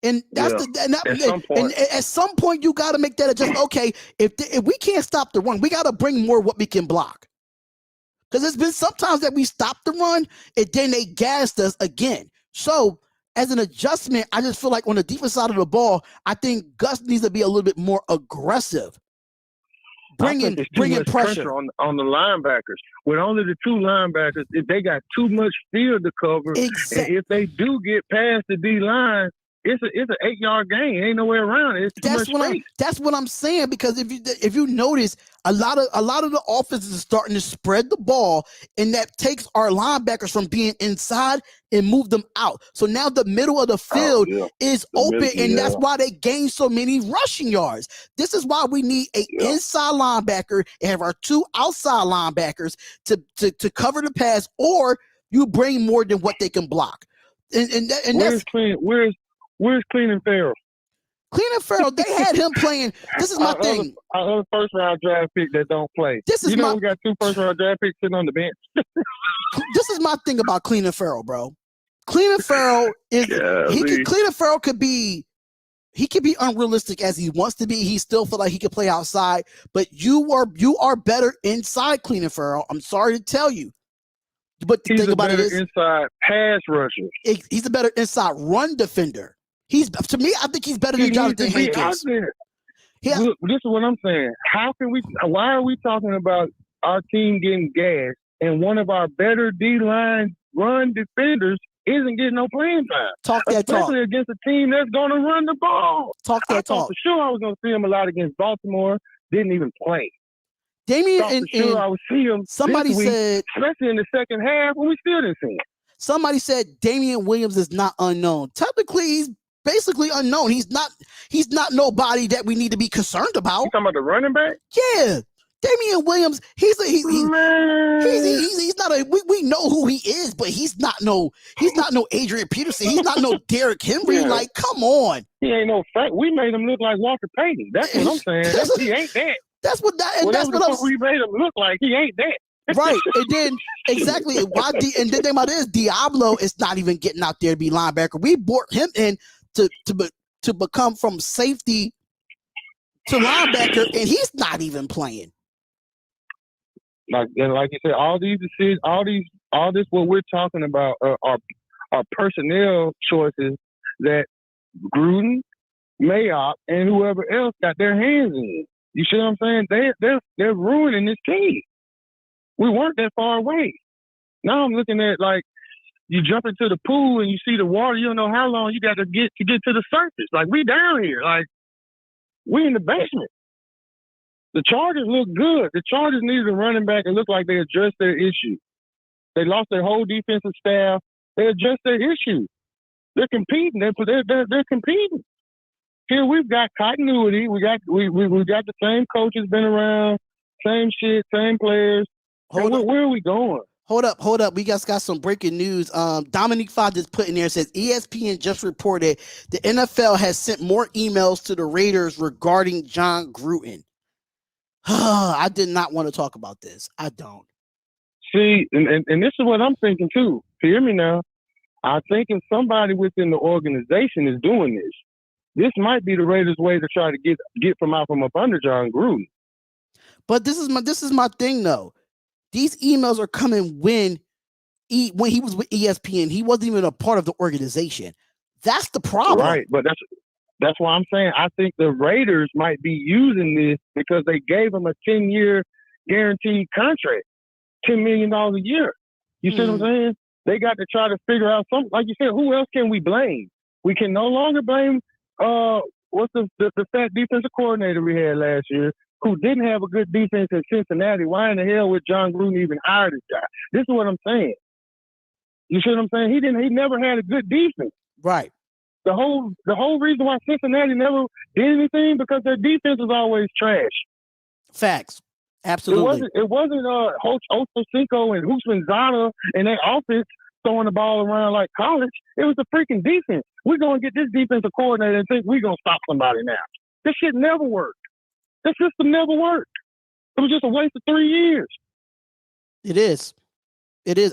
And that's at some point you got to make that adjustment. Okay, if we can't stop the run, we got to bring more what we can block. Because there's been sometimes that we stopped the run and then they gassed us again. So as an adjustment, I just feel like on the defense side of the ball, I think Gus needs to be a little bit more aggressive. Bringing pressure on the linebackers. With only the 2 linebackers, if they got too much field to cover, and if they do get past the D line, it's an 8-yard gain. Ain't no way around it. It's too much space. That's what I'm saying, because if you notice, a lot of the offenses are starting to spread the ball, and that takes our linebackers from being inside and move them out. So now the middle of the field is open, and that's why they gain so many rushing yards. This is why we need an inside linebacker and have our 2 outside linebackers to cover the pass, or you bring more than what they can block. And where's Clean and Farrell? Clean and Farrell, they had him playing. This is my thing. Our other first-round draft pick that don't play. We got 2 first-round draft picks sitting on the bench. This is my thing about Clean and Farrell, bro. Clean and Farrell Clean and Farrell could be unrealistic as he wants to be. He still feel like he can play outside, but you are better inside, Clean and Farrell. I'm sorry to tell you. But the thing about it is, inside pass rusher. He's a better inside run defender. To me, I think he's better than Jonathan Hankins. Look, this is what I'm saying. Why are we talking about our team getting gassed and one of our better D-line run defenders isn't getting no playing time? Especially against a team that's going to run the ball. Talk. For sure I was going to see him a lot against Baltimore. Didn't even play. Damian I would see him. Somebody said, especially in the second half, when we still didn't see him. Somebody said Damian Williams is not unknown. Technically, he's basically unknown. He's not nobody that we need to be concerned about. You talking about the running back? Yeah, Damian Williams. He's not a. We know who he is, but he's not no Adrian Peterson. He's not no Derrick Henry. Yeah. Like, come on. He ain't no fact. We made him look like Walter Payton. That's what I'm saying. He ain't that. That's what we made him look like. He ain't that. Right. And then exactly why and the thing about it is Diablo is not even getting out there to be linebacker. We brought him in to become from safety to linebacker, and he's not even playing. Like you said, all these decisions, all this what we're talking about are personnel choices that Gruden, Mayock, and whoever else got their hands in. You see what I'm saying? They're ruining this team. We weren't that far away. Now I'm looking at, like, you jump into the pool and you see the water. You don't know how long you got to get to the surface. Like, we down here. Like, we in the basement. The Chargers look good. The Chargers needed a running back and look like they addressed their issue. They lost their whole defensive staff. They addressed their issue. They're competing. They're competing. Here we've got continuity. We got the same coaches been around, same shit, same players. Where are we going? Hold up. We just got some breaking news. Dominique Fod just put in there, says ESPN just reported the NFL has sent more emails to the Raiders regarding John Gruden. I did not want to talk about this. I don't. See, and this is what I'm thinking too. Hear me now. I think if somebody within the organization is doing this might be the Raiders' way to try to get from up under John Gruden. But this is my thing though. These emails are coming when he was with ESPN. He wasn't even a part of the organization. That's the problem. Right, but that's why I'm saying I think the Raiders might be using this because they gave him a 10-year guaranteed contract, $10 million a year. You see what I'm saying? They got to try to figure out something. Like you said, who else can we blame? We can no longer blame what's the fat defensive coordinator we had last year who didn't have a good defense in Cincinnati. Why in the hell would John Gruden even hire this guy? This is what I'm saying. You see what I'm saying? He never had a good defense. Right. The whole reason why Cincinnati never did anything because their defense was always trash. Facts. Absolutely. It wasn't Ochocinco and Husmanzada and their offense throwing the ball around like college. It was the freaking defense. We're going to get this defensive coordinator and think we're going to stop somebody now. This shit never worked. This system never worked. It was just a waste of 3 years. It is. It is.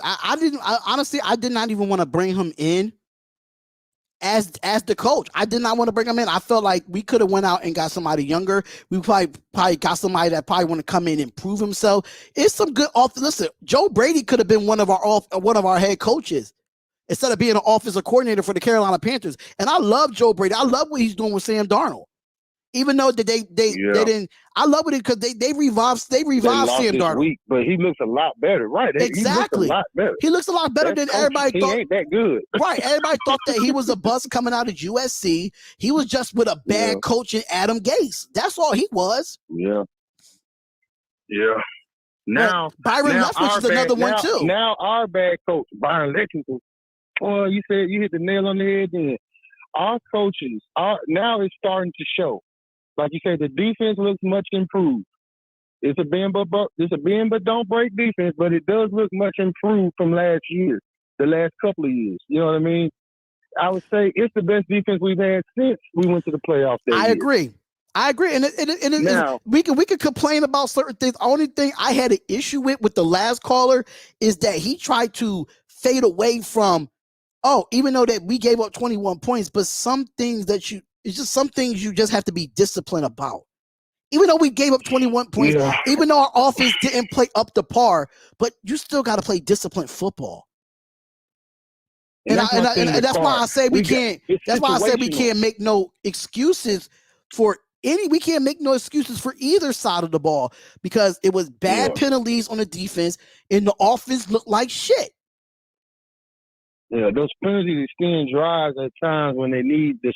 Honestly, I did not even want to bring him in as the coach. I did not want to bring him in. I felt like we could have went out and got somebody younger. We probably got somebody that probably want to come in and prove himself. It's some good off. Listen, Joe Brady could have been one of our head coaches instead of being an offensive coordinator for the Carolina Panthers. And I love Joe Brady. I love what he's doing with Sam Darnold. Even though that they didn't, I love it because they revived Sam Darnold. Week, but he looks a lot better, right? Exactly. He looks a lot better. He looks a lot better than everybody thought. He ain't that good, right? Everybody thought that he was a bust coming out of USC. He was just with a bad coach in Adam Gase. That's all he was. Yeah. Now Byron Leftwich is another one too. Now our bad coach Byron Leftwich. Oh, you said you hit the nail on the head. Then our coaches now it's starting to show. Like you said, the defense looks much improved. It's a bend but don't break defense, but it does look much improved from last year, the last couple of years. You know what I mean? I would say it's the best defense we've had since we went to the playoffs. I agree, and now, we could complain about certain things. The only thing I had an issue with the last caller is that he tried to fade away from. Oh, even though that we gave up 21 points, but some things you just have to be disciplined about. Even though we gave up 21 points, even though our offense didn't play up to par, but you still got to play disciplined football. And that's why I say we can't. That's why I said we can't make no excuses for any. We can't make no excuses for either side of the ball because it was bad penalties on the defense and the offense looked like shit. Yeah, those penalties extend drives at times when they need this.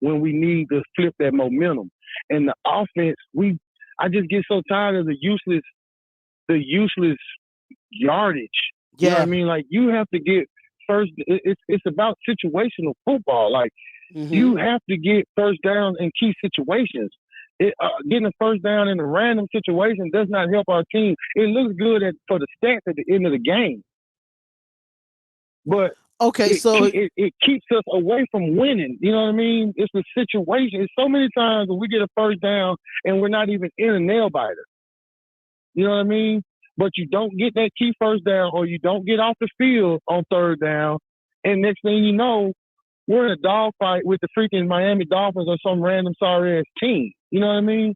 When we need to flip that momentum. And the offense, I just get so tired of the useless yardage. Yeah. You know what I mean? Like you have to get first, it's about situational football. Like you have to get first down in key situations. Getting a first down in a random situation does not help our team. It looks good for the stats at the end of the game. But it keeps us away from winning. You know what I mean? It's the situation. It's so many times when we get a first down and we're not even in a nail biter. You know what I mean? But you don't get that key first down or you don't get off the field on third down. And next thing you know, we're in a dogfight with the freaking Miami Dolphins or some random sorry-ass team. You know what I mean?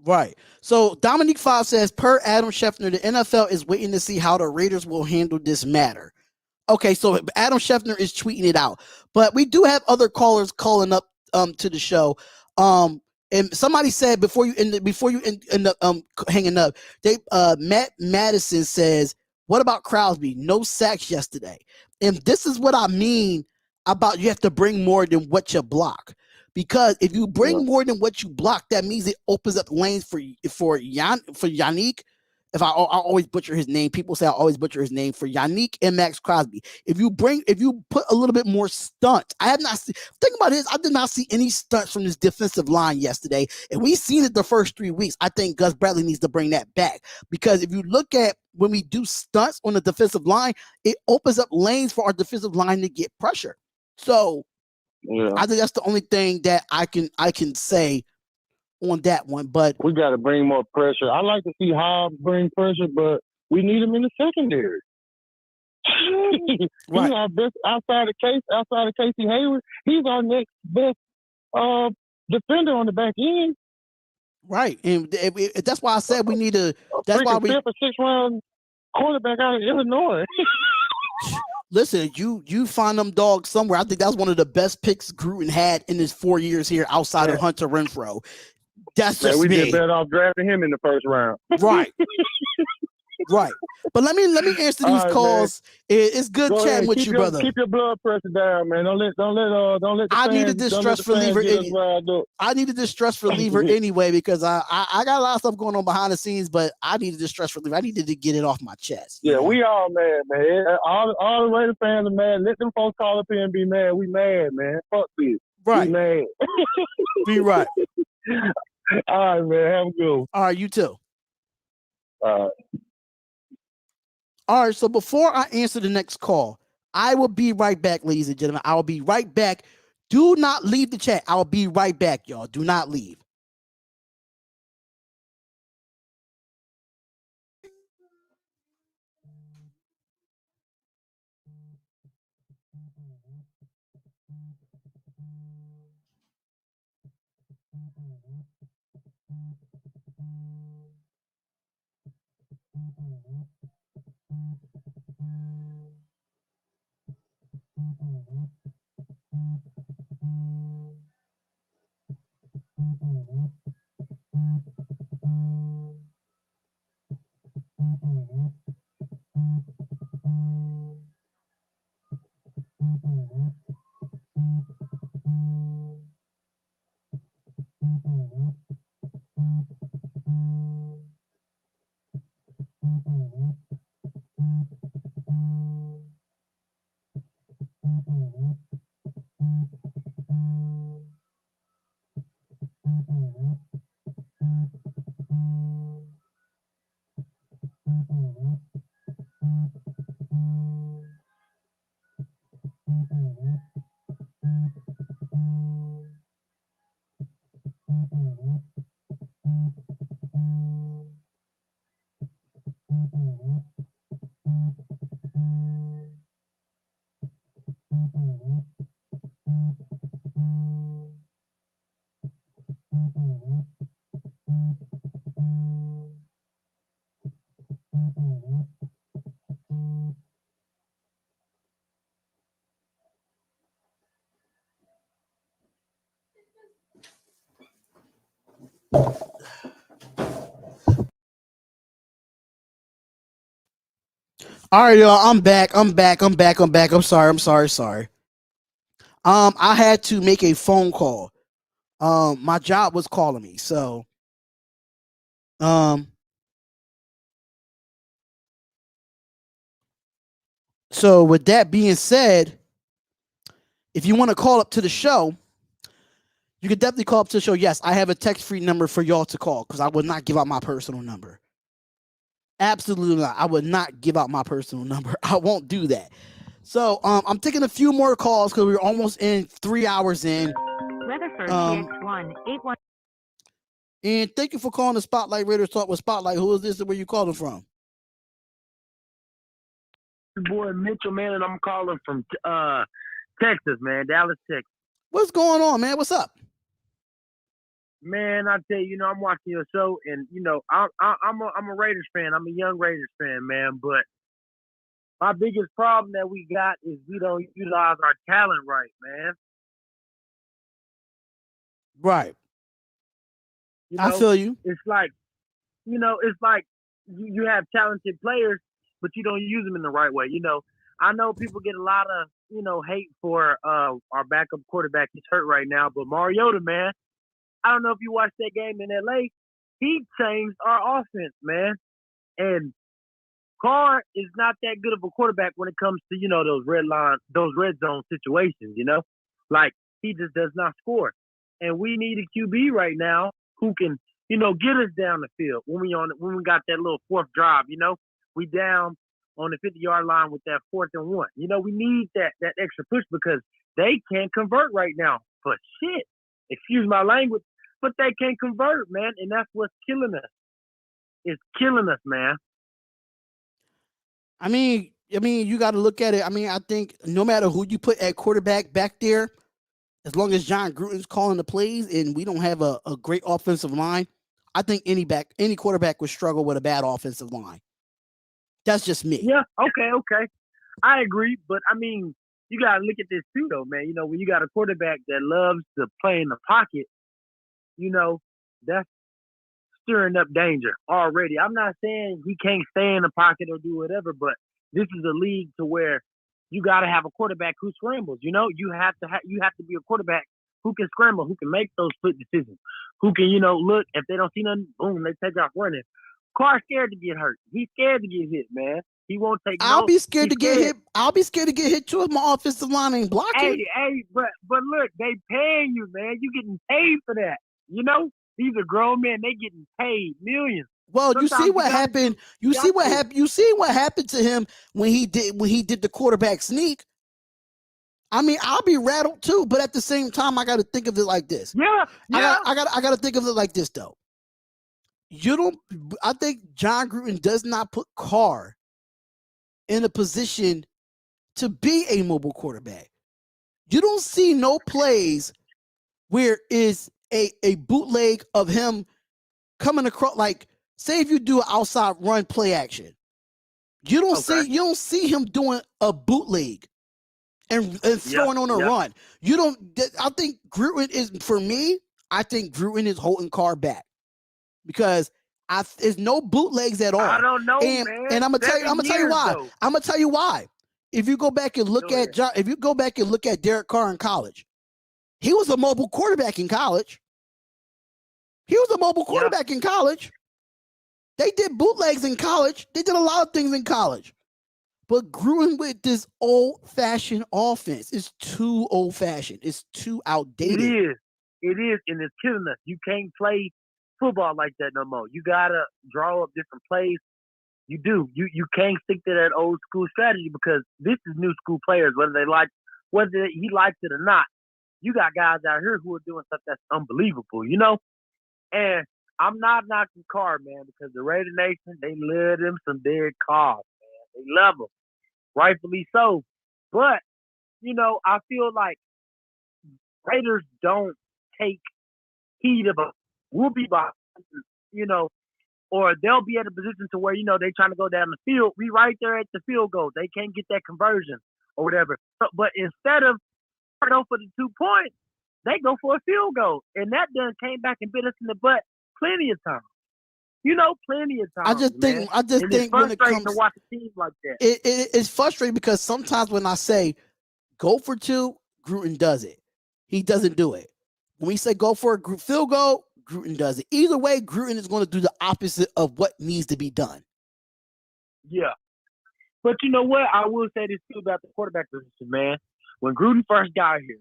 Right. So Dominique Fox says, per Adam Schefter, the NFL is waiting to see how the Raiders will handle this matter. Okay, so Adam Schefter is tweeting it out, but we do have other callers calling up to the show. And somebody said before you end up hanging up, Matt Madison says, "What about Crosby? No sacks yesterday." And this is what I mean about you have to bring more than what you block, because if you bring more than what you block, that means it opens up lanes for Yannick. If I always butcher his name, people say I always butcher his name, for Yannick and Max Crosby. If you put a little bit more stunts, I have not seen. Think about this. I did not see any stunts from this defensive line yesterday, and we've seen it the first 3 weeks. I think Gus Bradley needs to bring that back, because if you look at when we do stunts on the defensive line, it opens up lanes for our defensive line to get pressure. So I think that's the only thing that I can say on that one. But we got to bring more pressure. I like to see Hobbs bring pressure, but we need him in the secondary. He's our best outside of Casey Hayward. He's our next best defender on the back end. Right, and that's why I said we need to. That's why we fifth or sixth round quarterback out of Illinois. Listen, you find them dogs somewhere. I think that's one of the best picks Gruden had in his 4 years here, outside of Hunter Renfrow. That's just we me. did better off drafting him in the first round. Right. Right. But let me answer these calls. Man. It's good chatting with you, brother. Keep your blood pressure down, man. Don't let I needed this stress reliever. I needed this stress reliever anyway, because I got a lot of stuff going on behind the scenes, but I needed this stress reliever. I needed to get it off my chest. Yeah, we all mad, man. All the Raider fans are mad. Let them folks call up here and be mad. We mad, man. Fuck this. Right. We mad. Be right. All right, man. Have a good one. All right, you too. All right, so before I answer the next call, I will be right back, ladies and gentlemen. I will be right back. Do not leave the chat. I'll be right back, y'all. Do not leave. All right, y'all. I'm back. I'm sorry. I had to make a phone call. My job was calling me. So with that being said, if you want to call up to the show, you can definitely call up to the show. Yes, I have a text-free number for y'all to call because I would not give out my personal number. Absolutely not. I would not give out my personal number. I won't do that. So I'm taking a few more calls because we're almost in 3 hours in. Weatherford TX1 81. And thank you for calling the Spotlight Raiders Talk with Spotlight. Who is this and where you calling from? Boy Mitchell, man, and I'm calling from Texas, man, Dallas, Texas. What's going on, man? What's up? Man, I tell you, I'm watching your show, and I'm a Raiders fan. I'm a young Raiders fan, man. But my biggest problem that we got is we don't utilize our talent right, man. Right. I feel you. It's like, you have talented players, but you don't use them in the right way. I know people get a lot of, hate for our backup quarterback. He's hurt right now, but Mariota, man, I don't know if you watched that game in LA. He changed our offense, man. And Carr is not that good of a quarterback when it comes to, those red zone situations, Like, he just does not score. And we need a QB right now who can, get us down the field when we got that little fourth drive, we down on the 50-yard line with that 4th and 1. We need that extra push because they can't convert right now for shit. Excuse my language, but they can't convert, man, and that's what's killing us. It's killing us, man. I mean, you got to look at it. I mean, I think no matter who you put at quarterback back there, as long as John Gruden's calling the plays and we don't have a great offensive line, I think any quarterback would struggle with a bad offensive line. That's just me. Yeah, okay. I agree, but I mean, you got to look at this too, though, man. When you got a quarterback that loves to play in the pocket, that's stirring up danger already. I'm not saying he can't stay in the pocket or do whatever, but this is a league to where you got to have a quarterback who scrambles. You have to be a quarterback who can scramble, who can make those split decisions, who can, look, if they don't see nothing, boom, they take off running. Carr's scared to get hurt. He's scared to get hit, man. He won't take. I'll be scared to get hit. I'll be scared to get hit too if my offensive line ain't blocking. Hey, but look, they paying you, man. You getting paid for that. These are grown men. They getting paid millions. Well, you see what happened. You see what happened. You see what happened to him when he did the quarterback sneak. I mean, I'll be rattled too, but at the same time, I got to think of it like this. Yeah. I got to think of it like this though. I think John Gruden does not put Carr in a position to be a mobile quarterback. You don't see no plays where is a bootleg of him coming across. Like, say if you do an outside run play action, you don't see him doing a bootleg and throwing on a run. You don't. I think Gruden is, for me, I think Gruden is holding Carr back because there's no bootlegs at all. I don't know, man. And I'm gonna tell you why. Though. I'm gonna tell you why. If you go back and look at Derek Carr in college, he was a mobile quarterback in college. They did bootlegs in college. They did a lot of things in college. But Gruden with this old-fashioned offense is too old-fashioned. It's too outdated. It is, and it's killing us. You can't play football like that no more. You gotta draw up different plays. You do. You can't stick to that old school strategy because this is new school players, whether he likes it or not. You got guys out here who are doing stuff that's unbelievable, you know? And I'm not knocking Carr, man, because the Raider Nation, they love them some Derek Carr, man. They love him. Rightfully so. But, you know, I feel like Raiders don't take heed of a whoopie box, you know, or they'll be at a position to where, you know, they trying to go down the field. We right there at the field goal. They can't get that conversion or whatever. But instead of go for the 2 points, they go for a field goal. And that done came back and bit us in the butt plenty of times. You know, plenty of times. I just think when it comes to watch a team like that. It's frustrating because sometimes when I say go for 2, Gruden does it. He doesn't do it. When we say go for a field goal, Gruden does it. Either way, Gruden is going to do the opposite of what needs to be done. Yeah. But you know what? I will say this too about the quarterback position, man. When Gruden first got here,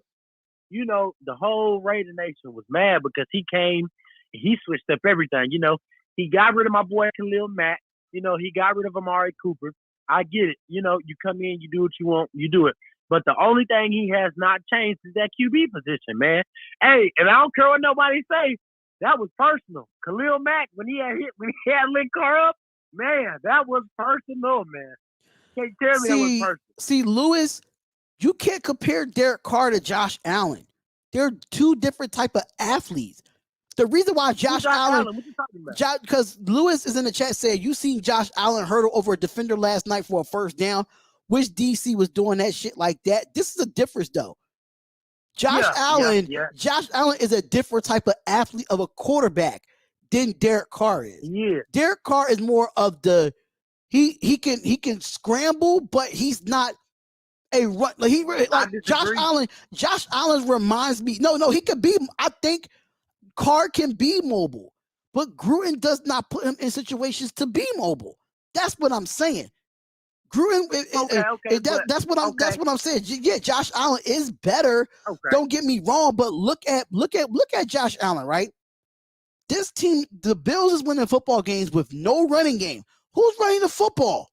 you know, the whole Raider Nation was mad because he came and he switched up everything. You know, he got rid of my boy Khalil Mack. You know, he got rid of Amari Cooper. I get it. You know, you come in, you do what you want, you do it. But the only thing he has not changed is that QB position, man. Hey, and I don't care what nobody say. That was personal. Khalil Mack, when he had linked Carr up, man, that was personal, man. Can't tell me that was personal. See, Lewis, you can't compare Derek Carr to Josh Allen. They're two different type of athletes. The reason why Josh Allen, what you talking about? Because Lewis is in the chat saying, you seen Josh Allen hurdle over a defender last night for a first down. Which DC was doing that shit like that? This is a difference, though. Josh Allen is a different type of athlete of a quarterback than Derek Carr is. Yeah. Derek Carr is more of the he can scramble, but he's not a run. Josh Allen reminds me. No, he could be. I think Carr can be mobile, but Gruden does not put him in situations to be mobile. That's what I'm saying. Gruden, that's what I'm saying. Yeah, Josh Allen is better. Okay. Don't get me wrong, but look at Josh Allen, right? This team, the Bills, is winning football games with no running game. Who's running the football?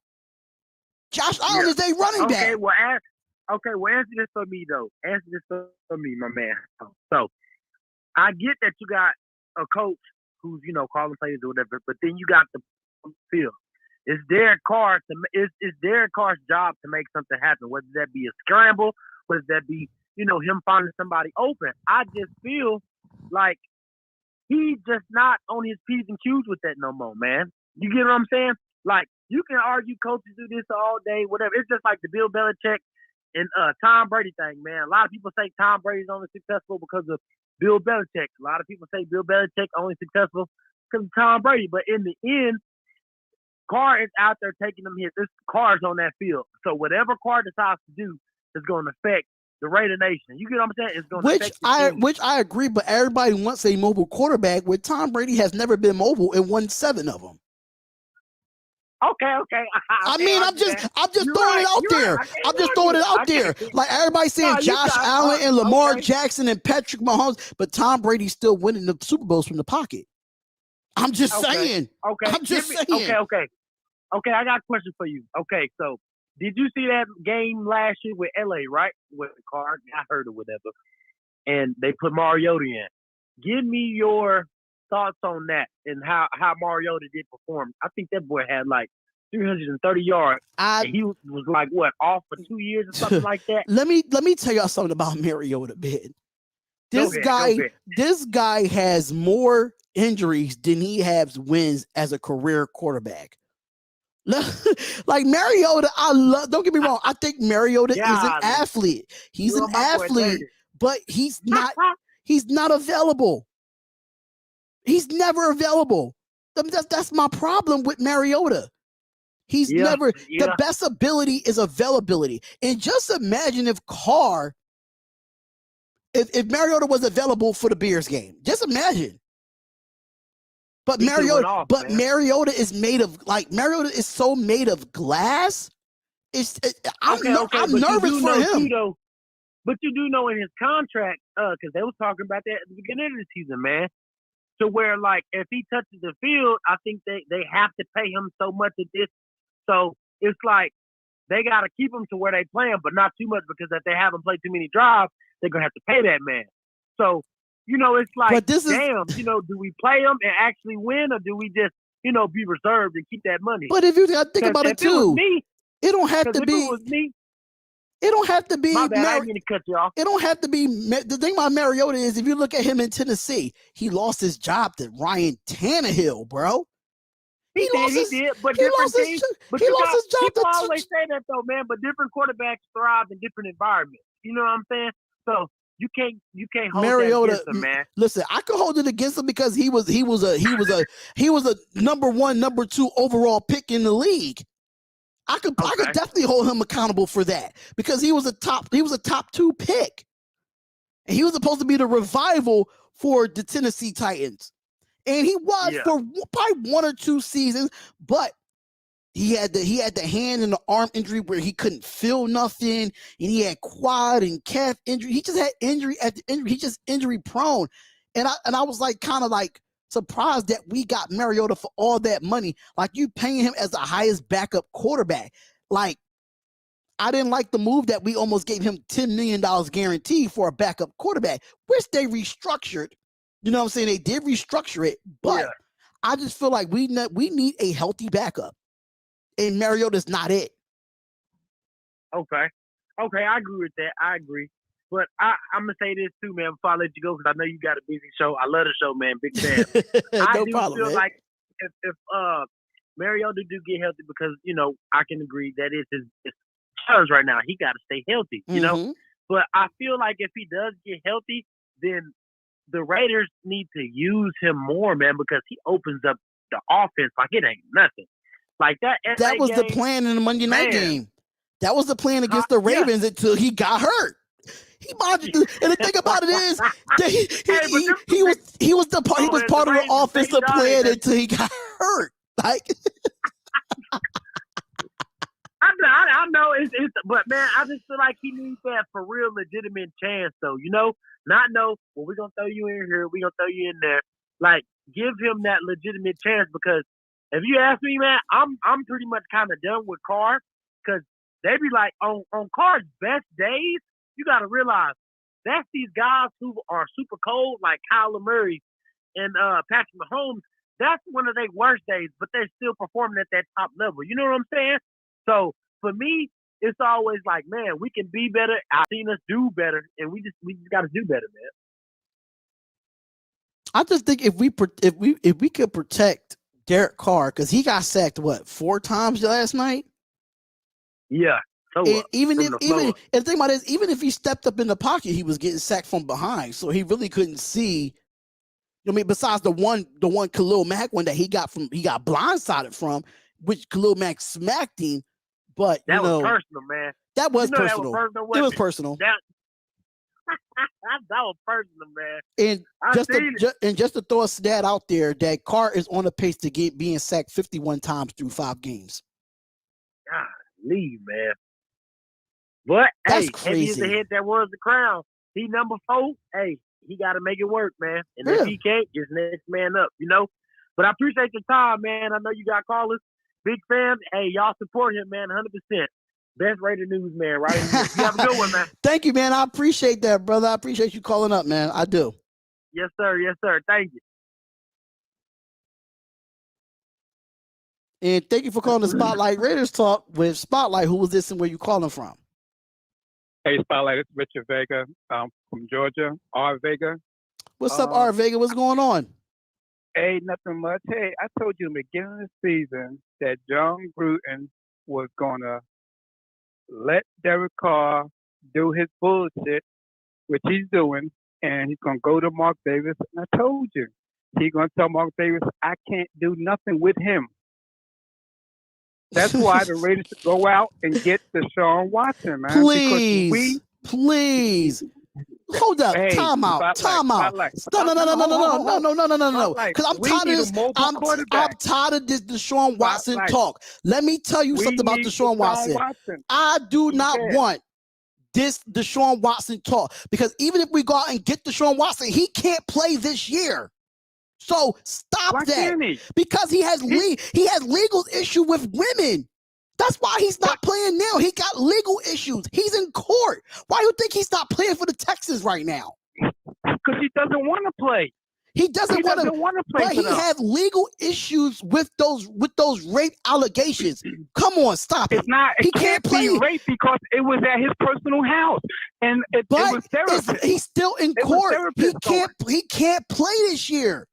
Josh Allen is a running back. Well, answer this for me though. Answer this for me, my man. So I get that you got a coach who's calling plays or whatever, but then you got the field. It's Derek Carr's job to make something happen, whether that be a scramble, whether that be, him finding somebody open. I just feel like he's just not on his P's and Q's with that no more, man. You get what I'm saying? Like, you can argue coaches do this all day, whatever. It's just like the Bill Belichick and Tom Brady thing, man. A lot of people say Tom Brady's only successful because of Bill Belichick. A lot of people say Bill Belichick only successful because of Tom Brady. But in the end, Carr is out there taking them hits. This Carr's on that field. So whatever Carr decides to do is going to affect the Raider Nation. You get what I'm saying? It's going to affect which I agree, but everybody wants a mobile quarterback. With Tom Brady has never been mobile and won 7 of them. Okay. I'm just throwing it out there. I'm just throwing it out there. Like everybody saying Josh Allen and Lamar Jackson and Patrick Mahomes, but Tom Brady's still winning the Super Bowls from the pocket. I'm just saying. Okay. I'm just saying. Okay, I got a question for you. Okay, so did you see that game last year with LA, right? With the card, I heard or whatever. And they put Mariota in. Give me your thoughts on that and how Mariota did perform. I think that boy had like 330 yards. And he was like what, off for 2 years or something like that. Let me tell y'all something about Mariota, man. This guy has more injuries than he has wins as a career quarterback. Like Mariota, don't get me wrong. I think Mariota is an athlete. He's an athlete, but he's not available. He's never available. That's my problem with Mariota. He's never the best ability is availability. And just imagine if Mariota was available for the Bears game. Just imagine. But Mariota is made of Mariota is so made of glass. I'm nervous for him. But you do know in his contract, because they was talking about that at the beginning of the season, man. To where if he touches the field, I think they have to pay him so much at this. So it's like they got to keep him to where they play him, but not too much, because if they haven't played too many drives, they're gonna have to pay that man. So it's like, damn, do we play him and actually win, or do we just be reserved and keep that money? But if you think about it too, it don't have to be. It don't have to be. My bad, I didn't mean to cut you off. It don't have to be. The thing about Mariota is, if you look at him in Tennessee, he lost his job to Ryan Tannehill, bro. He did, but different teams. But he lost his job. People always say that though, man. But different quarterbacks thrive in different environments. You know what I'm saying? So you can't hold Mariota, that against him, man. Listen, I could hold it against him because he was a number 1, number 2 overall pick in the league. I could definitely hold him accountable for that, because he was a top 2 pick, and he was supposed to be the revival for the Tennessee Titans, and he was for probably 1 or 2 seasons, but he had the hand and the arm injury where he couldn't feel nothing, and he had quad and calf injury. He just had injury after injury. He's just injury prone, and I was kind of surprised that we got Mariota for all that money. You paying him as the highest backup quarterback. I didn't like the move that we almost gave him $10 million guarantee for a backup quarterback, which they restructured. You know what I'm saying? They did restructure it, but I just feel like we need a healthy backup, and Mariota's not it. Okay, I agree with that. I agree. But I'm going to say this too, man, before I let you go, because I know you got a busy show. I love the show, man. Big fan. I feel like if Mariota do get healthy, because, I can agree that it's his terms right now. He got to stay healthy, you know? But I feel like if he does get healthy, then the Raiders need to use him more, man, because he opens up the offense like it ain't nothing. Like that. That was the plan in the Monday night game. That was the plan against the Ravens until he got hurt. And the thing about it is that he was part of the offensive plan until he got hurt. I know it's but man, I just feel like he needs that for real legitimate chance though. We're gonna throw you in here, we're gonna throw you in there. Give him that legitimate chance, because if you ask me, man, I'm pretty much kind of done with Carr, because they be like on Carr's best days. You got to realize that's these guys who are super cold, like Kyler Murray and Patrick Mahomes. That's one of their worst days, but they're still performing at that top level. You know what I'm saying? So for me, it's always like, man, we can be better. I've seen us do better, and we just got to do better, man. I just think if we could protect Derek Carr, because he got sacked 4 times last night. Yeah. And even if he stepped up in the pocket, he was getting sacked from behind, so he really couldn't see. Besides the one Khalil Mack one that he got blindsided from, which Khalil Mack smacked him. But that was personal, man. That was personal. It was personal. That was personal, man. And just to throw a stat out there, that Carr is on the pace to being sacked 51 times through 5 games. Golly, man. But that's crazy. Heavy is the head that wears the crown. He number 4. Hey, he got to make it work, man. And if he can't, just next man up, But I appreciate your time, man. I know you got callers. Big fan. Hey, y'all support him, man, 100%. Best rated news, man, right? You have a good one, man. Thank you, man. I appreciate that, brother. I appreciate you calling up, man. I do. Yes, sir. Yes, sir. Thank you. And thank you for calling the Spotlight Raiders Talk with Spotlight. Who was this and where you calling from? Hey, Spotlight, it's Richard Vega from Georgia, R. Vega. What's up, R. Vega? What's going on? Hey, nothing much. Hey, I told you in the beginning of the season that John Gruden was going to let Derek Carr do his bullshit, which he's doing, and he's going to go to Mark Davis. And I told you, he's going to tell Mark Davis, I can't do nothing with him. That's why the Raiders should go out and get Deshaun Watson, man. Please. Hold up. Hey, Time out. Spotlight. No. Because I'm tired of this Deshaun Watson talk. Let me tell you something about Deshaun Watson. I do not want this Deshaun Watson talk, because even if we go out and get Deshaun Watson, he can't play this year. So stop Why that. Can't he? Because he has legal issue with women. That's why he's not playing now. He got legal issues. He's in court. Why do you think he's not playing for the Texans right now? Because he doesn't want to play. He doesn't want to play. But he has legal issues with those rape allegations. Come on, stop it. It's not. He can't play be rape because it was at his personal house, and it was therapist. He's still in court. He can't play this year.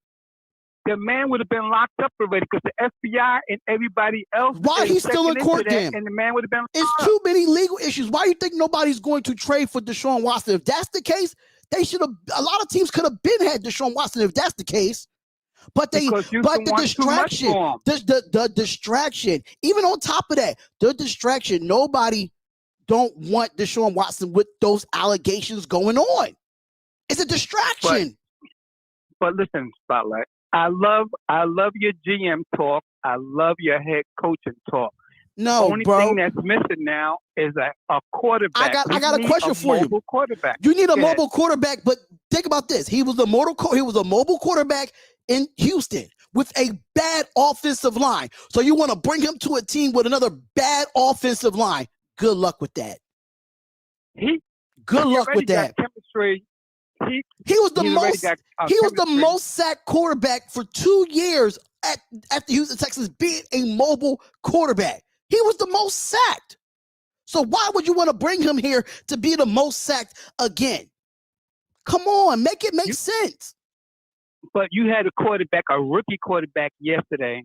The man would have been locked up already because the FBI and everybody else. Why he's still in court then? And the man would have been. It's too many legal issues. Why do you think nobody's going to trade for Deshaun Watson? If that's the case, they should have. A lot of teams could have been had Deshaun Watson if that's the case. But the distraction. Even on top of that, the distraction. Nobody don't want Deshaun Watson with those allegations going on. It's a distraction. But listen, Spotlight. I love your GM talk. I love your head coaching talk. No, the only thing that's missing now is a quarterback. I got a question for you. Quarterback. You need a mobile quarterback, but think about this. He was a mobile quarterback in Houston with a bad offensive line. So you want to bring him to a team with another bad offensive line. Good luck with that. Good luck with that. Chemistry. He was the most sacked quarterback for 2 years at the Houston Texans, being a mobile quarterback. He was the most sacked. So why would you want to bring him here to be the most sacked again? Come on, make it make sense. But you had a rookie quarterback yesterday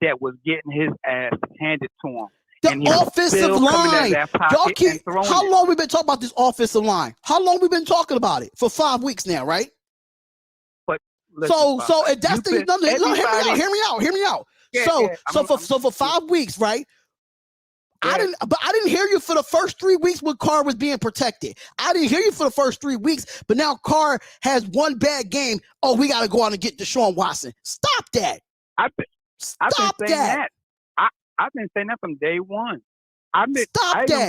that was getting his ass handed to him. The offensive line. How long we been talking about this offensive line? How long we been talking about it? For 5 weeks now, right? But so if that's hear me out. So for 5 weeks, right? Yeah. I didn't hear you for the first 3 weeks when Carr was being protected. I didn't hear you for the first 3 weeks, but now Carr has one bad game. Oh, we got to go out and get Deshaun Watson. Stop that. I've been saying that. I've been saying that from day one. I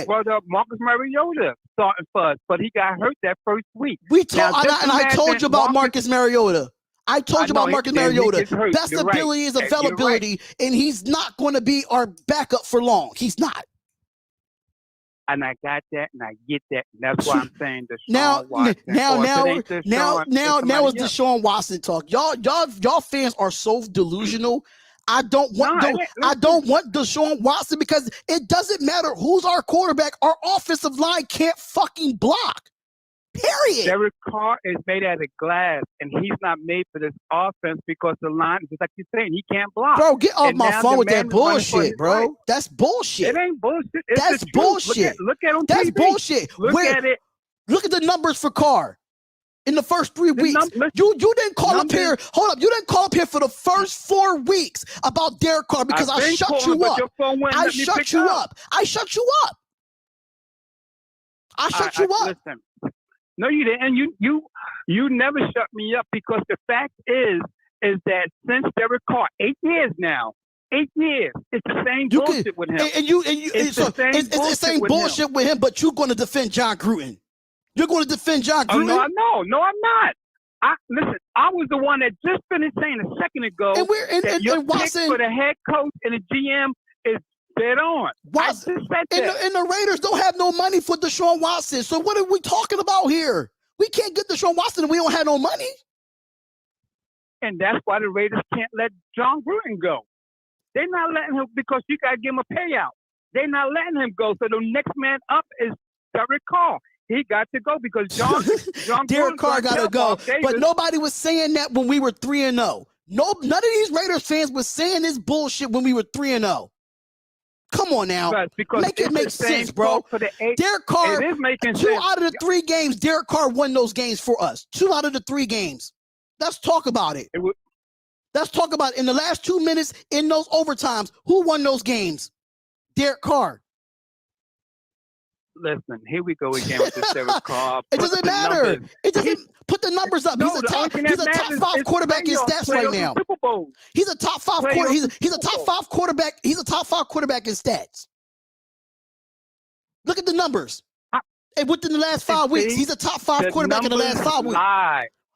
brought up Marcus Mariota starting for us, but he got hurt that first week. I told you about Marcus Mariota. I told you about Marcus Mariota. Best ability is availability, and he's not going to be our backup for long. He's not. And I got that, and I get that. And that's why I'm saying Deshaun Watson. Now it's Deshaun Watson talk. Y'all fans are so delusional. I don't want Deshaun Watson because it doesn't matter who's our quarterback. Our offensive line can't fucking block. Period. Derek Carr is made out of glass, and he's not made for this offense because the line, just like you're saying, he can't block. Bro, get off my phone with that bullshit, bro. Right. That's bullshit. It ain't bullshit. That's bullshit. Look at him. That's bullshit. Look at the numbers for Carr. In the first 3 weeks, you didn't call up here. Hold up, you didn't call up here for the first 4 weeks about Derek Carr because I shut you up. I shut you up. I shut you up. Listen, no, you didn't. You never shut me up because the fact is that since Derek Carr, 8 years now. 8 years. It's the same bullshit with him. It's the same bullshit with him. But you're going to defend John Gruden. You're going to defend John Gruden? No, I'm not. Listen, I was the one that just finished saying a second ago that your pick for the head coach and the GM is dead on. Watson, and the Raiders don't have no money for Deshaun Watson. So what are we talking about here? We can't get Deshaun Watson and we don't have no money. And that's why the Raiders can't let John Gruden go. They're not letting him because you got to give him a payout. They're not letting him go. So the next man up is Derek Carr. he got to go because John Derek Gruden's Carr gonna got to tell go. Bob Davis, But nobody was saying that when we were 3-0. No, none of these Raiders fans was saying this bullshit when we were 3-0. Come on now. Make it make sense, bro. Derek Carr, it is making 2 sense. out of the 3 games, Derek Carr won those games for us. 2 out of the 3 games. Let's talk about it. Let's talk about it. In the last 2 minutes, in those overtimes, who won those games? Derek Carr. Listen, here we go again with this Derek Carr. It doesn't matter. It doesn't put the numbers up. He's a top 5 quarterback in stats right now. He's a top 5 quarterback. He's a top 5 quarterback. He's a top 5 quarterback in stats. Look at the numbers. And within the last 5 weeks, he's a top 5 quarterback in the last 5 weeks.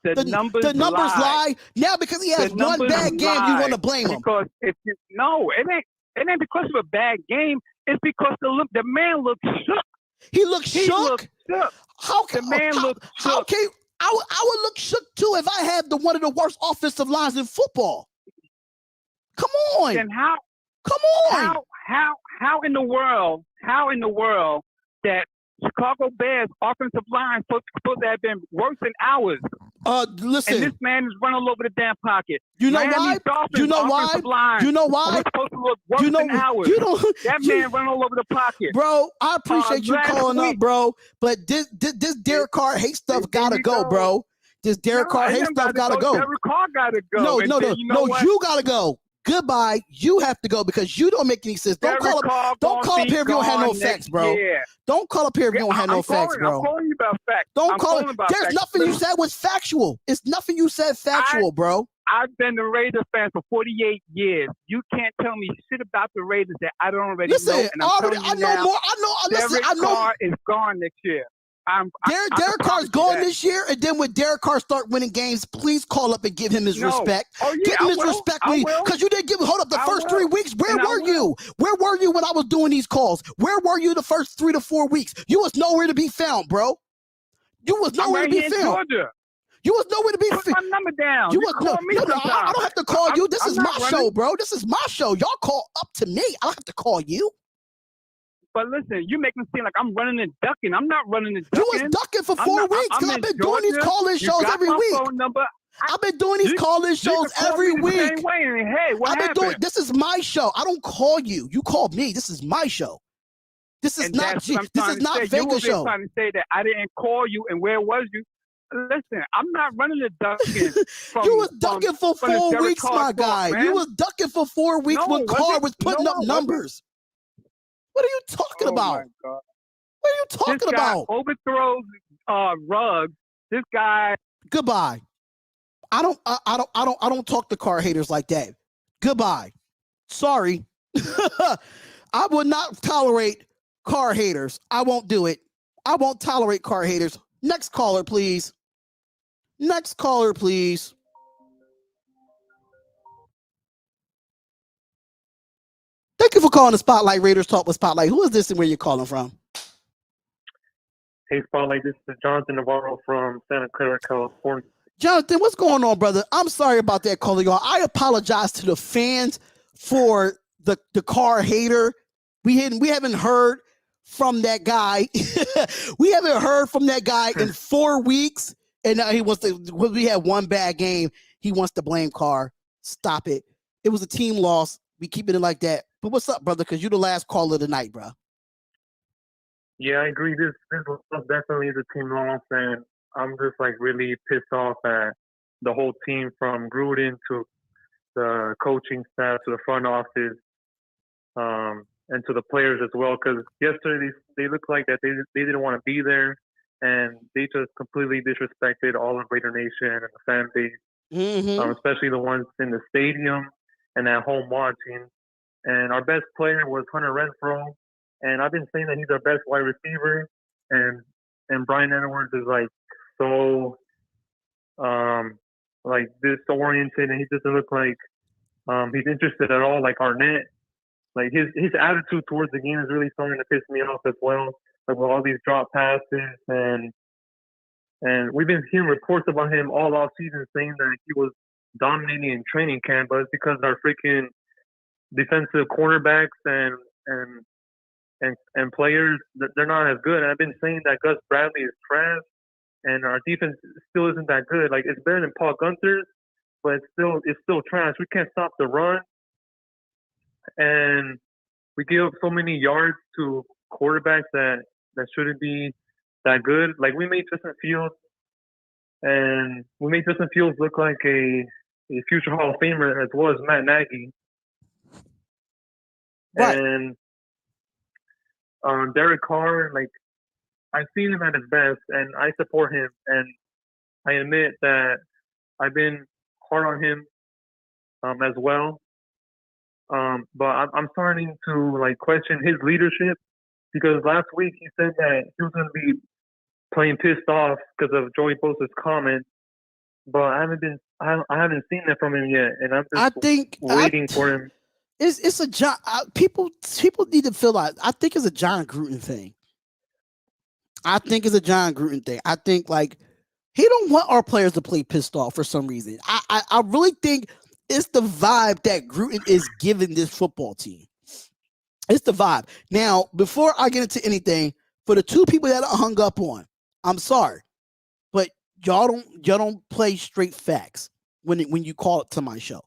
The numbers lie. Now because he has one bad game, you want to blame him. Because it ain't because of a bad game. It's because the man looks shook. He looks shook. How can the man look shook? How can I would look shook too if I had one of the worst offensive lines in football. Come on. Then how? Come on. How in the world that Chicago Bears offensive line supposed to have been worse than ours? Listen. And this man is running all over the damn pocket. You know why? You know why? You know why? Supposed to look worse than ours. That man running all over the pocket. Bro, I appreciate you calling up, bro. But this Derek Carr hate stuff gotta go, bro. This Derek Carr hate stuff gotta go. Derek Carr gotta go. No, you gotta go. Goodbye. You have to go because you don't make any sense. Don't call up here if you don't have no facts, bro. Don't call up here if you don't have no facts, bro. I'm calling you about facts. Don't call it. There's nothing you said was factual. It's nothing you said factual, bro. I've been a Raiders fan for 48 years. You can't tell me shit about the Raiders that I don't already know. And I know more. Derek Carr is gone next year. Derek Carr's gone this year, and then when Derek Carr start winning games, please call up and give him his respect. Give him his respect, because you didn't give. Hold up, the first 3 weeks. Where were you? Where were you when I was doing these calls? Where were you the first 3 to 4 weeks? You was nowhere to be found, bro. You was nowhere to be found. You was nowhere to be found. Put my number down. You call me. I don't have to call you. This is my show, bro. This is my show. Y'all call up to me. I don't have to call you. But listen, you make me seem like I'm running and ducking. I'm not running and ducking. You was ducking for 4 weeks because I've been doing these call-in shows every week. I've been doing these call-in shows every week. Same way. And hey, what happened? This is my show. I don't call you. You call me. This is my show. This is not Vegas show. You were trying to say that I didn't call you, and where was you? Listen, I'm not running the ducking. You was ducking for 4 weeks, my guy. You was ducking for 4 weeks when Carr was putting up numbers. What are you talking about? What are you talking about? Overthrows Ruggs. This guy. Goodbye. I don't talk to Carr haters like that. Goodbye. Sorry. I would not tolerate Carr haters. I won't do it. I won't tolerate Carr haters. Next caller, please. Next caller, please. Thank you for calling the Spotlight Raiders Talk with Spotlight. Who is this and where you're calling from? Hey, Spotlight. This is Jonathan Navarro from Santa Clara, California. Jonathan, what's going on, brother? I'm sorry about that caller, y'all. I apologize to the fans for the Carr hater. We haven't heard from that guy. We haven't heard from that guy in 4 weeks. And now we had one bad game. He wants to blame Carr. Stop it. It was a team loss. We keeping it like that. But what's up, brother? Because you're the last caller of the night, bro. Yeah, I agree. This was definitely the team loss, and I'm just like really pissed off at the whole team from Gruden to the coaching staff to the front office, and to the players as well. Because yesterday they looked like that they didn't want to be there, and they just completely disrespected all of Raider Nation and the fan base, especially the ones in the stadium and at home watching. And our best player was Hunter Renfrow, and I've been saying that he's our best wide receiver. And Brian Edwards is like so like disoriented, and he doesn't look like he's interested at all. Like Arnett, like his attitude towards the game is really starting to piss me off as well. Like with all these drop passes, and we've been hearing reports about him all off season saying that he was dominating in training camp, but it's because our freaking defensive cornerbacks and and players, they're not as good. And I've been saying that Gus Bradley is trash, and our defense still isn't that good. Like, it's better than Paul Gunther's, but it's still trash. We can't stop the run, and we give up so many yards to quarterbacks that shouldn't be that good. Like, we made Justin Fields look like a future Hall of Famer, as well as Matt Nagy. Right. And Derek Carr, like, I've seen him at his best, and I support him. And I admit that I've been hard on him as well. But I'm starting to, like, question his leadership, because last week he said that he was going to be playing pissed off because of Joey Bosa's comments. But I haven't seen that from him yet, and I'm just waiting for him. It's a John. People need to feel like, I think it's a John Gruden thing. I think, like, he don't want our players to play pissed off for some reason. I really think it's the vibe that Gruden is giving this football team. It's the vibe. Now, before I get into anything, for the two people that I hung up on, I'm sorry, but y'all don't play straight facts when you call it to my show.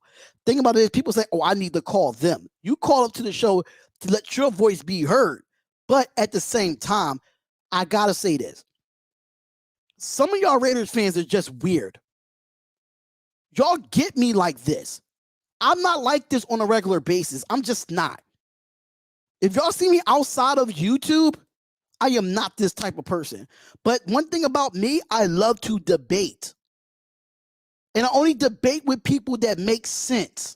Think about it. People say, "Oh, I need to call them." You call up to the show to let your voice be heard. But at the same time, I gotta say this: some of y'all Raiders fans are just weird. Y'all get me like this. I'm not like this on a regular basis. I'm just not. If y'all see me outside of YouTube, I am not this type of person. But one thing about me, I love to debate. And I only debate with people that make sense.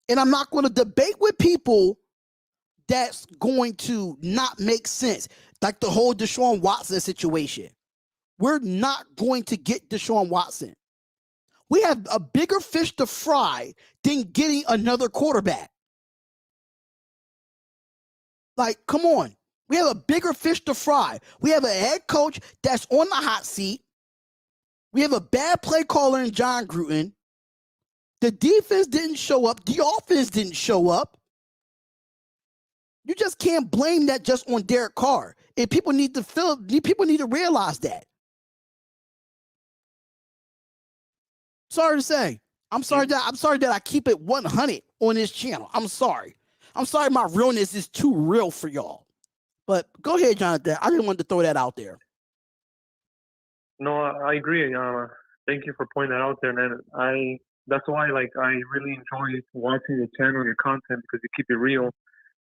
And I'm not going to debate with people that's going to not make sense. Like the whole Deshaun Watson situation. We're not going to get Deshaun Watson. We have a bigger fish to fry than getting another quarterback. Like, come on. We have a bigger fish to fry. We have a head coach that's on the hot seat. We have a bad play caller in John Gruden. The defense didn't show up. The offense didn't show up. You just can't blame that just on Derek Carr. And people need to realize that. Sorry to say. I'm sorry that I keep it 100 on this channel. I'm sorry. My realness is too real for y'all. But go ahead, Jonathan. I just wanted to throw that out there. No, I agree. Thank you for pointing that out there, man. That's why, like, I really enjoy watching your channel, your content, because you keep it real,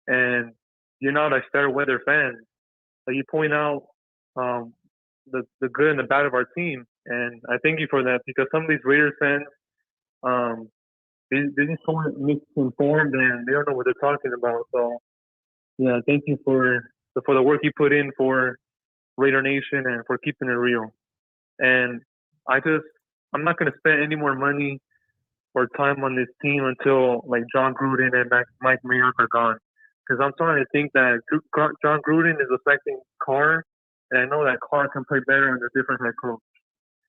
and you're not a fair weather fan. Like, you point out the good and the bad of our team, and I thank you for that, because some of these Raiders fans, they're just so misinformed and they don't know what they're talking about. So, yeah, thank you for the work you put in for Raider Nation and for keeping it real. And I'm not going to spend any more money or time on this team until, like, John Gruden and Mike Mayock are gone. Because I'm starting to think that John Gruden is affecting Carr, and I know that Carr can play better under a different head coach.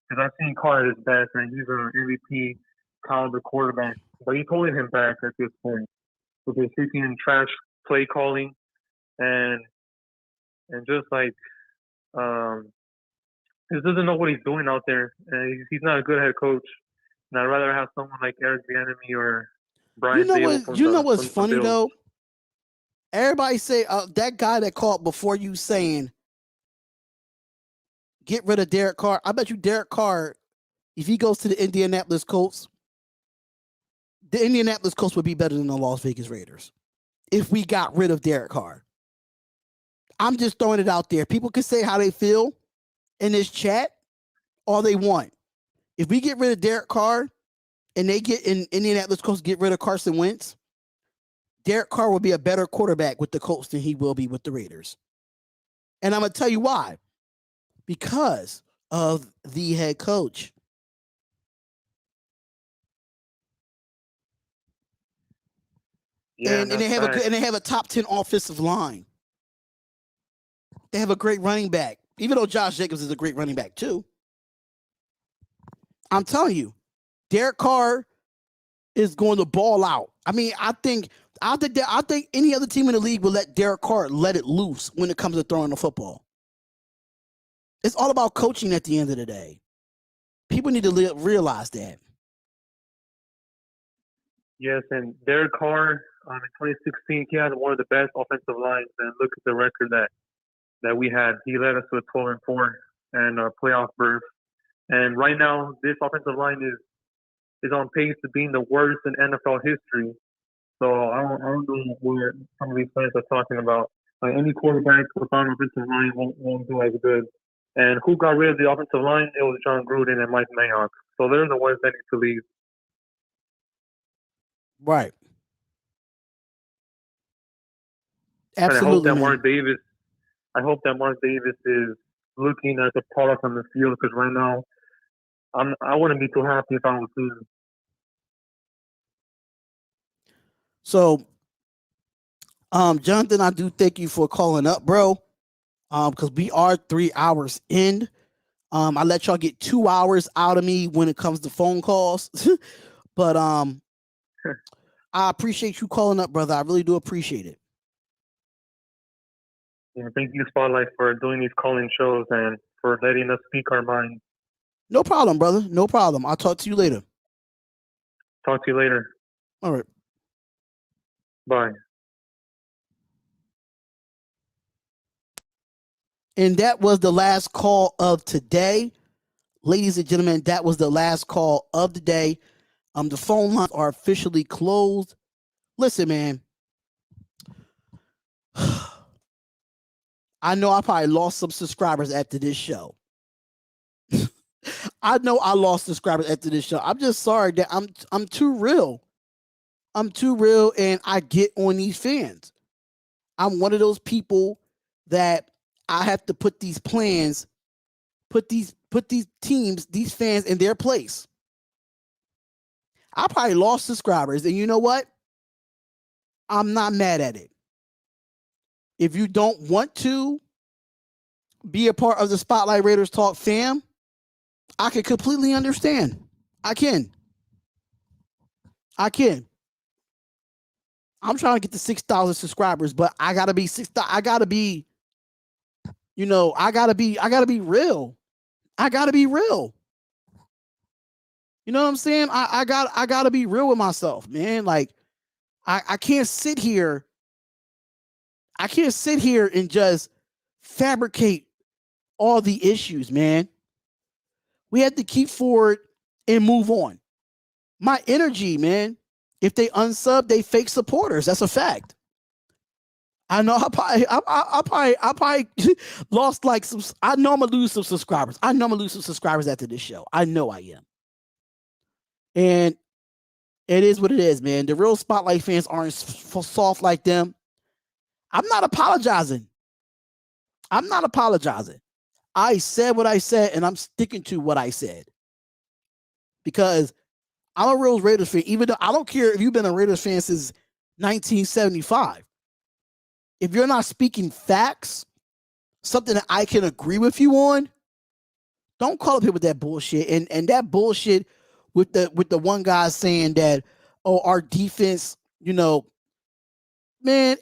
Because I've seen Carr at his best, and he's an MVP caliber quarterback. But he's holding him back at this point with his freaking trash play calling, and just, like, he doesn't know what he's doing out there. And he's not a good head coach. And I'd rather have someone like Eric Bieniemy or Brian Dable. You know what's funny, though? Everybody say that guy that called before you saying get rid of Derek Carr. I bet you Derek Carr, if he goes to the Indianapolis Colts would be better than the Las Vegas Raiders if we got rid of Derek Carr. I'm just throwing it out there. People can say how they feel in this chat all they want. If we get rid of Derek Carr and they get in Indianapolis Colts get rid of Carson Wentz, Derek Carr will be a better quarterback with the Colts than he will be with the Raiders. And I'm going to tell you why. Because of the head coach. Yeah, and they have a top 10 offensive line. They have a great running back, even though Josh Jacobs is a great running back too. I'm telling you, Derek Carr is going to ball out. I mean, I think any other team in the league will let Derek Carr let it loose when it comes to throwing the football. It's all about coaching at the end of the day. People need to realize that. Yes, and Derek Carr in 2016, he had one of the best offensive lines. And look at the record that we had. He led us to a 12-4 and a playoff berth. And right now, this offensive line is on pace to being the worst in NFL history. So I don't know what some of these fans are talking about. Like any quarterback without an offensive line won't do as good. And who got rid of the offensive line? It was John Gruden and Mike Mayock. So they're the ones that need to leave. Right. Absolutely. And I hope that Mark Davis is looking at the product on the field, because right now I wouldn't be too happy if I was losing. So, Jonathan, I do thank you for calling up, bro. Because we are 3 hours in. I let y'all get 2 hours out of me when it comes to phone calls. But I appreciate you calling up, brother. I really do appreciate it. Yeah, thank you, Spotlight, for doing these calling shows and for letting us speak our minds. No problem, brother. No problem. I'll talk to you later. Talk to you later. All right. Bye. And that was the last call of today. Ladies and gentlemen, that was the last call of the day. The phone lines are officially closed. Listen, man. I know I probably lost some subscribers after this show. I know I lost subscribers after this show. I'm just sorry that I'm too real. I'm too real, and I get on these fans. I'm one of those people that I have to put these plans, put these teams, these fans in their place. I probably lost subscribers, and you know what? I'm not mad at it. If you don't want to be a part of the Spotlight Raiders Talk fam, I can completely understand. I can. I'm trying to get to 6,000 subscribers, but I gotta be I gotta be real. I gotta be real. You know what I'm saying? I gotta be real with myself, man. Like I can't sit here. I can't sit here and just fabricate all the issues, man. We have to keep forward and move on. My energy, man. If they unsub, they fake supporters. That's a fact. I know I probably lost like some. I know I'm gonna lose some subscribers. I know I'm gonna lose some subscribers after this show. I know I am. And it is what it is, man. The real Spotlight fans aren't soft like them. I'm not apologizing. I said what I said, and I'm sticking to what I said. Because I'm a real Raiders fan, even though I don't care if you've been a Raiders fan since 1975. If you're not speaking facts, something that I can agree with you on, don't call up here with that bullshit. And that bullshit with the one guy saying that, oh, our defense, man,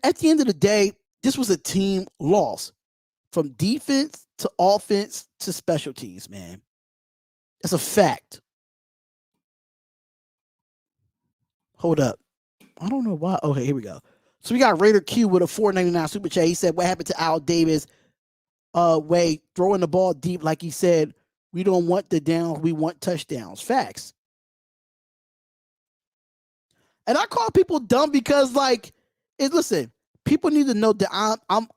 at the end of the day, this was a team loss. From defense to offense to special teams, man. That's a fact. Hold up. I don't know why. Okay, here we go. So we got Raider Q with a $4.99 super chat. He said, what happened to Al Davis? Way throwing the ball deep, like he said, we don't want the downs, we want touchdowns. Facts. And I call people dumb because, listen, people need to know that I'm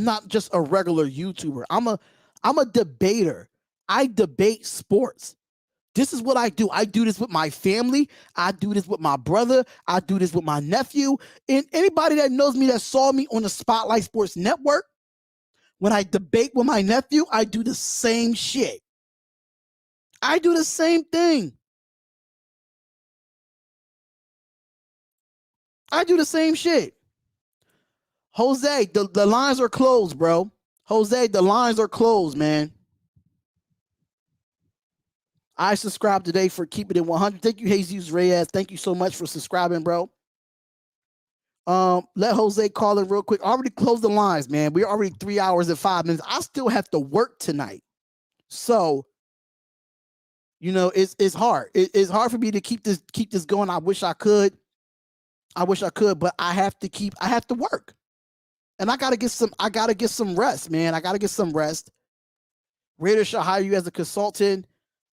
not just a regular YouTuber. I'm a debater. I debate sports. This is what I do. I do this with my family. I do this with my brother. I do this with my nephew. And anybody that knows me, that saw me on the Spotlight Sports Network, when I debate with my nephew, I do the same shit. I do the same thing. I do the same shit. Jose, the lines are closed, bro. Jose, the lines are closed, man. I subscribed today for keeping it 100. Thank you, Jesus Reyes. Thank you so much for subscribing, bro. Let Jose call in real quick. I already closed the lines, man. We're already 3 hours and 5 minutes. I still have to work tonight. So, you know, it's hard. It's hard for me to keep this going. I wish I could, but I have to work. And I gotta get some rest, man. I gotta get some rest. Raiders should hire you as a consultant.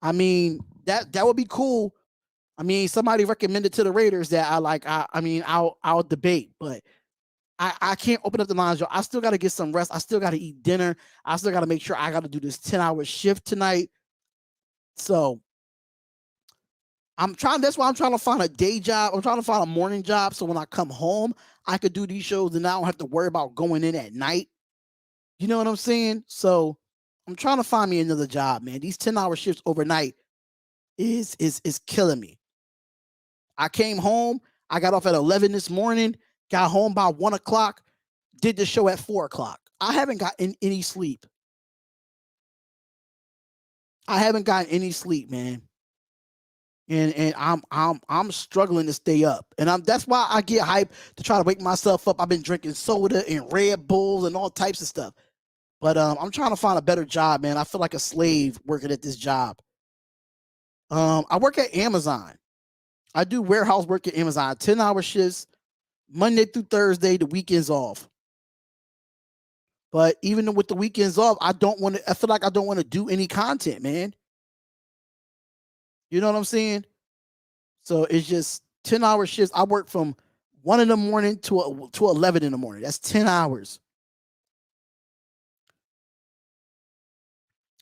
I mean, that would be cool. I mean, somebody recommended to the Raiders that I'll debate, but I can't open up the lines, yo. I still got to get some rest. I still got to eat dinner. I still got to make sure I got to do this 10-hour shift tonight. So that's why I'm trying to find a day job. I'm trying to find a morning job. So when I come home, I could do these shows and I don't have to worry about going in at night. You know what I'm saying? So I'm trying to find me another job, man. These 10-hour shifts overnight is killing me. I came home. I got off at 11 this morning, got home by 1 o'clock, did the show at 4 o'clock. I haven't gotten any sleep. Man. And I'm struggling to stay up. And that's why I get hyped to try to wake myself up. I've been drinking soda and Red Bulls and all types of stuff. But I'm trying to find a better job, man. I feel like a slave working at this job. I work at Amazon. I do warehouse work at Amazon, 10-hour shifts, Monday through Thursday, the weekends off. But even with the weekends off, I feel like I don't want to do any content, man. You know what I'm saying? So it's just 10-hour shifts. I work from 1 in the morning to 11 in the morning. That's 10 hours.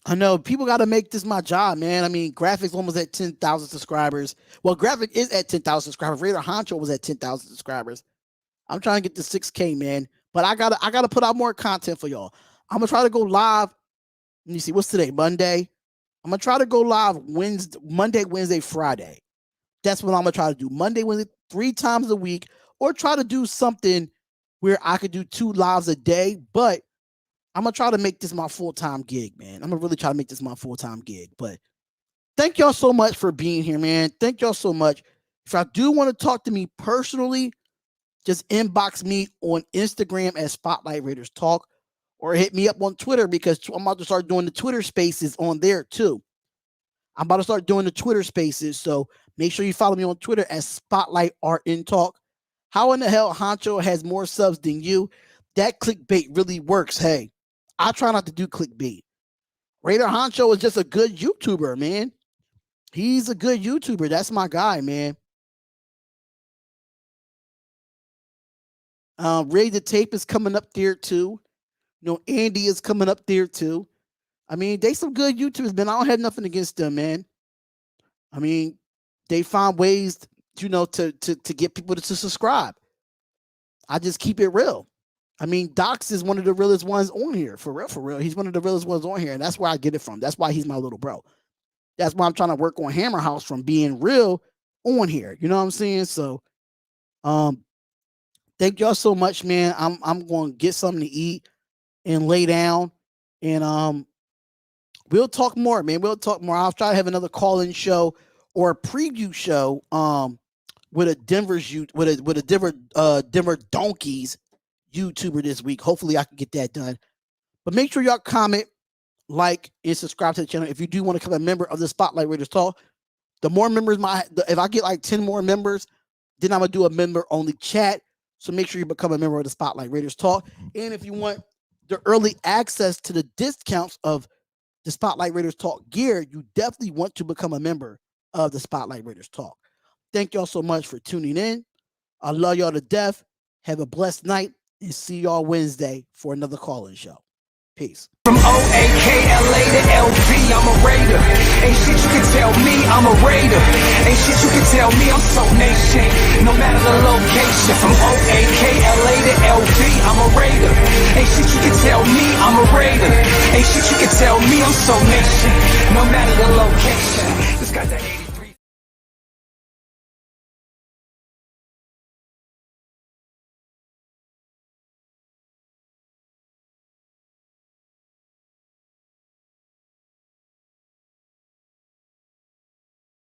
I know people got to make this my job, man. I mean, Graphk's almost at 10,000 subscribers. Well, Graphk is at 10,000 subscribers. Raider Honcho was at 10,000 subscribers. I'm trying to get to 6K, man. But I gotta put out more content for y'all. I'm gonna try to go live. Let me see, what's today? Monday. I'm gonna try to go live Monday, Wednesday, Friday. That's what I'm gonna try to do. Monday, Wednesday, 3 times a week, or try to do something where I could do 2 lives a day, but I'm going to try to make this my full-time gig, man. I'm going to really try to make this my full-time gig. But thank y'all so much for being here, man. Thank y'all so much. If I do want to talk to me personally, just inbox me on Instagram at Spotlight Raiders Talk, or hit me up on Twitter, because I'm about to start doing the Twitter spaces on there too. I'm about to start doing the Twitter spaces, so make sure you follow me on Twitter at Spotlight RN Talk. How in the hell Honcho has more subs than you? That clickbait really works. Hey, I try not to do clickbait. Raider Honcho is just a good YouTuber, man. He's a good YouTuber. That's my guy, man. Ray the Tape is coming up there too. You know, Andy is coming up there too. I mean, they some good YouTubers, man. I don't have nothing against them, man. I mean, they find ways, you know, to get people to subscribe. I just keep it real. I mean, Docs is one of the realest ones on here. For real. He's one of the realest ones on here. And that's where I get it from. That's why he's my little bro. That's why I'm trying to work on Hammer House from being real on here. You know what I'm saying? So, thank y'all so much, man. I'm going to get something to eat and lay down. And we'll talk more, man. We'll talk more. I'll try to have another call-in show or a preview show with a Denver Donkeys YouTuber this week. Hopefully I can get that done. But make sure y'all comment, like, and subscribe to the channel if you do want to become a member of the Spotlight Raiders Talk. The more members, if I get like 10 more members, then I'm gonna do a member only chat. So make sure you become a member of the Spotlight Raiders Talk. And if you want the early access to the discounts of the Spotlight Raiders Talk gear, you definitely want to become a member of the Spotlight Raiders Talk. Thank y'all so much for tuning in. I love y'all to death. Have a blessed night, and see y'all Wednesday for another call-in show. Peace. From O-A-K-L-A to L-V, I'm a Raider. Ain't shit you can tell me, I'm a Raider. Ain't shit you can tell me, I'm so nation. No matter the location. From O-A-K-L-A to L-V, I'm a Raider. Ain't shit you can tell me, I'm a Raider. Ain't shit you can tell me, I'm so nation. No matter the location.